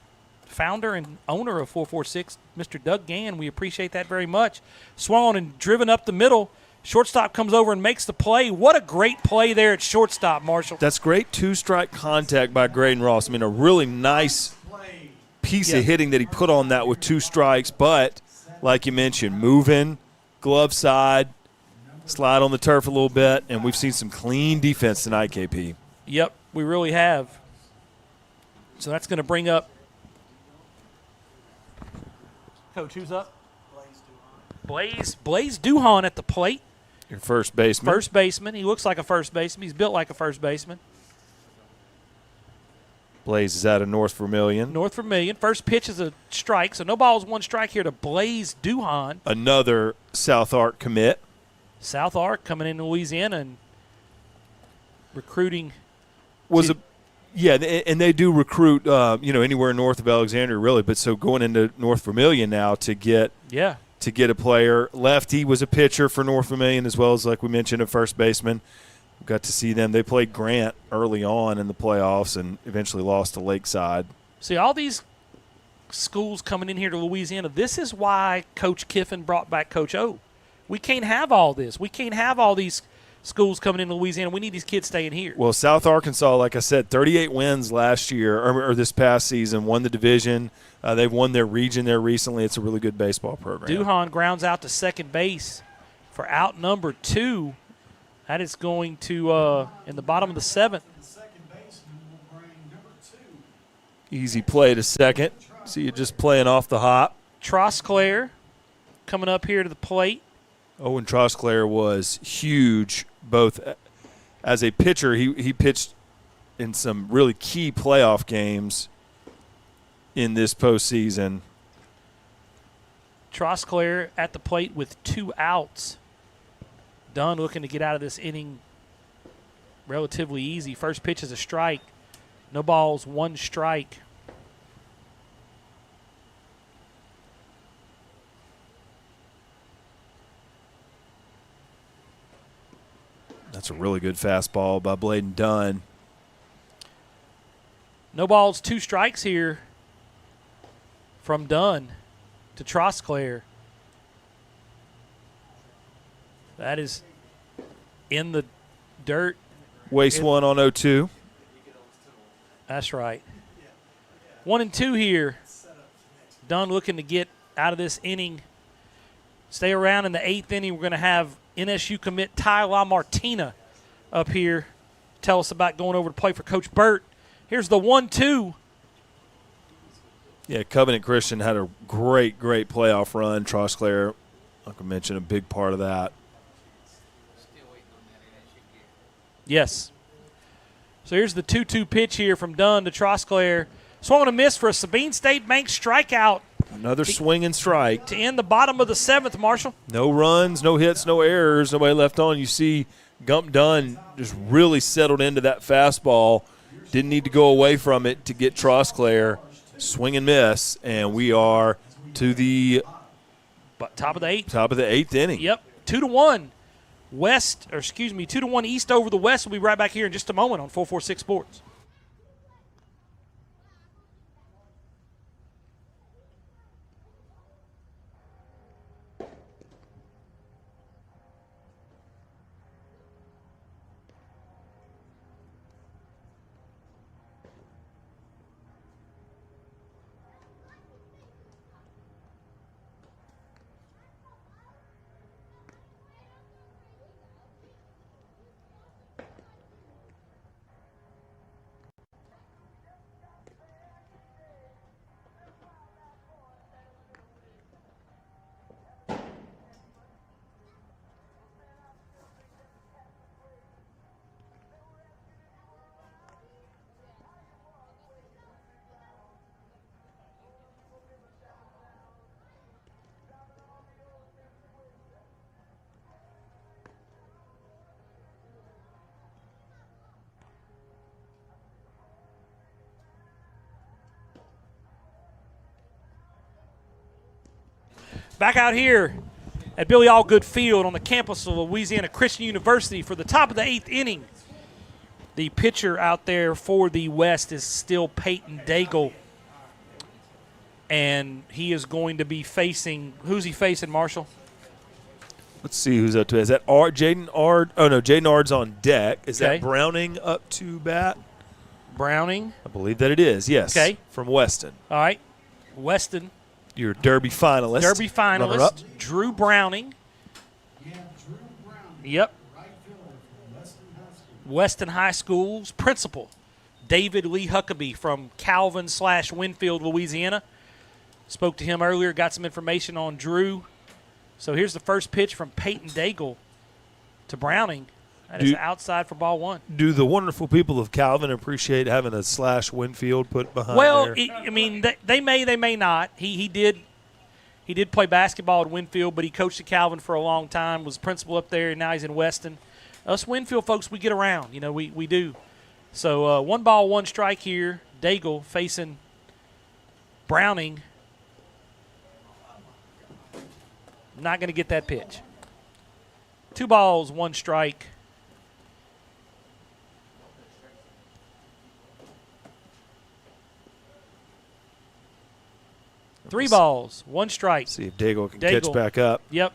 founder and owner of 446, Mr. Doug Gann. We appreciate that very much. Swung on and driven up the middle. Shortstop comes over and makes the play. What a great play there at shortstop, Marshall. That's great 2-strike contact by Graydon Ross. I mean, a really nice piece of hitting that he put on that with 2 strikes, but like you mentioned, moving, glove side, slide on the turf a little bit, and we've seen some clean defense tonight, KP. Yep, we really have. So that's going to bring up Coach, who's up? Blaze Duhan at the plate. Your first baseman. First baseman. He looks like a first baseman. He's built like a first baseman. Blaze is out of North Vermilion. North Vermilion. First pitch is a strike, so no balls, 1 strike here to Blaze Duhan. Another South Ark commit. South Ark coming into Louisiana and recruiting. Yeah, and they do recruit, anywhere north of Alexandria, really. But so going into North Vermilion now to get a player. Lefty was a pitcher for North Vermilion as well as, like we mentioned, a first baseman. We got to see them. They played Grant early on in the playoffs and eventually lost to Lakeside. See, all these schools coming in here to Louisiana, this is why Coach Kiffin brought back Coach O. We can't have all this. We can't have all these schools coming into Louisiana. We need these kids staying here. Well, South Arkansas, like I said, 38 wins last year or this past season, won the division. They've won their region there recently. It's a really good baseball program. Duhan grounds out to second base for out number 2. That is going to in the bottom of the 7th. Easy play to second. So you're just playing off the hop. Trosclair coming up here to the plate. Owen Trosclair was huge, both as a pitcher. He pitched in some really key playoff games in this postseason. Trosclair at the plate with 2 outs. Dunn looking to get out of this inning relatively easy. First pitch is a strike. No balls, 1 strike. That's a really good fastball by Bladen Dunn. No balls, 2 strikes here from Dunn to Trosclair. That is in the dirt. Waste 1 on 0-2. That's right. 1-2 here. Dunn looking to get out of this inning. Stay around in the 8th inning. We're going to have NSU commit Ty LaMartina up here. Tell us about going over to play for Coach Burt. Here's the 1-2. Yeah, Covenant Christian had a great playoff run. Trosclair, like I mentioned, a big part of that. Still waiting on that LSU gear. Yes. So here's the 2-2 pitch here from Dunn to Trosclair. Swung on a miss for a Sabine State Bank strikeout Another swing and strike. to end the bottom of the 7th, Marshall. No runs, no hits, no errors, nobody left on. You see Gump Dunn just really settled into that fastball. Didn't need to go away from it to get Trosclair. Swing and miss, and we are to the Top of the 8th. top of the 8th inning. Yep, 2-1 West, or excuse me, 2-1 East over the West. We'll be right back here in just a moment on 446 Sports. Back out here at Billy Allgood Field on the campus of Louisiana Christian University for the top of the 8th inning. The pitcher out there for the West is still Peyton Daigle. And he is going to be facing – who's he facing, Marshall? Let's see who's up to it. Is that Jaden Ard? Oh, no, Jaden Ard's on deck. Is Okay. that Browning up to bat? Browning. I believe that it is, yes. Okay. From Weston. All right. Weston, Your Derby finalist. Derby Runner-up. finalist. Drew Browning. Yep. Weston High School's principal, David Lee Huckabee from Calvin/Winfield, Louisiana. Spoke to him earlier, got some information on Drew. So here's the first pitch from Peyton Daigle to Browning. That is outside for ball 1. Do the wonderful people of Calvin appreciate having a /Winfield put behind Well, there? I mean, they may not. He did play basketball at Winfield, but he coached at Calvin for a long time, was principal up there, and now he's in Weston. Us Winfield folks, we get around. We do. So 1 ball, 1 strike here. Daigle facing Browning. Not going to get that pitch. 2 balls, 1 strike. Three balls, 1 strike. See if Daigle can catch back up. Yep.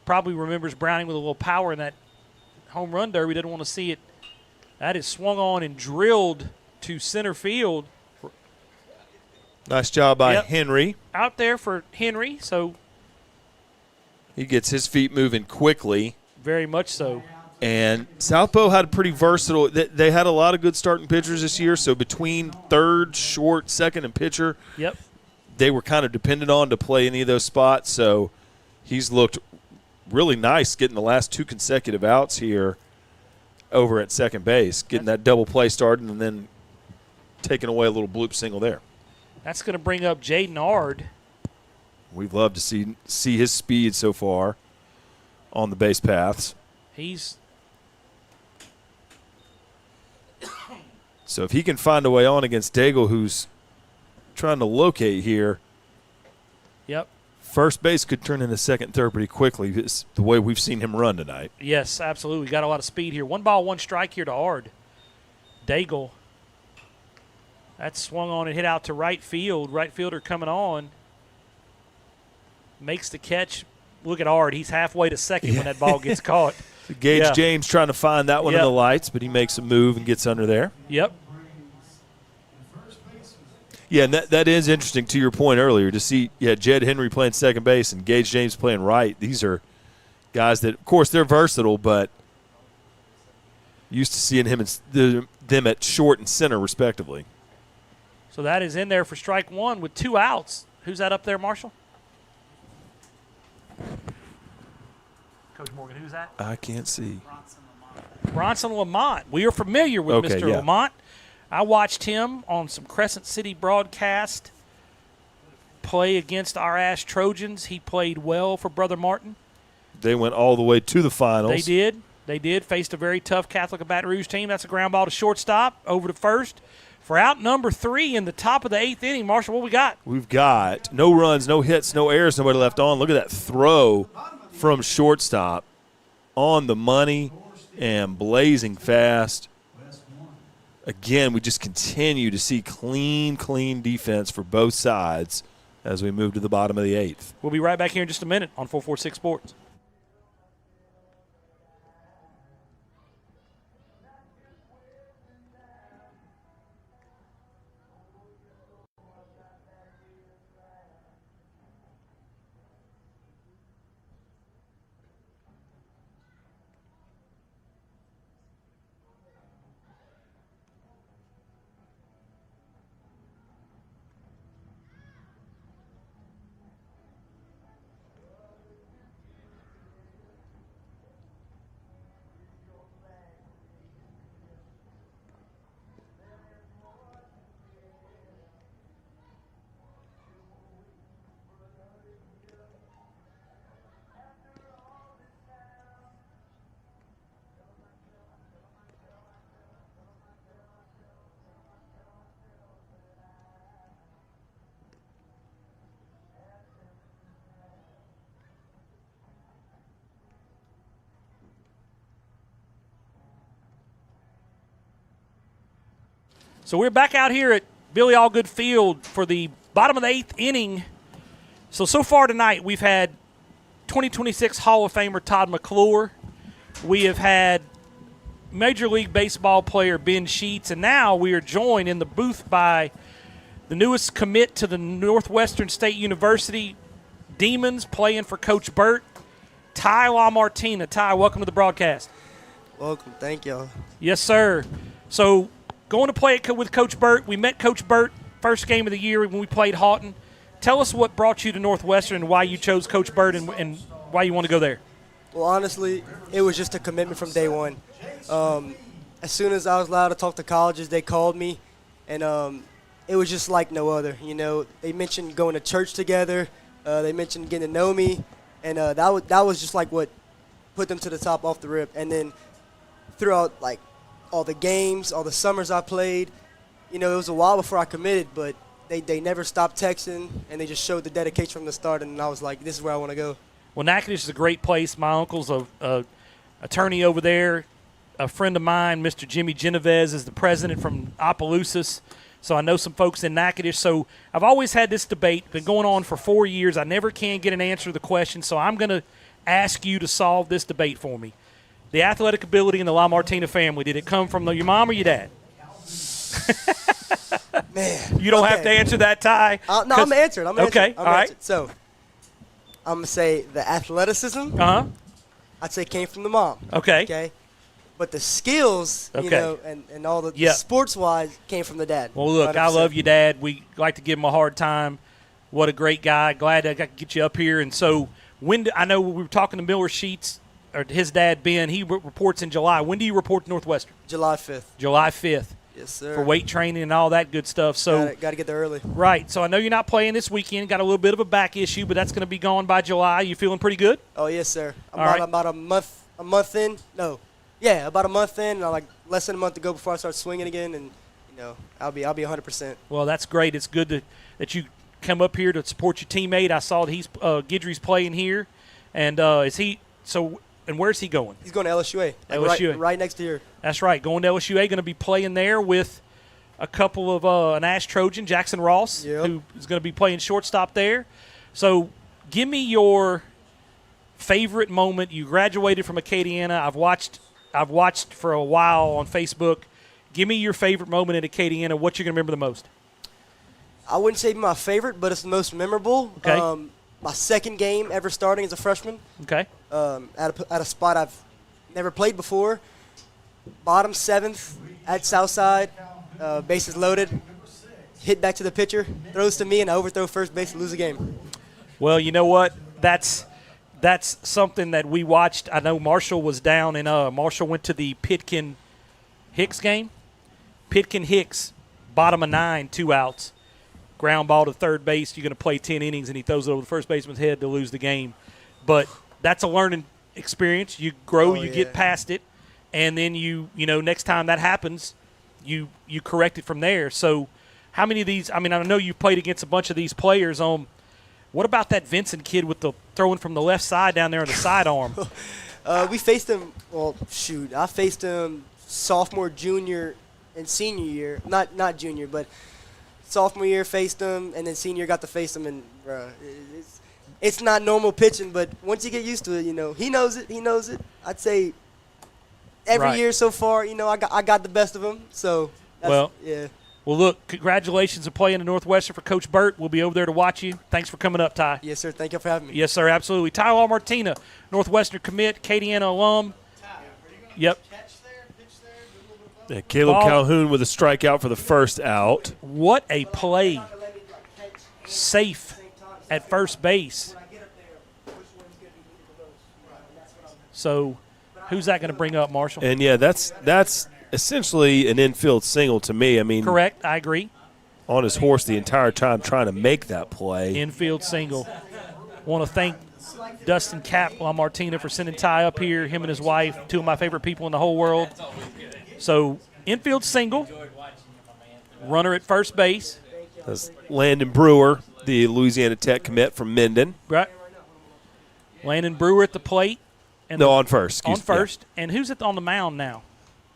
Probably remembers Browning with a little power in that home run derby. Didn't want to see it. That is swung on and drilled to center field. Nice job by Yep. Henry. Out there for Henry, so He gets his feet moving quickly. very much so. And Southpaw had a pretty versatile – they had a lot of good starting pitchers this year, so between third, short, second, and pitcher, Yep. they were kind of dependent on to play any of those spots. So he's looked really nice getting the last 2 consecutive outs here over at second base, getting that double play started and then taking away a little bloop single there. That's going to bring up Jaden Ard. We've loved to see his speed so far on the base paths. So if he can find a way on against Daigle, who's trying to locate here, Yep. first base could turn into second, third pretty quickly. It's the way we've seen him run tonight. Yes, absolutely. Got a lot of speed here. 1 ball, 1 strike here to Ard. Daigle. That's swung on and hit out to right field. Right fielder coming on. Makes the catch. Look at Ard. He's halfway to second when that ball gets caught. Gage Yeah. James trying to find that one in Yep. the lights, but he makes a move and gets under there. Yep. Yeah, and that is interesting to your point earlier to see, Jed Henry playing second base and Gage James playing right. These are guys that, of course, they're versatile, but used to seeing them at short and center, respectively. So that is in there for strike one with 2 outs. Who's that up there, Marshall? Coach Morgan, who's that? I can't see. Bronson Lamont. We are familiar with Okay, Mr. yeah. Lamont. I watched him on some Crescent City broadcast play against our Ash Trojans. He played well for Brother Martin. They went all the way to the finals. They did. They did. Faced a very tough Catholic of Baton Rouge team. That's a ground ball to shortstop, over to first. For out number 3 in the top of the 8th inning, Marshall, what we got? We've got no runs, no hits, no errors, nobody left on. Look at that throw from shortstop on the money and blazing fast. Again, we just continue to see clean defense for both sides as we move to the bottom of the 8th. We'll be right back here in just a minute on 446 Sports. So we're back out here at Billy Allgood Field for the bottom of the 8th inning. So far tonight we've had 2026 Hall of Famer Todd McClure. We have had Major League Baseball player Ben Sheets, and now we are joined in the booth by the newest commit to the Northwestern State University Demons, playing for Coach Burt, Ty LaMartina. Ty, welcome to the broadcast. Welcome. Thank y'all. Yes, sir. So going to play it with Coach Burt. We met Coach Burt first game of the year when we played Houghton. Tell us what brought you to Northwestern and why you chose Coach Burt and why you want to go there. Well, honestly, it was just a commitment from day one. As soon as I was allowed to talk to colleges, they called me, and it was just like no other. You know, they mentioned going to church together. They mentioned getting to know me, and that was just like what put them to the top off the rip. And then throughout, like, all the games, all the summers I played, you know, it was a while before I committed, but they never stopped texting, and they just showed the dedication from the start, and I was like, this is where I want to go. Well, Natchitoches is a great place. My uncle's a attorney over there. A friend of mine, Mr. Jimmy Genovese, is the president from Opelousas, so I know some folks in Natchitoches. So I've always had this debate, been going on for 4 years. I never can get an answer to the question, so I'm going to ask you to solve this debate for me. The athletic ability in the LaMartina family, did it come from your mom or your dad? Man. You don't have to answer that, Ty. No, I'm going to answer it. Okay, all right. So I'm going to say the athleticism, Uh-huh. I'd say came from the mom. Okay. Okay. But the skills, Okay. you know, and all the Yeah. sports-wise came from the dad. Well, look, I 100%. love you, Dad. We like to give him a hard time. What a great guy. Glad I got to get you up here. And so I know we were talking to Miller Sheets, or his dad, Ben. He reports in July. When do you report to Northwestern? July 5th. July 5th. Yes, sir. For weight training and all that good stuff. So Got to get there early. right. So I know you're not playing this weekend. Got a little bit of a back issue, but that's going to be gone by July. You feeling pretty good? Oh, yes, sir. All right. About a month in. No. Yeah, about a month in. And like less than a month to go before I start swinging again, and you know, I'll be 100%. Well, that's great. It's good that you come up here to support your teammate. I saw that Guidry's playing here, and is he so? And where's he going? He's going to LSUA. LSUA. Right next to here. That's right. Going to LSUA. Going to be playing there with a couple of an Ash Trojan, Jackson Ross, Yep. who is going to be playing shortstop there. So, give me your favorite moment. You graduated from Acadiana. I've watched for a while on Facebook. Give me your favorite moment at Acadiana. What you're going to remember the most? I wouldn't say my favorite, but it's the most memorable. Okay. My second game ever starting as a freshman. Okay. At a spot I've never played before. Bottom 7th at Southside, bases loaded. hit back to the pitcher, throws to me, and I overthrow first base to lose the game. Well, you know what? That's something that we watched. I know Marshall was down, and Marshall went to the Pitkin-Hicks game. Pitkin-Hicks, bottom of 9, 2 outs. Ground ball to third base. You're going to play 10 innings, and he throws it over the first baseman's head to lose the game. But that's a learning experience. You grow, you get past it, and then you next time that happens, you correct it from there. So how many of these – I mean, I know you played against a bunch of these players on – what about that Vincent kid with the throwing from the left side down there on the sidearm? We faced him – well, shoot. I faced him sophomore, junior, and senior year. Not junior, but sophomore year faced him, and then senior got to face him. And it's not normal pitching, but once you get used to it, he knows it. He knows it. I'd say every year so far, I got the best of him. So, yeah. Well, look, congratulations on playing in Northwestern for Coach Burt. We'll be over there to watch you. Thanks for coming up, Ty. Yes, sir. Thank you for having me. Yes, sir. Absolutely. Ty Martina, Northwestern commit, Acadiana alum. Yep. Yeah, Caleb Calhoun with a strikeout for the first out. What a play. Safe at first base. So who's that going to bring up, Marshall? And, yeah, that's essentially an infield single to me. I mean, correct. I agree. On his horse the entire time trying to make that play. Infield single. Want to thank Dustin Cap Martina for sending Ty up here, him and his wife, two of my favorite people in the whole world. So infield single. Runner at first base. That's Landon Brewer, the Louisiana Tech commit from Minden. Right. Landon Brewer at the plate. And on first. On first. Yeah. And who's on the mound now?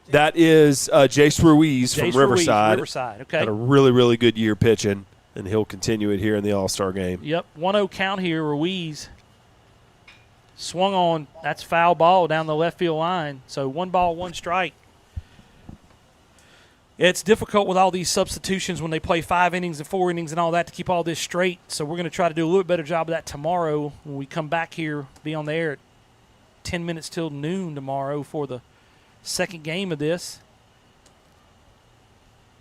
That is Jace Ruiz from Riverside. Riverside, okay. Had a really, really good year pitching, and he'll continue it here in the All-Star game. Yep, 1-0 count here. Ruiz swung on. That's foul ball down the left field line. So 1 ball, 1 strike. It's difficult with all these substitutions when they play 5 innings and 4 innings and all that to keep all this straight. So we're going to try to do a little better job of that tomorrow when we come back here, be on the air at 10 minutes till noon tomorrow for the second game of this.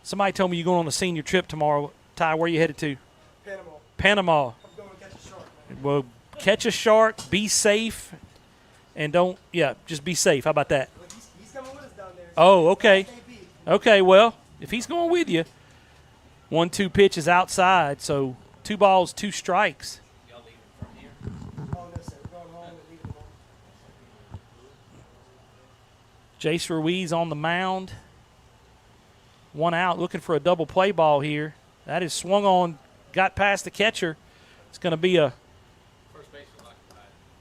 Somebody told me you're going on a senior trip tomorrow. Ty, where are you headed to? Panama. I'm going to catch a shark, man. Well, catch a shark, be safe, and just be safe. How about that? Well, he's coming with us down there. Oh, okay. Okay, well, if he's going with you, 1-2 pitch is outside, so 2 balls, 2 strikes. Y'all leaving from here? Oh, no, sir. We're going home and leaving home. Jace Ruiz on the mound. 1 out, looking for a double play ball here. That is swung on, got past the catcher. It's going to be a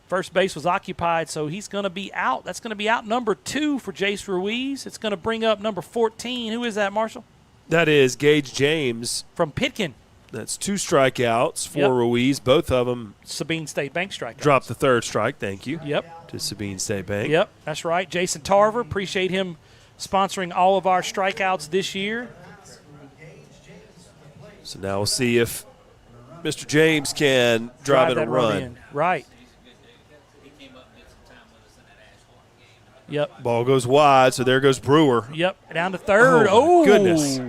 first base was occupied, so he's going to be out. That's going to be out number 2 for Jace Ruiz. It's going to bring up number 14. Who is that, Marshall? That is Gage James. From Pitkin. That's 2 strikeouts for Ruiz. Both of them. Sabine State Bank strikeouts. Dropped the 3rd strike. Thank you. Yep. To Sabine State Bank. Yep, that's right. Jason Tarver, appreciate him sponsoring all of our strikeouts this year. So now we'll see if Mr. James can drive it a run. In. Right. Yep. Ball goes wide, so there goes Brewer. Yep, down to third. Oh, goodness.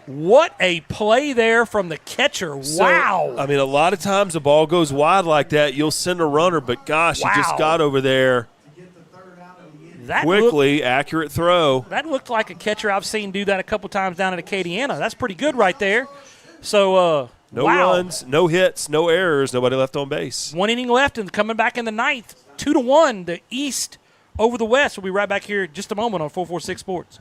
What a play there from the catcher. Wow. I mean, a lot of times the ball goes wide like that, you'll send a runner, but gosh, he just got over there quickly, accurate throw. That looked like a catcher I've seen do that a couple times down at Acadiana. That's pretty good right there. So, no runs, no hits, no errors, nobody left on base. 1 inning left and coming back in the 9th. 2-1, the East over the West. We'll be right back here in just a moment on 446 Sports.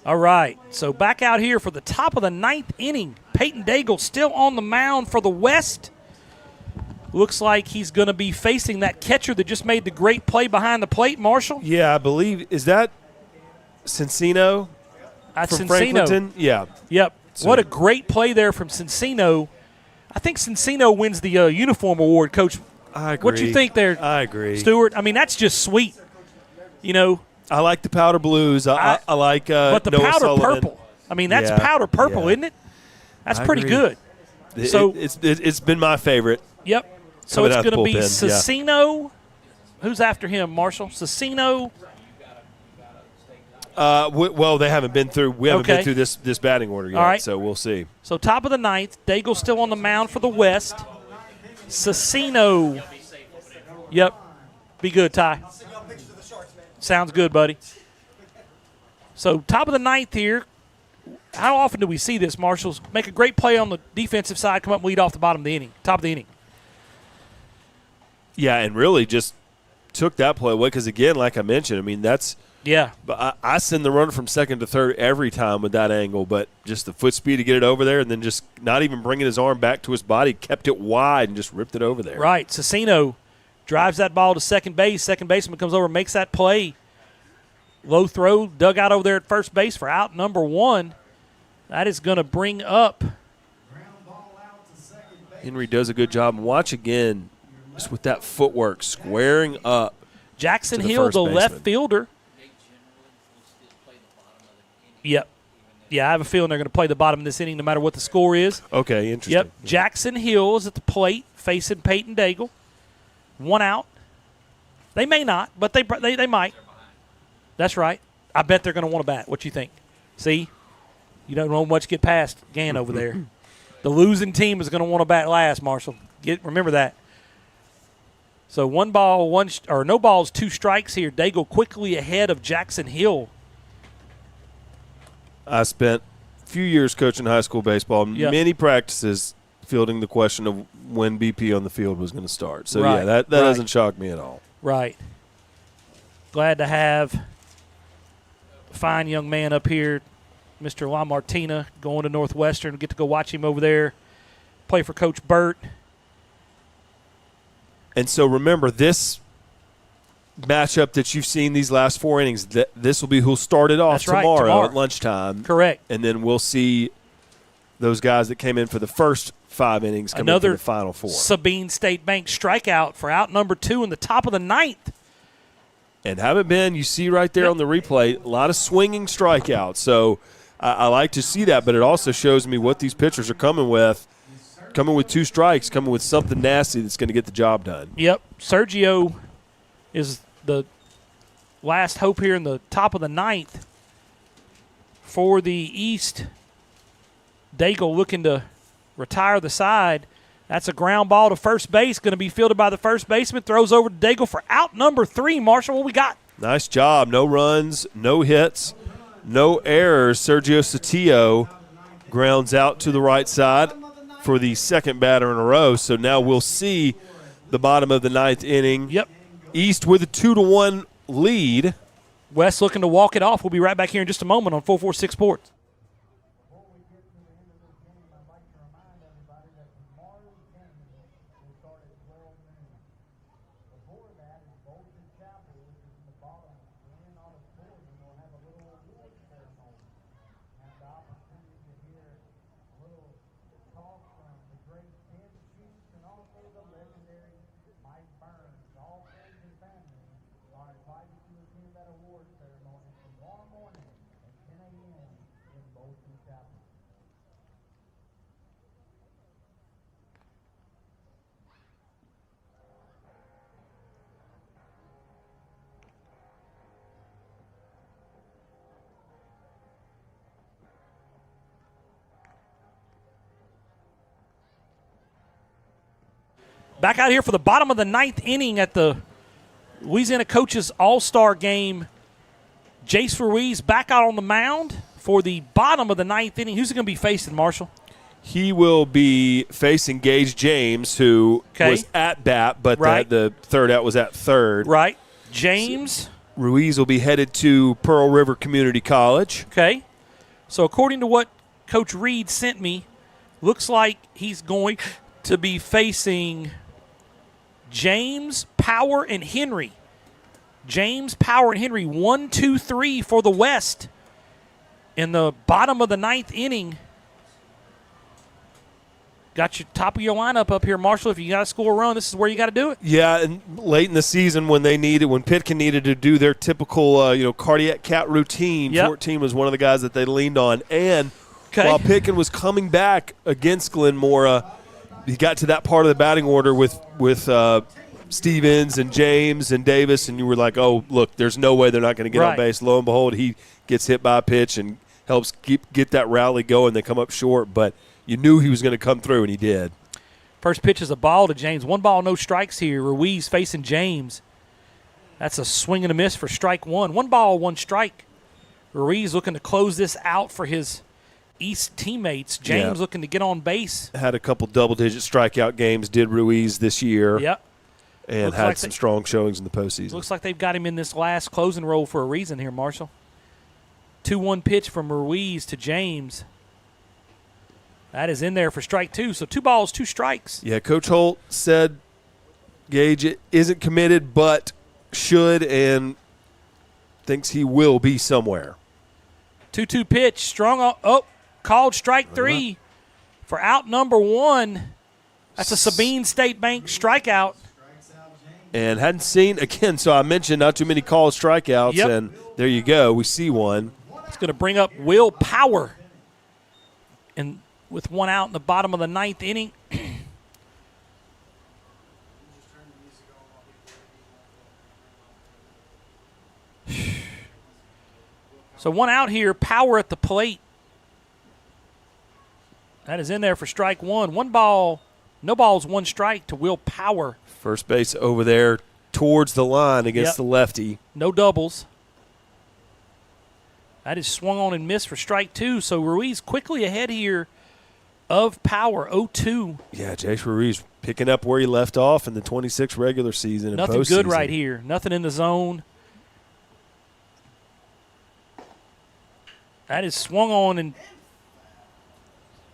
All right, so back out here for the top of the 9th inning. Peyton Daigle still on the mound for the West. Looks like he's going to be facing that catcher that just made the great play behind the plate, Marshall. Yeah, I believe – is that Cincino That's from Cincino. Franklinton? Yeah. Yep. So- What a great play there from Cincino. I think Cincino wins the uniform award, Coach. I agree. What you think there, I agree. Stewart? I mean, that's just sweet. You know, I like the powder blues. I like but the Noah powder Sullivan. purple. I mean, that's Yeah, powder purple, yeah. isn't it? That's I pretty agree. good. So It's been my favorite. Yep. So Coming it's out the going to be bullpen, yeah. Cicino. Who's after him, Marshall? Cicino. Well, they haven't been through. We haven't Okay. been through this batting order yet, All right. so we'll see. So top of the 9th. Daigle still on the mound for the West. Cicino. Yep. Be good, Ty. Sounds good, buddy. So top of the 9th here. How often do we see this, Marshall? Make a great play on the defensive side, come up and lead off the bottom of the inning, top of the inning. Yeah, and really just took that play away because, again, like I mentioned, I mean, that's Yeah. – but I send the runner from second to third every time with that angle, but just the foot speed to get it over there and then just not even bringing his arm back to his body, kept it wide and just ripped it over there. Right. Cicino drives that ball to second base. Second baseman comes over and makes that play. Low throw, dug out over there at first base for out number 1. That is going to bring up. Henry does a good job. And watch again just with that footwork, squaring up. Jackson to the Hill, first the left baseman. fielder. Yep. Yeah, I have a feeling they're going to play the bottom of this inning no matter what the score is. Okay, interesting. Yep. Jackson Hill is at the plate facing Peyton Daigle. 1 out. They may not, but they might. That's right. I bet they're going to want to bat. What you think? See? You don't know much get past Gann over there. The losing team is going to want to bat last, Marshall. Remember that. So no balls, 2 strikes here. Daigle quickly ahead of Jackson Hill. I spent a few years coaching high school baseball, Yep. many practices fielding the question of when BP on the field was going to start. So, Right, yeah, that right. doesn't shock me at all. Right. Glad to have a fine young man up here, Mr. La Martina, going to Northwestern. Get to go watch him over there play for Coach Burt. And so remember, this matchup that you've seen these last 4 innings, this will be who'll start it off That's right, tomorrow at lunchtime. Correct. And then we'll see those guys that came in for the first 5 innings come in for the final 4. Sabine State Bank strikeout for out number 2 in the top of the 9th. And haven't been, you see right there on the replay, a lot of swinging strikeouts. So I like to see that, but it also shows me what these pitchers are coming with 2 strikes, coming with something nasty that's going to get the job done. Yep. Sergio is the last hope here in the top of the 9th for the East. Daigle looking to retire the side. That's a ground ball to first base, going to be fielded by the first baseman. Throws over to Daigle for out number 3. Marshall, what we got? Nice job. No runs, no hits, no errors. Sergio Satillo grounds out to the right side for the second batter in a row. So now we'll see the bottom of the 9th inning. Yep. East with a 2-1 lead. West looking to walk it off. We'll be right back here in just a moment on 446 Sports. Back out here for the bottom of the 9th inning at the Louisiana Coaches All-Star Game. Jace Ruiz back out on the mound for the bottom of the 9th inning. Who's he going to be facing, Marshall? He will be facing Gage James, who was at bat, but the third out was at third. Right. James. Ruiz will be headed to Pearl River Community College. Okay. So according to what Coach Reed sent me, looks like he's going to be facing James, Power, and Henry. James, Power, and Henry, 1, 2, 3 for the West. In the bottom of the 9th inning, got your top of your lineup up here, Marshall. If you got to score a run, this is where you got to do it. Yeah, and late in the season when Pitkin needed to do their typical cardiac cat routine, 14 was one of the guys that they leaned on. And while Pitkin was coming back against Glen Mora, he got to that part of the batting order with Stevens and James and Davis, and you were like, oh, look, there's no way they're not going to get on base. Lo and behold, he gets hit by a pitch and helps get that rally going. They come up short, but you knew he was going to come through, and he did. First pitch is a ball to James. 1 ball, no strikes here. Ruiz facing James. That's a swing and a miss for strike 1. 1 ball, 1 strike. Ruiz looking to close this out for his East teammates. James looking to get on base. Had a couple double-digit strikeout games, did Ruiz this year. Yep. And looks had some strong showings in the postseason. Looks like they've got him in this last closing role for a reason here, Marshall. 2-1 pitch from Ruiz to James. That is in there for strike 2. So 2 balls, 2 strikes. Yeah, Coach Holt said Gage isn't committed but should and thinks he will be somewhere. 2-2 pitch. Strong. Called strike 3 for out number 1. That's a Sabine State Bank strikeout. And hadn't seen, again, so I mentioned not too many called strikeouts, and there you go. We see one. It's going to bring up Will Power. And with 1 out in the bottom of the 9th inning. So 1 out here, Power at the plate. That is in there for strike 1. 1 ball, no balls, 1 strike to Will Power. First base over there towards the line against the lefty. No doubles. That is swung on and missed for strike 2. So Ruiz quickly ahead here of Power, 0-2. Yeah, Jace Ruiz picking up where he left off in the 26 regular season. Nothing good right here. Nothing in the zone. That is swung on, and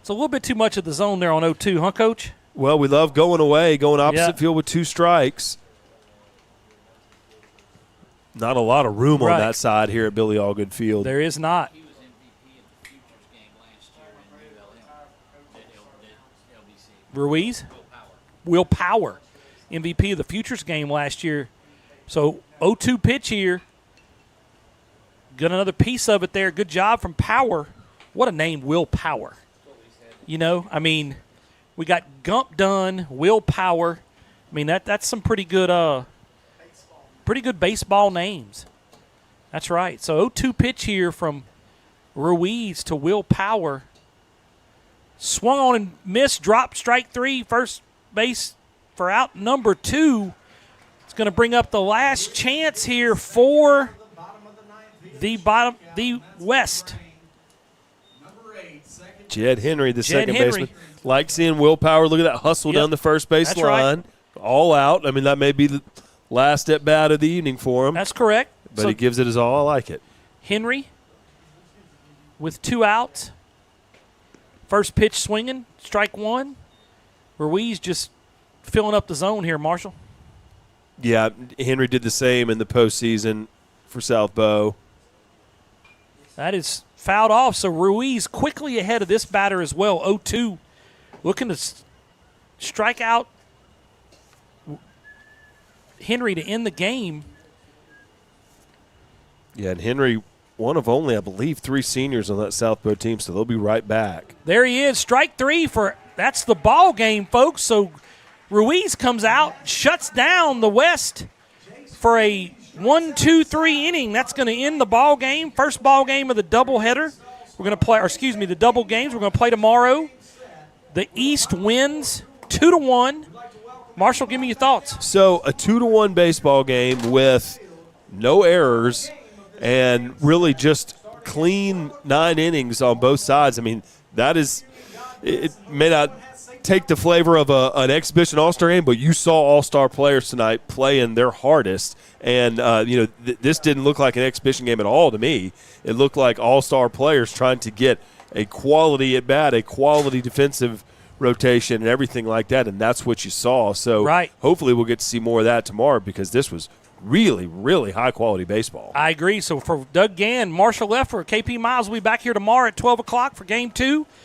it's a little bit too much of the zone there on 0-2, huh, Coach? Well, we love going away, going opposite field with 2 strikes. Not a lot of room on that side here at Billy Allgood Field. There is not. He was MVP of the Futures game last year in ULM, LBC. Ruiz? Will Power. MVP of the Futures game last year. So 0-2 pitch here. Got another piece of it there. Good job from Power. What a name, Will Power. You know, I mean, we got Gump Dunn, Will Power. I mean, that's some pretty good baseball names. That's right. So 0-2 pitch here from Ruiz to Will Power. Swung on and missed, dropped strike 3, first base for out number 2. It's going to bring up the last chance here for the West. Jed Henry, the second baseman. Like seeing Will Power. Look at that hustle down the first base line. Right. All out. I mean, that may be the last at bat of the evening for him. That's correct. But he gives it his all. I like it. Henry with 2 outs. First pitch swinging, strike 1. Ruiz just filling up the zone here, Marshall. Yeah, Henry did the same in the postseason for South Bow. That is fouled off, so Ruiz quickly ahead of this batter as well, 0-2. Looking to strike out Henry to end the game. Yeah, and Henry, one of only, I believe, 3 seniors on that South Bow team, so they'll be right back. There he is, strike 3 that's the ball game, folks. So Ruiz comes out, shuts down the West for a 1-2-3 inning. That's going to end the ball game. First ball game of the doubleheader. We're going to play, the double games. We're going to play tomorrow. The East wins 2-1. Marshall, give me your thoughts. So a 2-1 baseball game with no errors and really just clean 9 innings on both sides. I mean, that is it may not take the flavor of an exhibition all-star game, but you saw all-star players tonight playing their hardest. And, this didn't look like an exhibition game at all to me. It looked like all-star players trying to get a quality at bat, a quality defensive rotation and everything like that, and that's what you saw. So hopefully we'll get to see more of that tomorrow because this was really, really high-quality baseball. I agree. So for Doug Gann, Marshall Leffer, KP Miles will be back here tomorrow at 12 o'clock for Game 2.